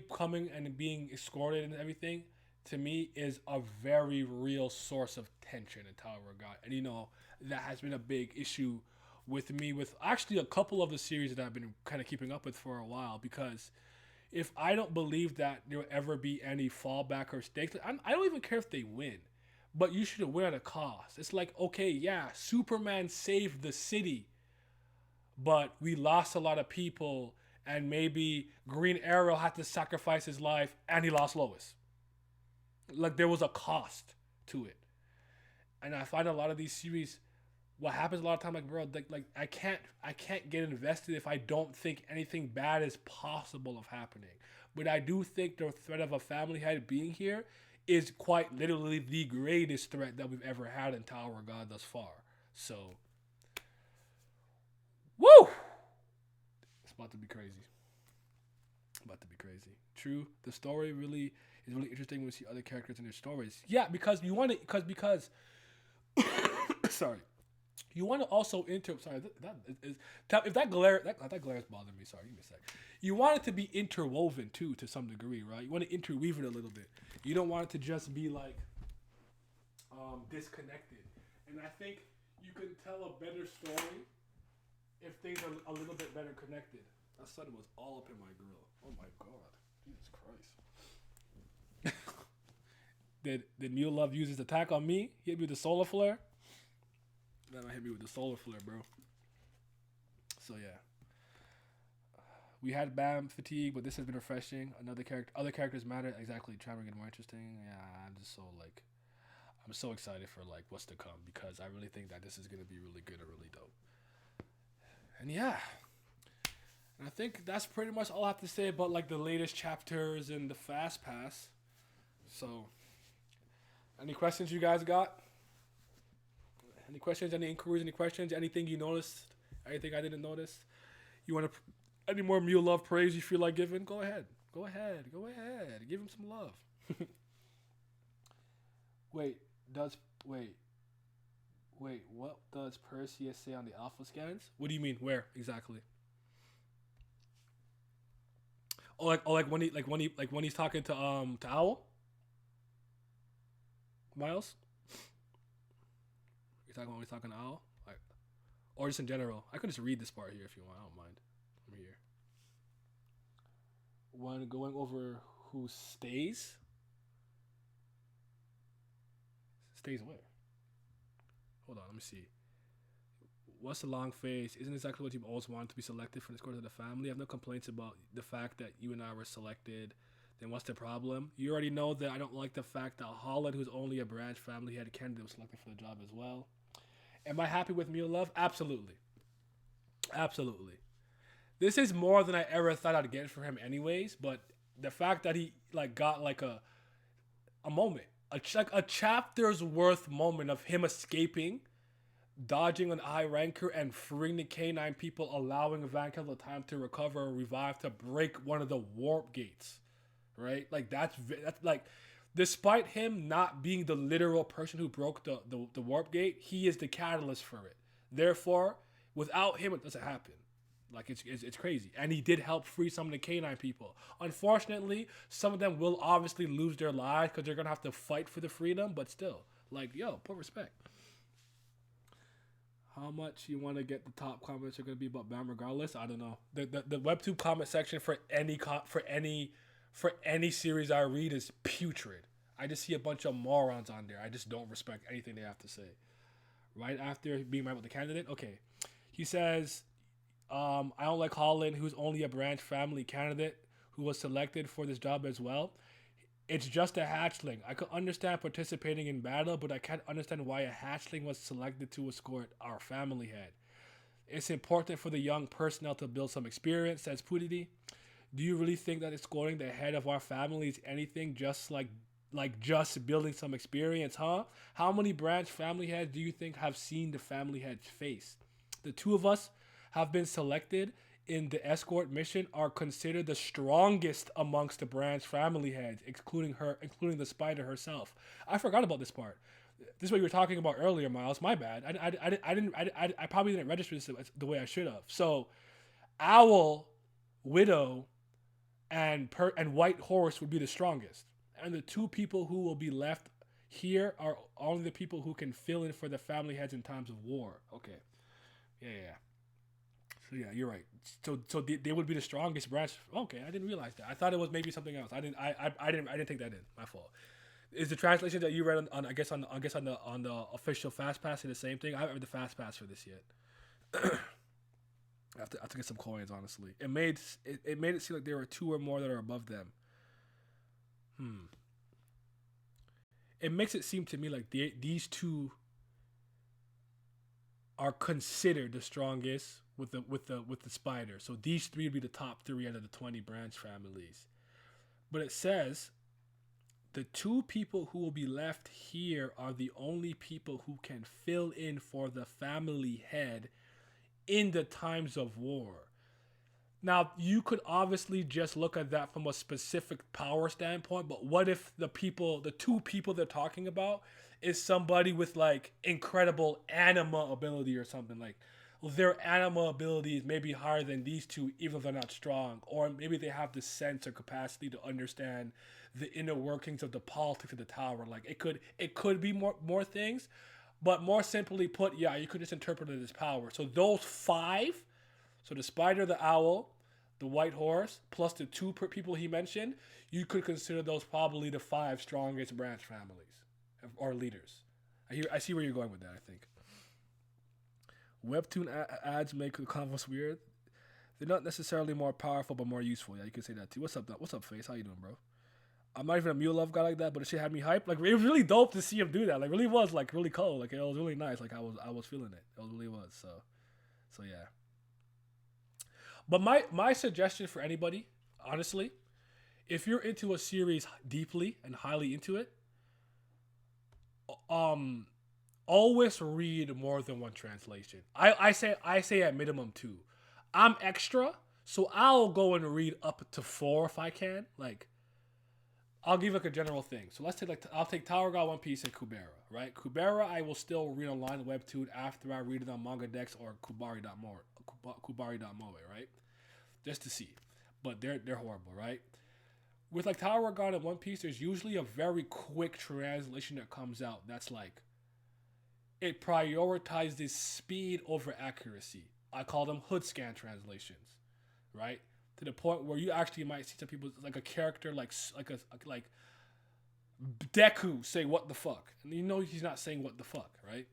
coming and being escorted and everything, to me, is a very real source of tension in Tower of God. And, you know, that has been a big issue with me with actually a couple of the series that I've been kind of keeping up with for a while. Because if I don't believe that there will ever be any fallback or stakes, I don't even care if they win. But you should win at a cost. It's like, okay, yeah, Superman saved the city, but we lost a lot of people, and maybe Green Arrow had to sacrifice his life, and he lost Lois. Like, there was a cost to it. And I find a lot of these series, what happens a lot of time, like, bro, like I can't get invested if I don't think anything bad is possible of happening. But I do think the threat of a family head being here is quite literally the greatest threat that we've ever had in Tower of God thus far. So, woo! It's about to be crazy. True, the story really is really interesting when we see other characters in their stories. Yeah, because you want to, because sorry, you want to also if that glare is bothering me. Sorry, give me a sec. You want it to be interwoven too, to some degree, right? You want to interweave it a little bit. You don't want it to just be like disconnected. And I think you can tell a better story if things are a little bit better connected. That sun was all up in my grill. Oh my god. Jesus Christ. Did Mule Love use his attack on me? He hit me with the solar flare? Then I hit me with the solar flare, bro. So yeah. We had Bam fatigue, but this has been refreshing. Other characters matter. Exactly. Trying to get more interesting. Yeah, I'm so excited for like what's to come, because I really think that this is gonna be really good and really dope. And yeah. And I think that's pretty much all I have to say about like the latest chapters and the Fast Pass. So, any questions you guys got? Any questions? Any inquiries? Any questions? Anything you noticed? Anything I didn't notice? You want to? Any more Mule Love praise you feel like giving? Go ahead. Give him some love. Wait. What does Perseus say on the alpha scans? What do you mean? Where exactly? When he's talking to Owl? Miles? You're talking when he's talking to Owl? Like, or just in general? I could just read this part here if you want. I don't mind. I'm here. When going over who stays? Stays where? Hold on, let me see. What's the long phase? Isn't exactly what you've always wanted to be selected for the course of the family. I have no complaints about the fact that you and I were selected. Then what's the problem? You already know that I don't like the fact that Holland, who's only a branch family head candidate, was selected for the job as well. Am I happy with Mule Love? Absolutely. This is more than I ever thought I'd get for him anyways, but the fact that he like got like a moment, a chapter's worth moment of him escaping, dodging an eye ranker, and freeing the K9 people, allowing Van Kel the time to recover and revive to break one of the warp gates, right? Like that's like, despite him not being the literal person who broke the warp gate, he is the catalyst for it. Therefore, without him, it doesn't happen. Like it's crazy, and he did help free some of the K9 people. Unfortunately, some of them will obviously lose their lives because they're gonna have to fight for the freedom. But still, like, yo, put respect. How much you want to get the top comments are going to be about Bam regardless? I don't know. The WebTube comment section for any for any series I read is putrid. I just see a bunch of morons on there. I just don't respect anything they have to say. Right after being met with the candidate, okay. He says, I don't like Holland, who's only a branch family candidate who was selected for this job as well. It's just a hatchling. I could understand participating in battle, but I can't understand why a hatchling was selected to escort our family head. It's important for the young personnel to build some experience, says Pudidi. Do you really think that escorting the head of our family is anything just like just building some experience, huh? How many branch family heads do you think have seen the family head's face? The two of us have been selected in the escort mission are considered the strongest amongst the branch family heads, including the spider herself. I forgot about this part. This is what you were talking about earlier, Miles. My bad. I probably didn't register this the way I should have. So, Owl, Widow, and White Horse would be the strongest, and the two people who will be left here are only the people who can fill in for the family heads in times of war. Okay, yeah. So yeah, you're right. So they would be the strongest branch. Okay, I didn't realize that. I thought it was maybe something else. I didn't take that in. My fault. Is the translation that you read on the official fast pass the same thing? I haven't read the fast pass for this yet. I have to get some coins. Honestly, it made it seem like there were two or more that are above them. It makes it seem to me like these two are considered the strongest with the spider. So these three would be the top three out of the 20 branch families. But it says the two people who will be left here are the only people who can fill in for the family head in the times of war. Now, you could obviously just look at that from a specific power standpoint, but what if the two people they're talking about is somebody with like incredible anima ability or something? Like their anima ability is maybe higher than these two, even if they're not strong, or maybe they have the sense or capacity to understand the inner workings of the politics of the tower. Like it could be more things, but more simply put, yeah, you could just interpret it as power. So those five. So the spider, the owl, the white horse, plus the two people he mentioned, you could consider those probably the 5 strongest branch families or leaders. I see where you're going with that, I think. Webtoon ads make the converse weird. They're not necessarily more powerful, but more useful. Yeah, you can say that too. What's up, Face? How you doing, bro? I'm not even a Mule Love guy like that, but it shit had me hyped. Like, it was really dope to see him do that. Like, really was, like, really cool. Like, it was really nice. Like, I was feeling it. It really was. So yeah. But my suggestion for anybody, honestly, if you're into a series deeply and highly into it, always read more than one translation. I say at minimum 2. I'm extra, so I'll go and read up to 4 if I can. Like, I'll give like a general thing. So let's take I'll take Tower God, One Piece, and Kubera. Right, Kubera I will still read online webtoon after I read it on Manga Dex or Kubari.moe. Right, just to see. But they're horrible, right? With like Tower God and One Piece, there's usually a very quick translation that comes out that's like, it prioritizes speed over accuracy. I call them hood scan translations, right? To the point where you actually might see some people like a character like Deku say what the fuck, and you know he's not saying what the fuck, right?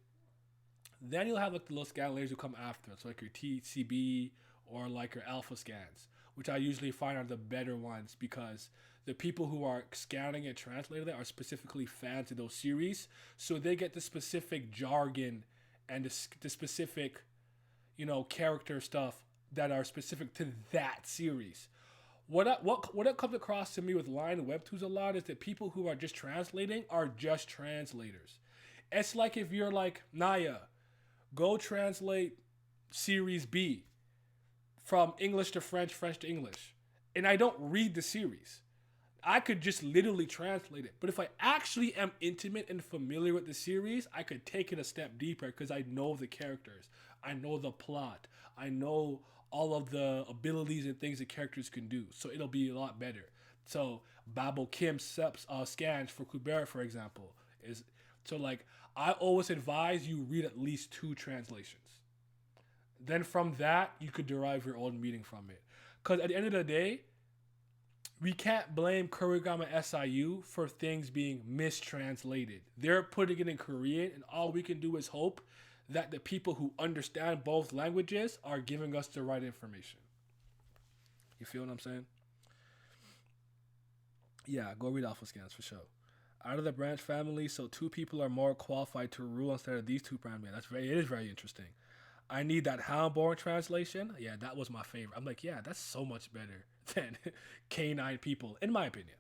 Then you'll have like the little scan layers who come after, so like your TCB or like your alpha scans, which I usually find are the better ones because the people who are scanning and translating it are specifically fans of those series, so they get the specific jargon and the specific, character stuff that are specific to that series. What comes across to me with line webtoons a lot is that people who are just translating are just translators. It's like if you're like, Naya, go translate series B from English to French, French to English. And I don't read the series. I could just literally translate it. But if I actually am intimate and familiar with the series, I could take it a step deeper because I know the characters. I know the plot. I know all of the abilities and things the characters can do. So it'll be a lot better. So Babel Kim scans for Kubera, for example, is so like I always advise you read at least 2 translations. Then from that, you could derive your own meaning from it. Because at the end of the day, we can't blame Kurigama SIU for things being mistranslated. They're putting it in Korean, and all we can do is hope that the people who understand both languages are giving us the right information. You feel what I'm saying? Yeah, go read Alpha Scans for sure. Out of the branch family, so two people are more qualified to rule instead of these two branch. It is very interesting. I need that Houndborn translation. Yeah, that was my favorite. I'm like, yeah, that's so much better than K9 people, in my opinion.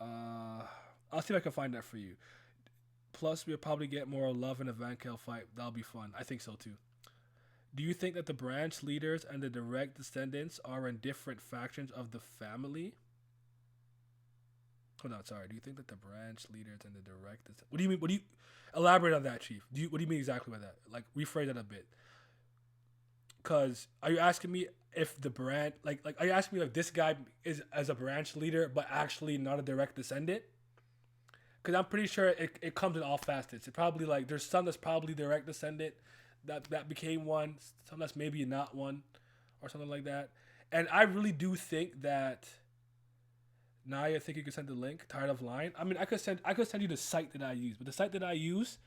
I'll see if I can find that for you. Plus, we'll probably get more love in a Vankel fight. That'll be fun. I think so too. Do you think that the branch leaders and the direct descendants are in different factions of the family? Hold on, sorry. Do you think that the branch leaders and the direct what do you mean? What do you elaborate on that, Chief? What do you mean exactly by that? Like rephrase that a bit. Cause are you asking me if the branch like are you asking me if this guy is as a branch leader but actually not a direct descendant? Cause I'm pretty sure it comes in all facets. It probably like there's some that's probably direct descendant that became one, some that's maybe not one, or something like that. And I really do think that Naya, I think you could send the link. Tired of lying. I mean, I could send you the site that I use, but the site that I use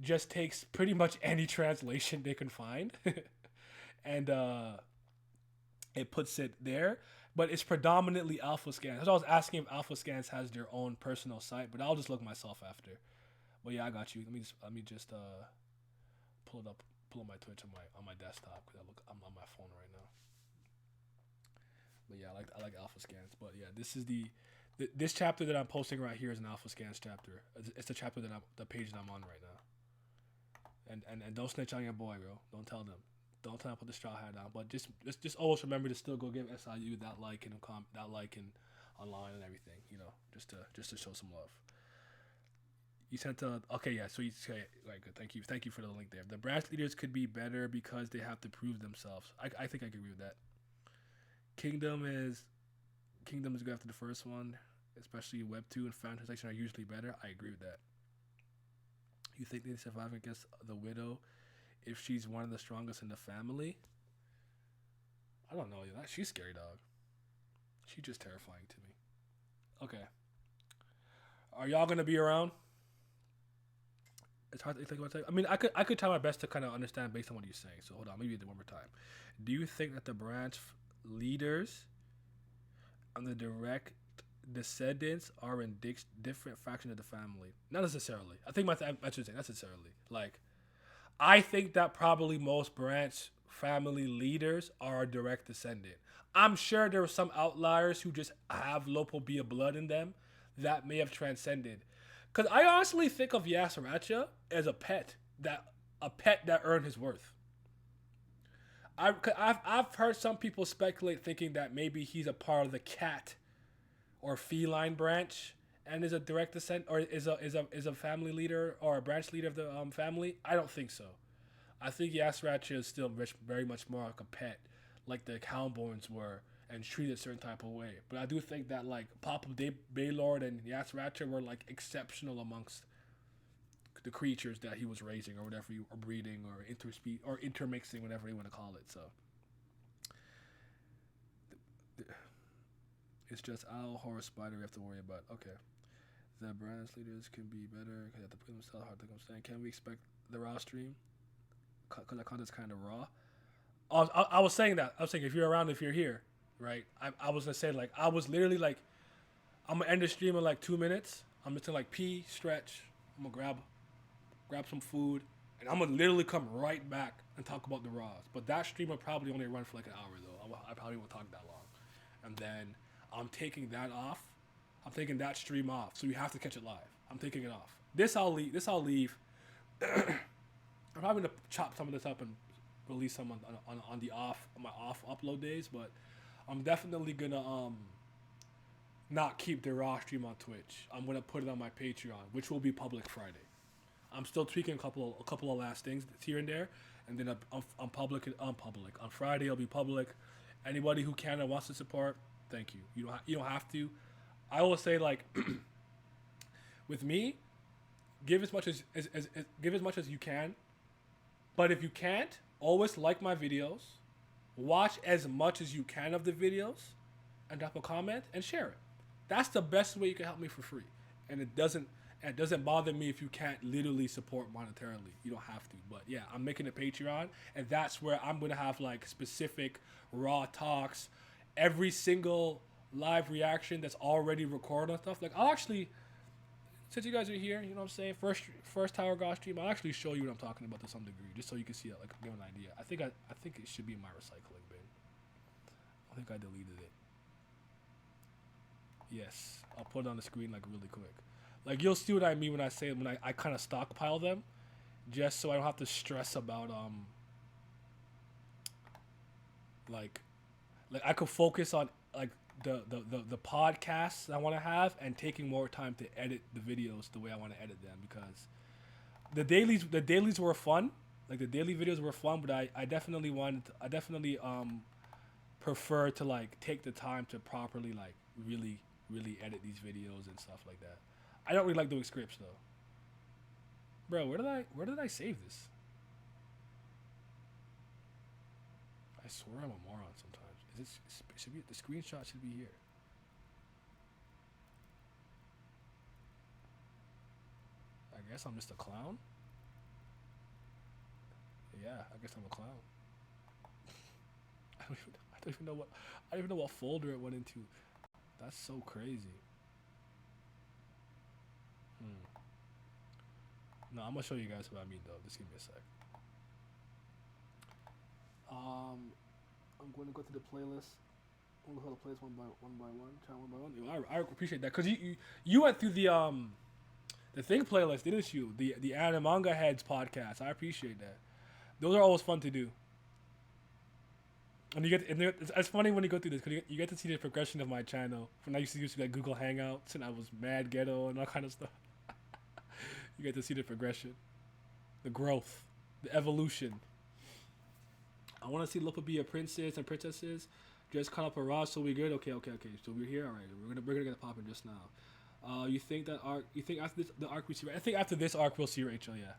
just takes pretty much any translation they can find, and it puts it there. But it's predominantly Alpha Scans. That's why I was asking if Alpha Scans has their own personal site, but I'll just look myself after. But yeah, I got you. Let me just pull up my Twitch on my desktop because I'm on my phone right now. But yeah, I like Alpha Scans. But yeah, this is this chapter that I'm posting right here is an Alpha Scans chapter. It's the chapter the page that I'm on right now. And don't snitch on your boy, bro. Don't tell them. Don't tell them to put the straw hat on. But just always remember to still go give SIU that like and online and everything. You know, just to show some love. You sent okay, yeah. So you say like thank you for the link there. The branch leaders could be better because they have to prove themselves. I think I agree with that. Kingdom is good after the first one, especially Web 2 and fan translation are usually better. I agree with that. You think they survive against the widow if she's one of the strongest in the family? I don't know. She's scary, dog. She's just terrifying to me. Okay. Are y'all gonna be around? It's hard to think about that. I mean, I could try my best to kind of understand based on what you're saying. So hold on, maybe do it one more time. Do you think that the branch leaders and the direct descendants are in different factions of the family? Not necessarily. I think I should say not necessarily. Like, I think that probably most branch family leaders are a direct descendant. I'm sure there are some outliers who just have Lopobia blood in them that may have transcended. Because I honestly think of Yasaracha as a pet that earned his worth. I've heard some people speculate thinking that maybe he's a part of the cat or feline branch and is a direct descent or is a family leader or a branch leader of the family. I don't think so. I think Yasaracha is still very much more like a pet, like the Houndborns were, and treated a certain type of way. But I do think that like Papa Baylord and Yasaracha were like exceptional amongst the creatures that he was raising or whatever, or breeding or intermixing, whatever you want to call it. So it's just owl, horror, spider we have to worry about. Okay. The branch leaders can be better because they have to put themselves hard to understand. Can we expect the raw stream? Because that content's kind of raw. I was saying that. I was saying if you're around, if you're here, right? I was going to say, like, I was literally like, I'm going to end the stream in like 2 minutes. I'm just going to like pee, stretch. I'm going to grab some food. And I'm going to literally come right back and talk about the raws. But that stream will probably only run for like an hour, though. I probably won't talk that long. And then I'm taking that off. I'm taking that stream off. So you have to catch it live. I'm taking it off. This I'll leave. I'm probably going to chop some of this up and release some on my off upload days. But I'm definitely going to not keep the raw stream on Twitch. I'm going to put it on my Patreon, which will be public Friday. I'm still tweaking a couple of last things here and there, and then I'm public. On Friday, it'll be public. Anybody who can and wants to support, thank you. You don't have to. I always say, like, with me, give as much as you can. But if you can't, always like my videos, watch as much as you can of the videos, and drop a comment and share it. That's the best way you can help me for free. And it doesn't bother me if you can't literally support monetarily. You don't have to. But yeah, I'm making a Patreon, and that's where I'm gonna have like specific raw talks, every single live reaction that's already recorded and stuff. Like I'll actually, since you guys are here, you know what I'm saying, first Tower God stream, I'll actually show you what I'm talking about to some degree, just so you can see it, like get an idea. I think it should be in my recycling bin. I think I deleted it. Yes, I'll put it on the screen like really quick. Like you'll see what I mean when I say when I kind of stockpile them, just so I don't have to stress about like I could focus on like the podcasts I want to have and taking more time to edit the videos the way I want to edit them, because the dailies were fun, like the daily videos were fun, but I definitely prefer to like take the time to properly like really edit these videos and stuff like that. I don't really like doing scripts though. Bro, where did I save this? I swear I'm a moron sometimes. Should be the screenshot should be here. I guess I'm just a clown. Yeah, I guess I'm a clown. I don't even know what folder it went into. That's so crazy. No, I'm gonna show you guys what I mean though. Just give me a sec. I'm going to go to the playlist. I'm gonna go to the playlist one by one. Try one by one. Yo, I appreciate that, cause you went through the thing playlist, didn't you? The anime manga heads podcast. I appreciate that. Those are always fun to do. And it's funny when you go through this, because you get to see the progression of my channel. When I used to use like Google Hangouts and I was mad ghetto and all kind of stuff. You get to see the progression, the growth, the evolution. I want to see Lupa be a princess and princesses. Just caught up a Raj, so we good. Okay. So we're here. All right, we're gonna get it popping just now. You think that arc? You think after this, the arc we see? I think after this arc we'll see Rachel. Yeah,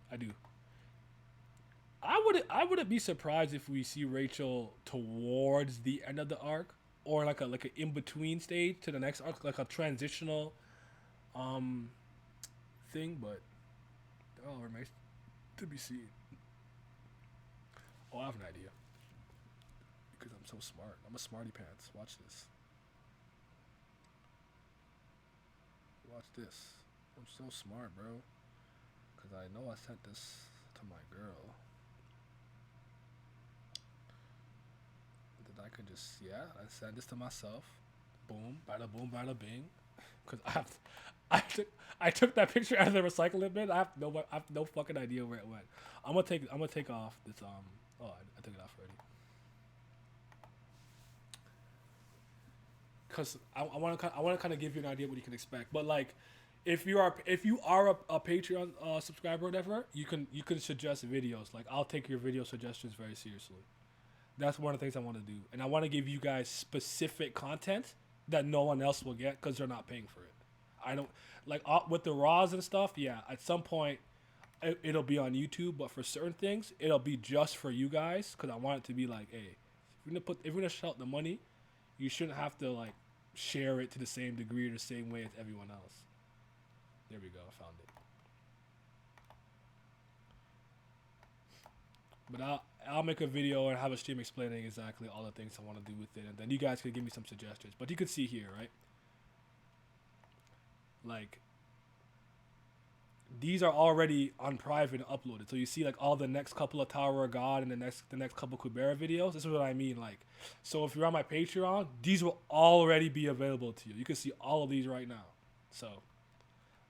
I do. I wouldn't be surprised if we see Rachel towards the end of the arc, or like an in between stage to the next arc, like a transitional thing. But that all remains to be seen. Oh, I have an idea. Because I'm so smart. I'm a smarty pants. Watch this. Watch this. I'm so smart, bro. Because I know I sent this to my girl. That I could just, I sent this to myself. Boom, bada bing. Because I took that picture out of the recycling bin. I have no fucking idea where it went. I'm gonna take off this Oh, I took it off already. Cause I want to kind of give you an idea what you can expect. But like, if you are a Patreon subscriber or whatever, you can suggest videos. Like I'll take your video suggestions very seriously. That's one of the things I want to do, and I want to give you guys specific content that no one else will get because they're not paying for it. I don't like with the raws and stuff. Yeah, at some point it'll be on YouTube, but for certain things, it'll be just for you guys, because I want it to be like, hey, if we're gonna shell out the money, you shouldn't have to like share it to the same degree or the same way as everyone else. There we go, I found it. But I'll make a video and have a stream explaining exactly all the things I want to do with it, and then you guys can give me some suggestions. But you can see here, right? Like, these are already on private and uploaded. So you see like all the next couple of Tower of God and the next couple Kubera videos. This is what I mean. Like, so if you're on my Patreon, these will already be available to you. You can see all of these right now. So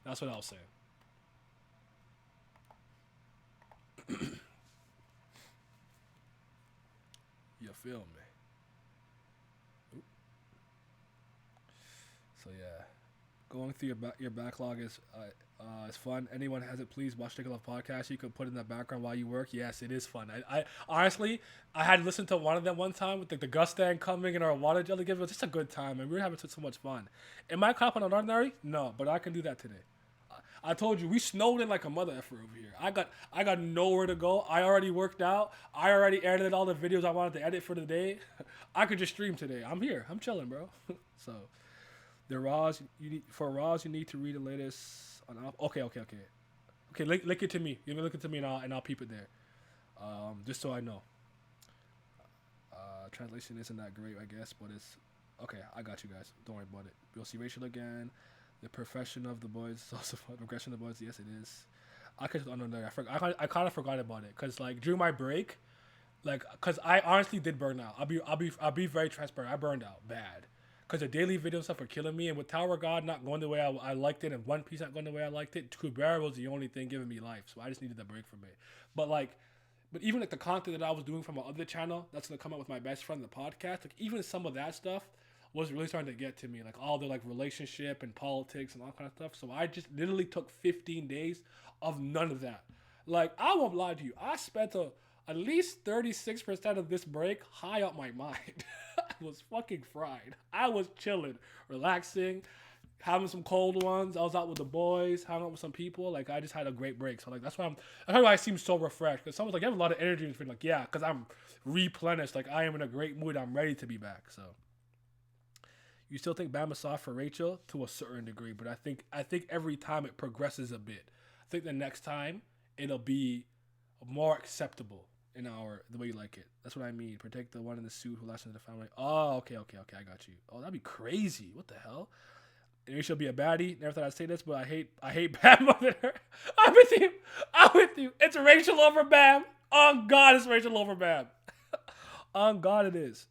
that's what I was saying. You feel me? Oop. So yeah, going through your backlog is fun. Anyone has it, please watch Take Love podcast. You can put it in the background while you work. Yes, it is fun. I honestly, I had listened to one of them one time with the Gustan coming and our water jelly giver. It was just a good time, and we were having so much fun. Am I caught up on Ordinary? No, but I can do that today. I told you we snowed in like a mother effer over here. I got nowhere to go. I already worked out. I already edited all the videos I wanted to edit for the day. I could just stream today. I'm here. I'm chilling, bro. So the Raws you need to read the latest on. Okay. Link it to me. You can look it to me and I'll peep it there. Just so I know. Translation isn't that great, I guess, but it's okay. I got you guys. Don't worry about it. You'll see Rachel again. The profession of the boys is also fun. Progression of the boys, yes, it is. I kind of forgot about it because like during my break, like because I honestly did burn out. I'll be very transparent. I burned out bad because the daily video stuff were killing me, and with Tower of God not going the way I liked it, and One Piece not going the way I liked it, Kubera was the only thing giving me life. So I just needed a break from it. But even like the content that I was doing from my other channel, that's gonna come out with my best friend, the podcast. Like even some of that stuff was really starting to get to me, like all the like relationship and politics and all kind of stuff. So I just literally took 15 days of none of that. Like I won't lie to you, I spent at least 36% of this break high up my mind. I was fucking fried. I was chilling, relaxing, having some cold ones. I was out with the boys, hanging out with some people. Like I just had a great break. So like that's why I seem so refreshed. Because someone's like, you have a lot of energy. And like, yeah, because I'm replenished. Like I am in a great mood. I'm ready to be back. So you still think Bam is soft for Rachel to a certain degree, but I think every time it progresses a bit. I think the next time it'll be more acceptable in the way you like it. That's what I mean. Protect the one in the suit who lasted in the family. Oh, okay, I got you. Oh, that'd be crazy. What the hell? Maybe she'll be a baddie. Never thought I'd say this, but I hate Bam more than her. I'm with you. It's Rachel over Bam. On God, it's Rachel over Bam. On God, it is.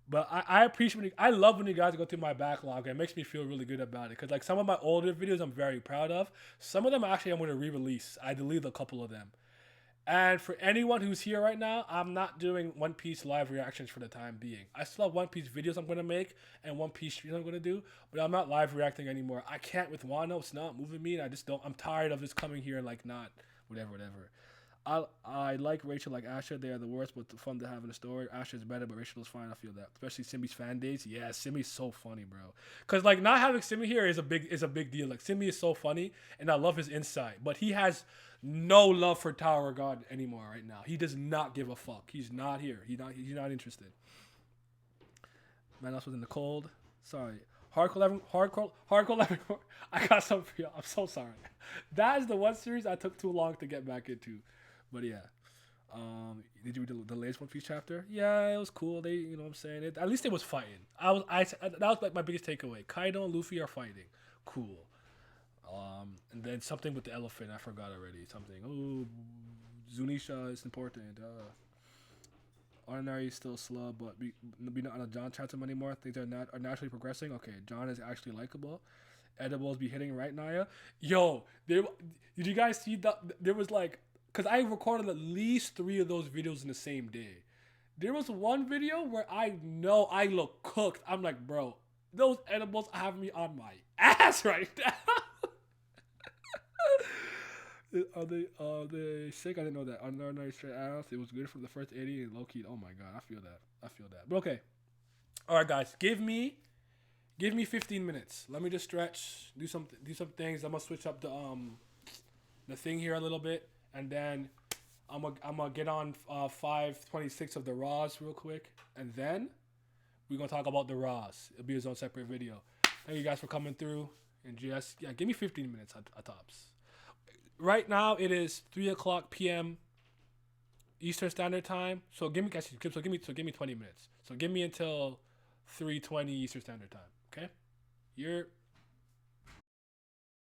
But I appreciate I love when you guys go through my backlog. It makes me feel really good about it. Because like some of my older videos I'm very proud of. Some of them actually I'm going to re-release. I deleted a couple of them. And for anyone who's here right now, I'm not doing One Piece live reactions for the time being. I still have One Piece videos I'm going to make and One Piece streams I'm going to do, but I'm not live reacting anymore. I can't with Wano. It's not moving me, and I just don't. I'm tired of just coming here and like not whatever. I like Rachel like Asha. They are the worst, but fun to have in the story. Asha's better, but Rachel's fine. I feel that, especially Simi's fan days. Yeah, Simi's so funny, bro. Cause like not having Simi here is a big deal. Like Simi is so funny, and I love his insight, but he has no love for Tower of God anymore right now. He does not give a fuck. He's not here. He's not interested. Man, else was in the cold. Sorry. Hardcore 11. I got something for y'all. I'm so sorry. That is the one series I took too long to get back into. But yeah. Did you read the latest One Piece chapter? Yeah, it was cool. They, you know what I'm saying? At least they was fighting. That was like my biggest takeaway. Kaido and Luffy are fighting. Cool. And then something with the elephant, I forgot already. Something. Oh, Zunisha is important. Ordinary is still slow, but be not on a John chats him anymore. Things are naturally progressing. Okay, John is actually likable. Edibles be hitting right, Naya. Yo, did you guys see that? There was like, cause I recorded at least 3 of those videos in the same day. There was one video where I know I look cooked. I'm like, bro, those edibles have me on my ass right now. Are they sick? I didn't know that. Ordinary straight ass. It was good for the first 80 and low key. Oh my god, I feel that. But okay. All right, guys. Give me 15 minutes. Let me just stretch, do some things. I'm gonna switch up the thing here a little bit, and then I'm gonna get on 526 of the Raws real quick, and then we're gonna talk about the Raws. It'll be his own separate video. Thank you guys for coming through, and just give me 15 minutes at tops. Right now it is 3:00 p.m. Eastern Standard Time. So give me 20 minutes. So give me until 3:20 Eastern Standard Time. Okay? You're